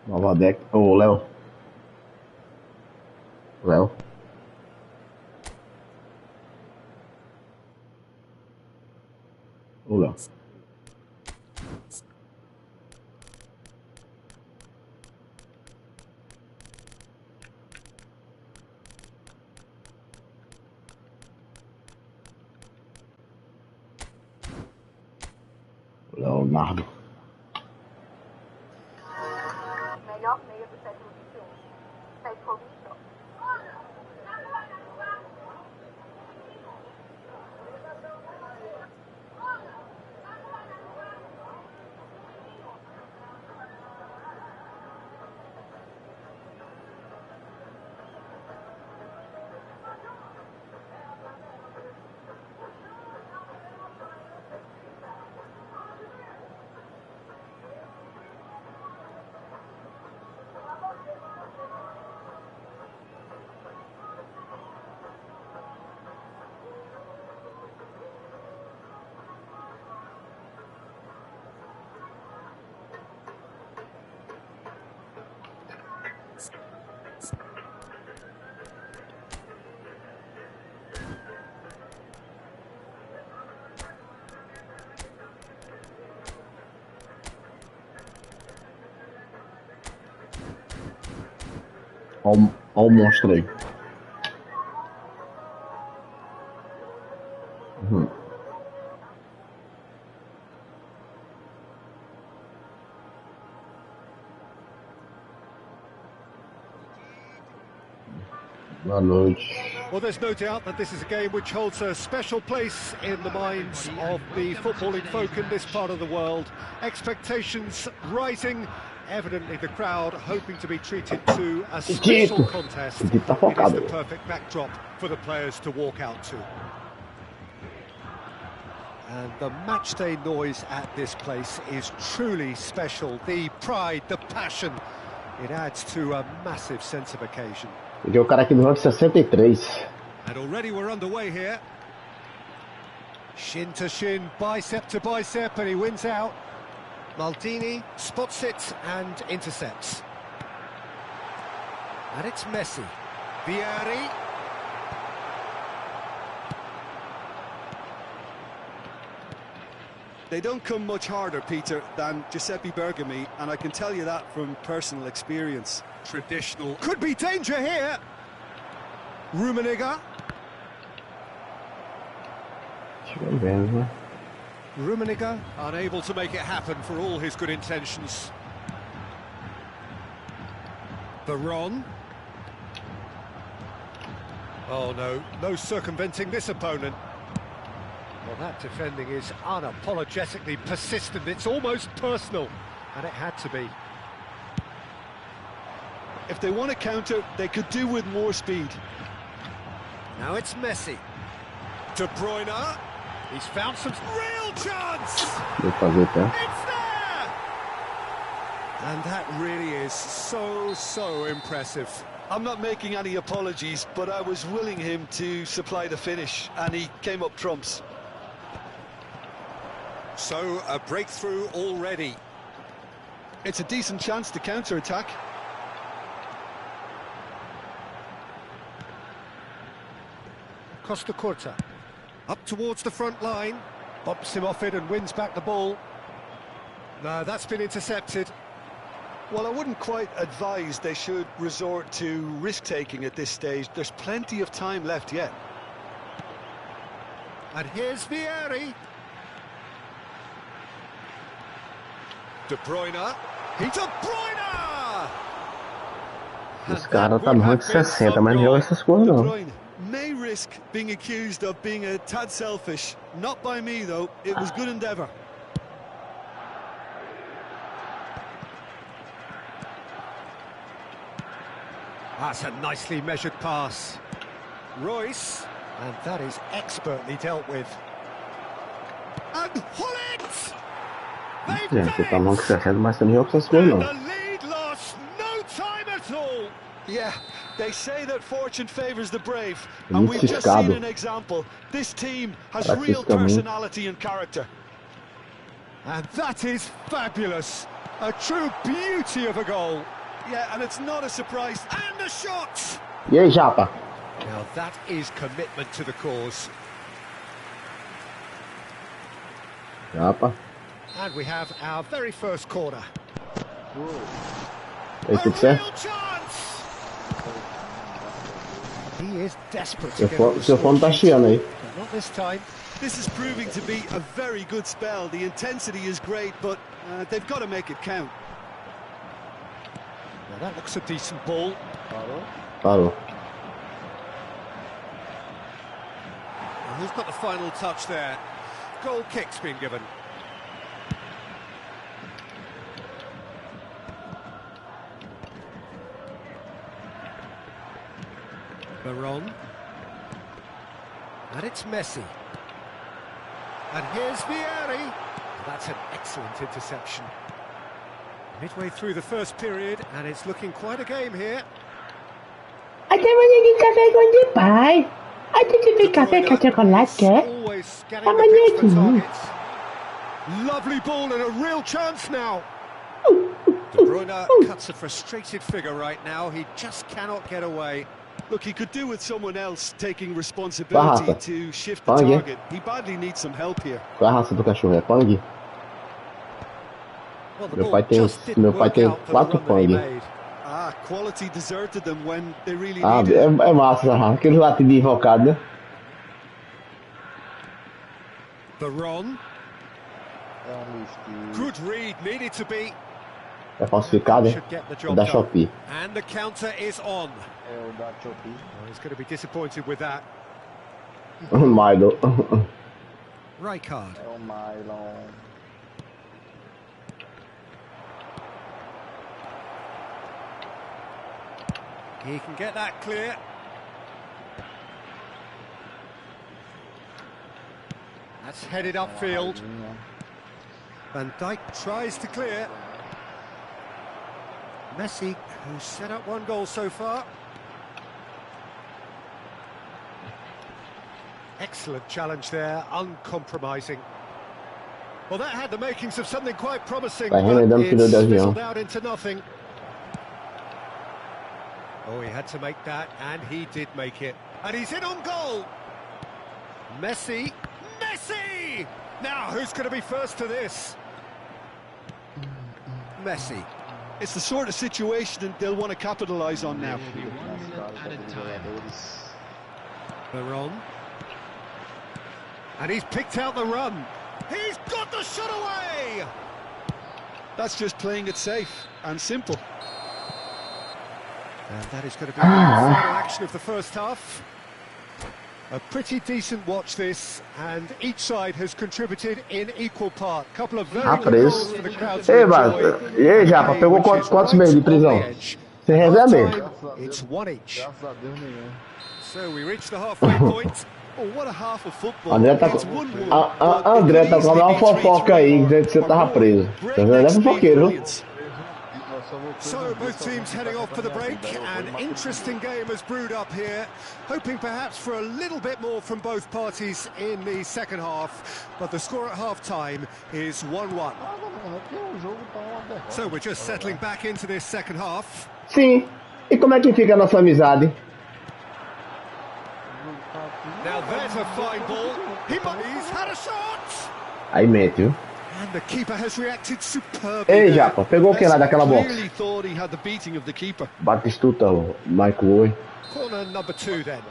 [SPEAKER 1] Nova deck. Ô, Léo. Léo. Ô, Léo. Leonardo. Olha o monstro aí. Boa noite.
[SPEAKER 3] Well, there's no doubt that this is a game which holds a special place in the minds of the footballing folk in this part of the world. Expectations rising. Evidently the crowd hoping to be treated to a special contest. It is the perfect backdrop for the players to walk out to. And the matchday noise at this place is truly special. The pride, the passion, it adds to a massive sense of occasion.
[SPEAKER 1] Porque o cara aqui do rank 63.
[SPEAKER 3] And already we're underway here. Shin to shin, bicep to bicep, and he wins out. Maldini spots it and intercepts. And it's Messi. Vieri.
[SPEAKER 4] They don't come much harder, Peter, than Giuseppe Bergami, and I can tell you that from personal experience.
[SPEAKER 3] Traditional. Could be danger here. Rummenigge. Rummenigge unable to make it happen for all his good intentions. Veron. Oh no, no circumventing this opponent. Well, that defending is unapologetically persistent. It's almost personal, and it had to be.
[SPEAKER 4] If they want to counter, they could do with more speed.
[SPEAKER 3] Now it's Messi. De Bruyne. He's found some real chance. It's there. And that really is so impressive.
[SPEAKER 4] I'm not making any apologies, but I was willing him to supply the finish, and he came up trumps.
[SPEAKER 3] So a breakthrough already.
[SPEAKER 4] It's a decent chance to counter-attack.
[SPEAKER 3] Costa Curta. Up towards the front line, bumps him off it and wins back the ball. No, that's been intercepted.
[SPEAKER 4] Well, I wouldn't quite advise they should resort to risk-taking at this stage. There's plenty of time left yet.
[SPEAKER 3] And here's Vieri. De Bruyne. De Bruyne!
[SPEAKER 1] Esse cara tá no rank 60, mas não joga essas coisas não.
[SPEAKER 4] May risk being accused of being a tad selfish. Not by me, though. It was good endeavour.
[SPEAKER 3] That's a nicely measured pass. Royce, and that is expertly dealt with. And Hullet!
[SPEAKER 1] Gente, tá no rank 60, mas não joga essas coisas não.
[SPEAKER 3] The lead lost no time at all.
[SPEAKER 4] Yeah, they say that fortune favours the brave, and we've just seen an example. This team has real personality and character.
[SPEAKER 3] And that is fabulous. A true beauty of a goal.
[SPEAKER 4] Yeah, and it's not a surprise. And a shot!
[SPEAKER 1] E aí, Japa?
[SPEAKER 3] Now that is commitment to the cause.
[SPEAKER 1] Japa.
[SPEAKER 3] And we have our very first corner.
[SPEAKER 1] Aí, tudo certo?
[SPEAKER 3] He is desperate to get
[SPEAKER 1] o seu fone tá chiando aí.
[SPEAKER 3] Not this time.
[SPEAKER 4] This is proving to be a very good spell. The intensity is great, but they've got to make it count.
[SPEAKER 3] Well, that looks a decent ball.
[SPEAKER 1] Parou.
[SPEAKER 3] And who's got the final touch there? Goal kick's been given. Baron. And it's Messi. And here's Vieri. That's an excellent interception. Midway through the first period, and it's looking quite a game here.
[SPEAKER 12] Até amanhã de café com de pai. Até te ver café com chocolate, quer? Amanhã aqui.
[SPEAKER 3] Lovely ball and a real chance now. De Bruyne cuts a frustrated figure right now. He just cannot get away.
[SPEAKER 4] Look, he could do with someone else taking responsibility to shift the target. He badly needs some help here.
[SPEAKER 1] Qual é a raça do cachorro? É Pang? Meu pai tem 4 Pang.
[SPEAKER 4] Quality deserted them when they really
[SPEAKER 1] é massa, aquele latido invocado, né?
[SPEAKER 3] Baron. Good read, needed to be.
[SPEAKER 1] É falsificado, hein? É da Shopee.
[SPEAKER 3] And the counter is on. He's going to be disappointed with that.
[SPEAKER 1] Milo.
[SPEAKER 3] Rankeada. He can get that clear. That's headed upfield. Van Dijk tries to clear. Messi, who's set up 1 goal so far. Excellent challenge there, uncompromising. Well, that had the makings of something quite promising, but it's fizzled out into nothing. Oh, he had to make that, and he did make it. And he's in on goal! Messi! Messi! Now, who's going to be first to this? Messi.
[SPEAKER 4] It's the sort of situation they'll want to capitalise on now.
[SPEAKER 3] Baron. And he's picked out the run. He's got the shot away!
[SPEAKER 4] That's just playing it safe and simple.
[SPEAKER 3] And that is going to be the final action of the first half. A pretty decent watch this, and each side has contributed in equal part. Couple of very good goals for the crowd to enjoy.
[SPEAKER 1] E aí, Japa, pegou quantos meses de prisão? Sem resenha mesmo.
[SPEAKER 3] It's 1 each. So we reach the halfway point.
[SPEAKER 4] Oh, what a half of football.
[SPEAKER 1] André tá com uma fofoca aí, dizendo que você tava preso. Tá vendo? É fofoqueiro, viu?
[SPEAKER 3] So both teams heading off for the break. An interesting game has brewed up here, hoping perhaps for a little bit more from both parties in the second half, but the score at half-time is 1-1. So we're just settling back into this second half.
[SPEAKER 1] Sim. E como é que fica a nossa amizade?
[SPEAKER 3] Now there's a fine ball. He's had a shot.
[SPEAKER 1] Aí mete, viu?
[SPEAKER 3] And the keeper has reacted superbly.
[SPEAKER 1] Ei, Japa, pegou o que lá daquela box? Batistuta, o Michael Owen.
[SPEAKER 3] Corner number 2 then.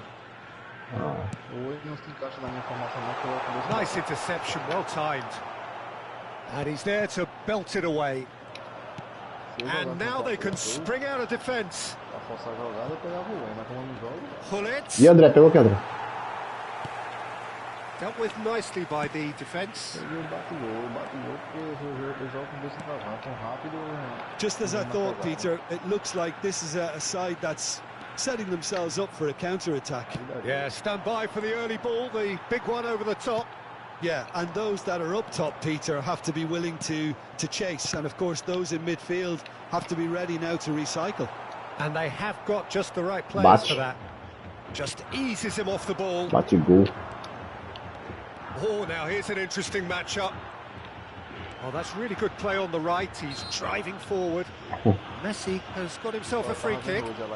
[SPEAKER 3] Nice interception, well timed. And he's there to belt it away. And now they can spring out of defence.
[SPEAKER 1] E André, pegou o que, André?
[SPEAKER 3] Dealt with nicely by the defence.
[SPEAKER 4] Just as I thought, Peter, it looks like this is a side that's setting themselves up for a counter-attack.
[SPEAKER 3] Yeah, stand by for the early ball, the big one over the top.
[SPEAKER 4] Yeah, and those that are up top, Peter, have to be willing to chase. And, of course, those in midfield have to be ready now to recycle.
[SPEAKER 3] And they have got just the right players for that. Just eases him off the ball.
[SPEAKER 1] Bate-gol.
[SPEAKER 3] Oh, now here's an interesting matchup. Oh, that's really good play on the right. He's driving forward. Messi has got himself a free kick. The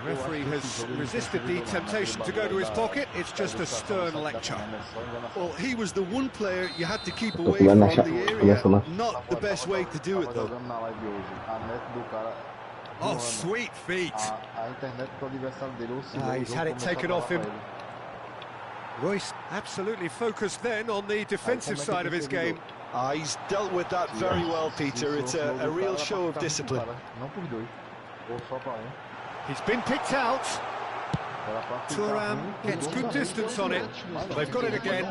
[SPEAKER 3] referee has resisted the temptation to go to his pocket. It's just a stern lecture.
[SPEAKER 4] Well, he was the one player you had to keep away from the area. Not the best way to do it, though.
[SPEAKER 3] Oh, sweet feet. He's had it taken off him. Royce absolutely focused then on the defensive side of his game.
[SPEAKER 4] He's dealt with that very well, Peter. It's a real show of discipline.
[SPEAKER 3] He's been picked out. Thuram gets good distance on it. They've got it again.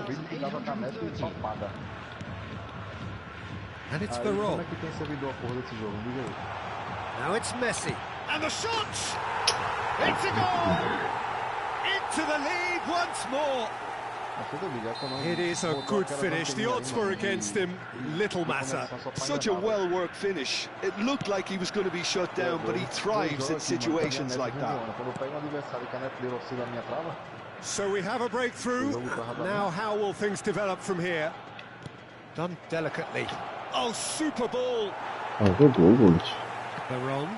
[SPEAKER 3] And it's Veron. Now it's Messi. And the shot! It's a goal! Into the lead once more. It is a good finish. The odds were against him. Little matter.
[SPEAKER 4] Such a well-worked finish. It looked like he was going to be shut down, but he thrives in situations like that.
[SPEAKER 3] So we have a breakthrough. Now how will things develop from here? Done delicately. Oh, super ball. Veron.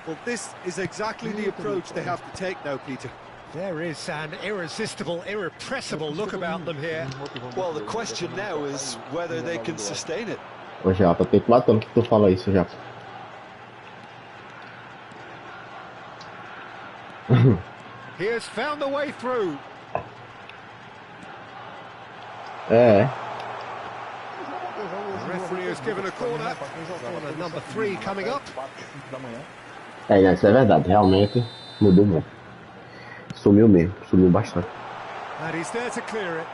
[SPEAKER 4] Well, this is exactly the approach they have to take now, Peter.
[SPEAKER 3] There is an irresistible, irrepressible look about them here.
[SPEAKER 4] Well, the question now is whether they can sustain it.
[SPEAKER 1] Ô, Japa, tem 4 anos que tu fala isso, Japa.
[SPEAKER 3] He has found the way through.
[SPEAKER 1] É.
[SPEAKER 3] The referee has given a corner. Corner number 3 coming up.
[SPEAKER 1] É, isso é verdade, realmente mudou muito. Sumiu mesmo, sumiu bastante.
[SPEAKER 3] And he's there to clear it.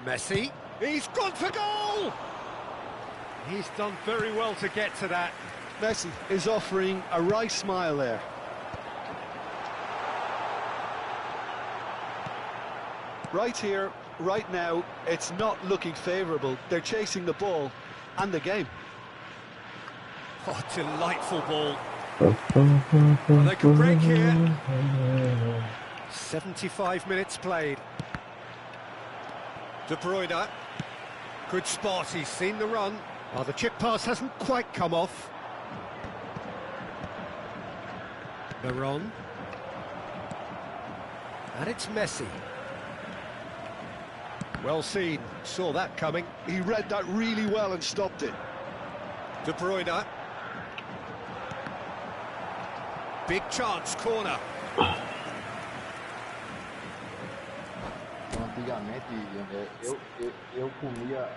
[SPEAKER 3] Messi, he's gone for goal! He's done very well to get to that.
[SPEAKER 4] Messi is offering a right smile there. Right here, right now, it's not looking favourable. They're chasing the ball and the game.
[SPEAKER 3] Oh, delightful ball. Well, they can break here. 75 minutes played. De Bruyne. Good spot, he's seen the run. Oh, the chip pass hasn't quite come off. Veron. And it's Messi. Well seen, saw that coming.
[SPEAKER 4] He read that really well and stopped it.
[SPEAKER 3] De Bruyne. Big chance, corner.
[SPEAKER 2] Antigamente, eu comia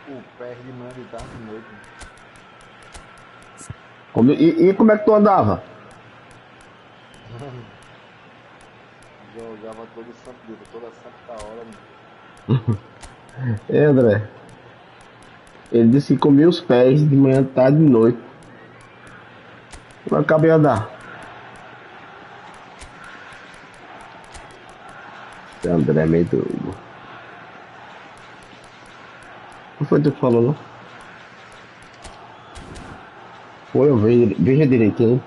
[SPEAKER 2] o pé de manhã, de tarde, de noite.
[SPEAKER 1] E como é que tu andava?
[SPEAKER 2] Jogava todo santo dia, toda santa hora.
[SPEAKER 1] É, André. Ele disse que comia os pés de manhã, tarde e de noite. Como é que acabei de andar? André é meio doido. Não foi tu que falou, não? Foi, eu veja direitinho.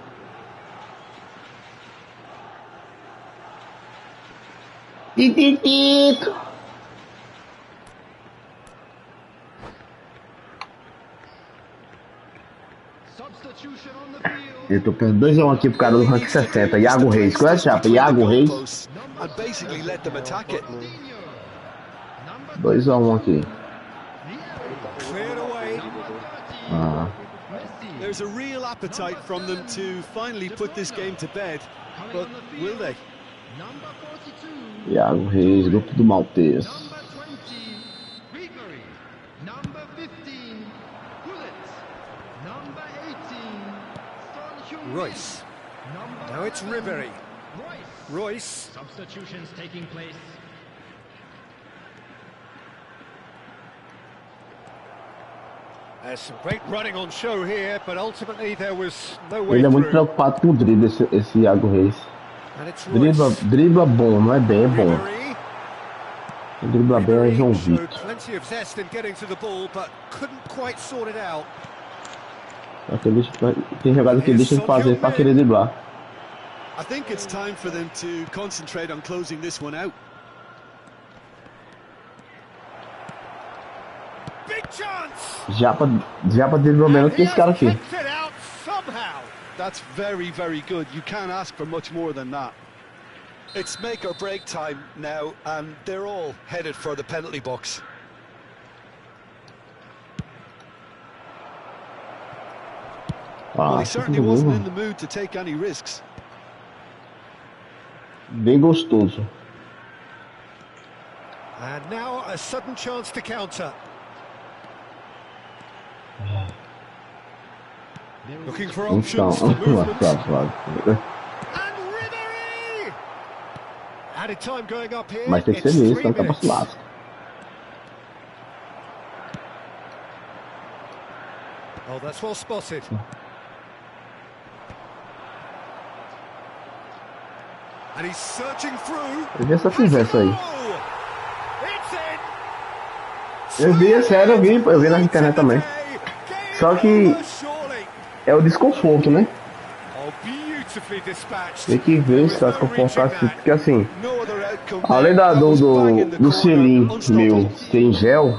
[SPEAKER 1] Tititito! Eu tô perdendo 2-1 aqui pro cara do rank 60, Iago Reis. Qual é a chapa? Iago Reis. 2-1 aqui. Ah.
[SPEAKER 4] There's a real appetite from them to finally put this game to bed, but will they?
[SPEAKER 1] Iago Reis, grupo do Maltês.
[SPEAKER 3] Royce. Now it's Ribery. Royce.
[SPEAKER 5] Substitutions taking place.
[SPEAKER 3] There's some great running on show here, but ultimately there was no way
[SPEAKER 1] Ele é muito
[SPEAKER 3] through.
[SPEAKER 1] preocupado com o drible, esse Iago Reis. Dribla bom, não é bem, é bom. O dribla bem é João Vitor.
[SPEAKER 3] Plenty of zest in getting to the ball, but couldn't quite sort it out.
[SPEAKER 1] Tem jogada que deixa de fazer para querer driblar.
[SPEAKER 4] I think it's time for them to concentrate on closing this one out.
[SPEAKER 3] Big chance.
[SPEAKER 1] Já para driblar menos que esse cara aqui.
[SPEAKER 4] That's very, very good. You can't ask for much more than that. It's make or break time now, and they're all headed for the penalty box. Well, he certainly wasn't in the mood to take any risks.
[SPEAKER 1] Bem gostoso.
[SPEAKER 3] And now a sudden chance to counter. Looking for options for movement. And Ribery! Added time going up here.
[SPEAKER 1] Mas tem que ser nisso, então tá pra se lascar.
[SPEAKER 3] Oh, that's well spotted. And he's searching through.
[SPEAKER 1] Eu vi essa conversa aí. Eu vi, é sério, eu vi na internet também. Só que é o desconforto, né? Tem que ver se tá se comportar assim, porque assim, além do selim meu ser em gel,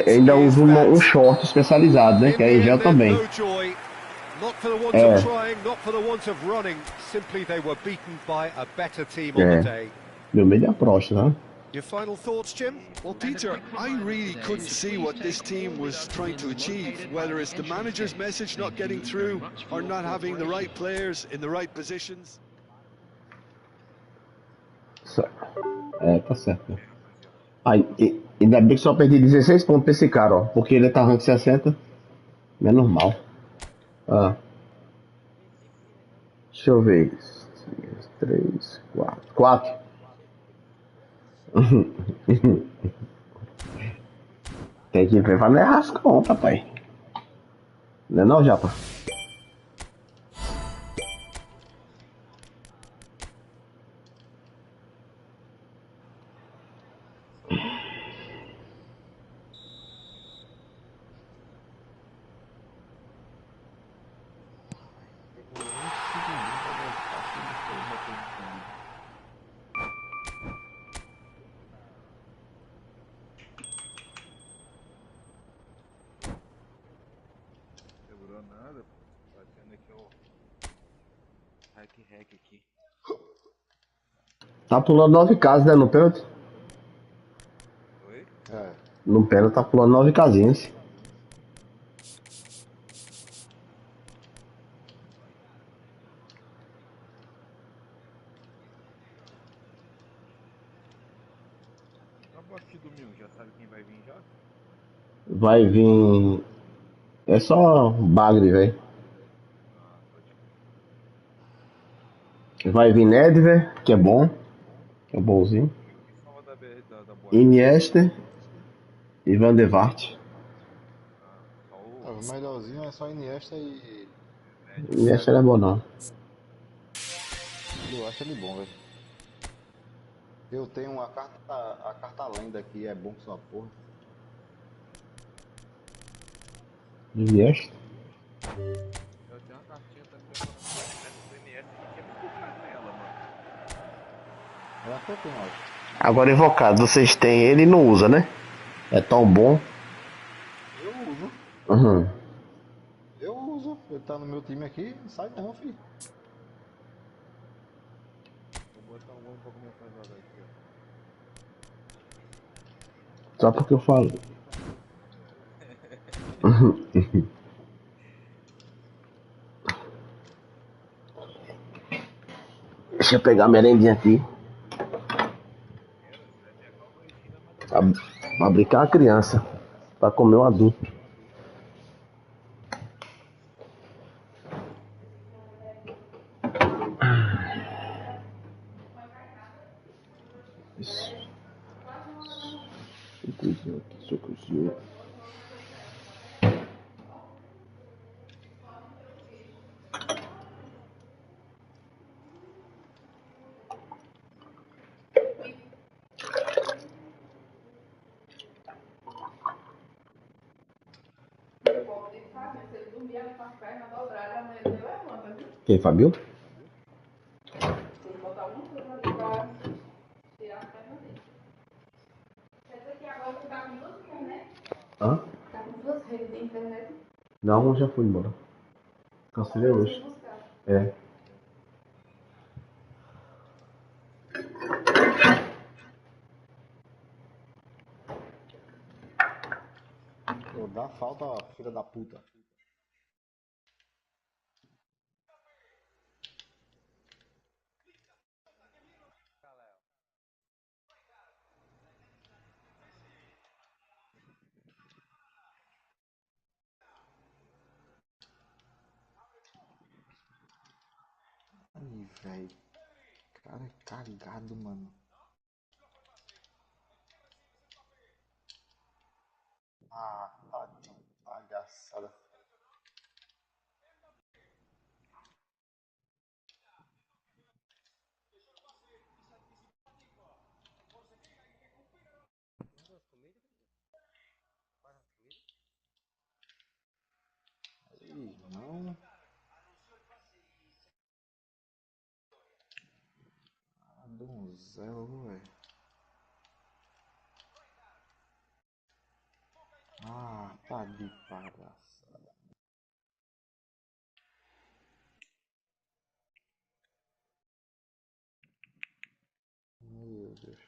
[SPEAKER 1] ainda uso um short especializado, né? Que é em gel também.
[SPEAKER 3] Not for the want of trying, not for the want of running. Simply they were beaten by a better team on the day.
[SPEAKER 1] Meu medo é a próstata, né?
[SPEAKER 3] Your final thoughts, Jim?
[SPEAKER 4] Well, Peter, I really couldn't see what this team was trying to achieve, whether it's the manager's message not getting through or not having the right players in the right positions.
[SPEAKER 1] Tá certo. Ainda bem que só perdi 16 pontos pra esse cara, ó. Porque ele tá rank 60. Não é normal. Deixa eu ver. 3, 4. 4. Tem que ver, vai não é rascão, papai. Não é não, Japa?
[SPEAKER 13] Nada, tá tendo aqui o hack aqui.
[SPEAKER 1] Tá pulando 9 casas, né, no pênalti?
[SPEAKER 13] Oi?
[SPEAKER 1] No pênalti tá pulando 9 casinhas.
[SPEAKER 13] Acabou aqui domingo, já sabe quem vai vir já?
[SPEAKER 1] Vai vir... É só bagre, velho. Vai vir Nedver, que é bom. É bonzinho. Iniesta e Van der Vaart.
[SPEAKER 14] O melhorzinho é só Iniesta e...
[SPEAKER 1] Iniesta não é bom, não.
[SPEAKER 14] Eu acho ele bom, velho. Eu tenho a carta lenda aqui, é bom que sua porra.
[SPEAKER 1] Iniesta?
[SPEAKER 13] Eu tenho uma cartinha também do Iniesta que é muito caro nela, mano.
[SPEAKER 14] Ela foi com nós.
[SPEAKER 1] Agora, invocado, vocês têm ele e não usa, né? É tão bom.
[SPEAKER 14] Eu uso.
[SPEAKER 1] Uhum.
[SPEAKER 14] Eu uso. Ele tá no meu time aqui, não sai não, filho.
[SPEAKER 13] Vou botar um homem pra começar a jogar aqui, ó.
[SPEAKER 1] Só porque eu falo. Deixa eu pegar a merendinha aqui. Pra brincar a criança. Pra comer um adulto. Isso. Sucozinho. Quem, Fabio?
[SPEAKER 7] Tem que botar alguma coisa ali pra tirar a perna dele. Essa aqui agora você tá com duas internet?
[SPEAKER 1] Hã?
[SPEAKER 7] Tá com duas redes de internet?
[SPEAKER 1] Não, já fui embora. Cancelei hoje. É.
[SPEAKER 14] Pô, dá falta, filha da puta. velho. Cara é cagado, mano. Ah, tá de palhaçada. Ih, não. Ah, donzela, velho. Ah, tá de palhaçada. Meu Deus.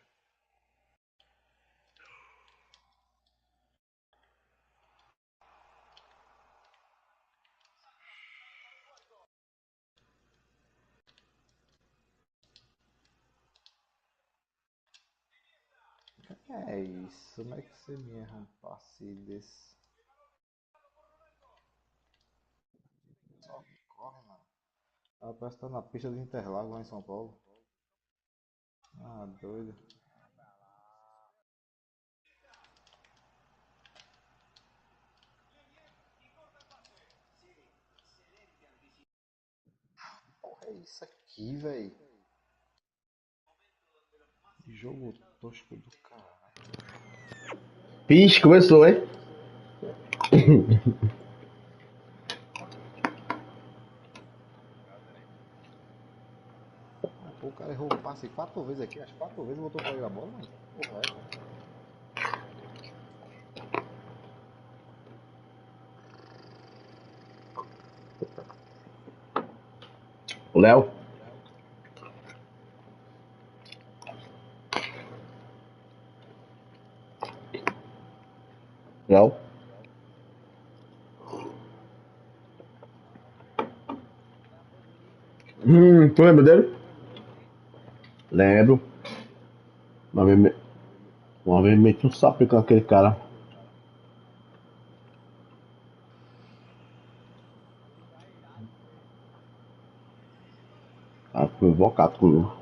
[SPEAKER 14] É isso, como é que você me erra um passe desse? Só corre, mano. Ela parece que tá na pista de Interlagos lá em São Paulo. Ah, doido. Porra, é isso aqui, velho. Jogo tosco do caralho.
[SPEAKER 1] Vixe, começou, hein?
[SPEAKER 14] Ah, pô, o cara errou o passe 4 vezes aqui. As 4 vezes botou pra ele a bola, mano. Porra, é essa?
[SPEAKER 1] O Léo? Léo? Tu lembra dele? Lembro. Uma vez, uma vez meti um sapo com aquele cara. Ah, foi invocado comigo.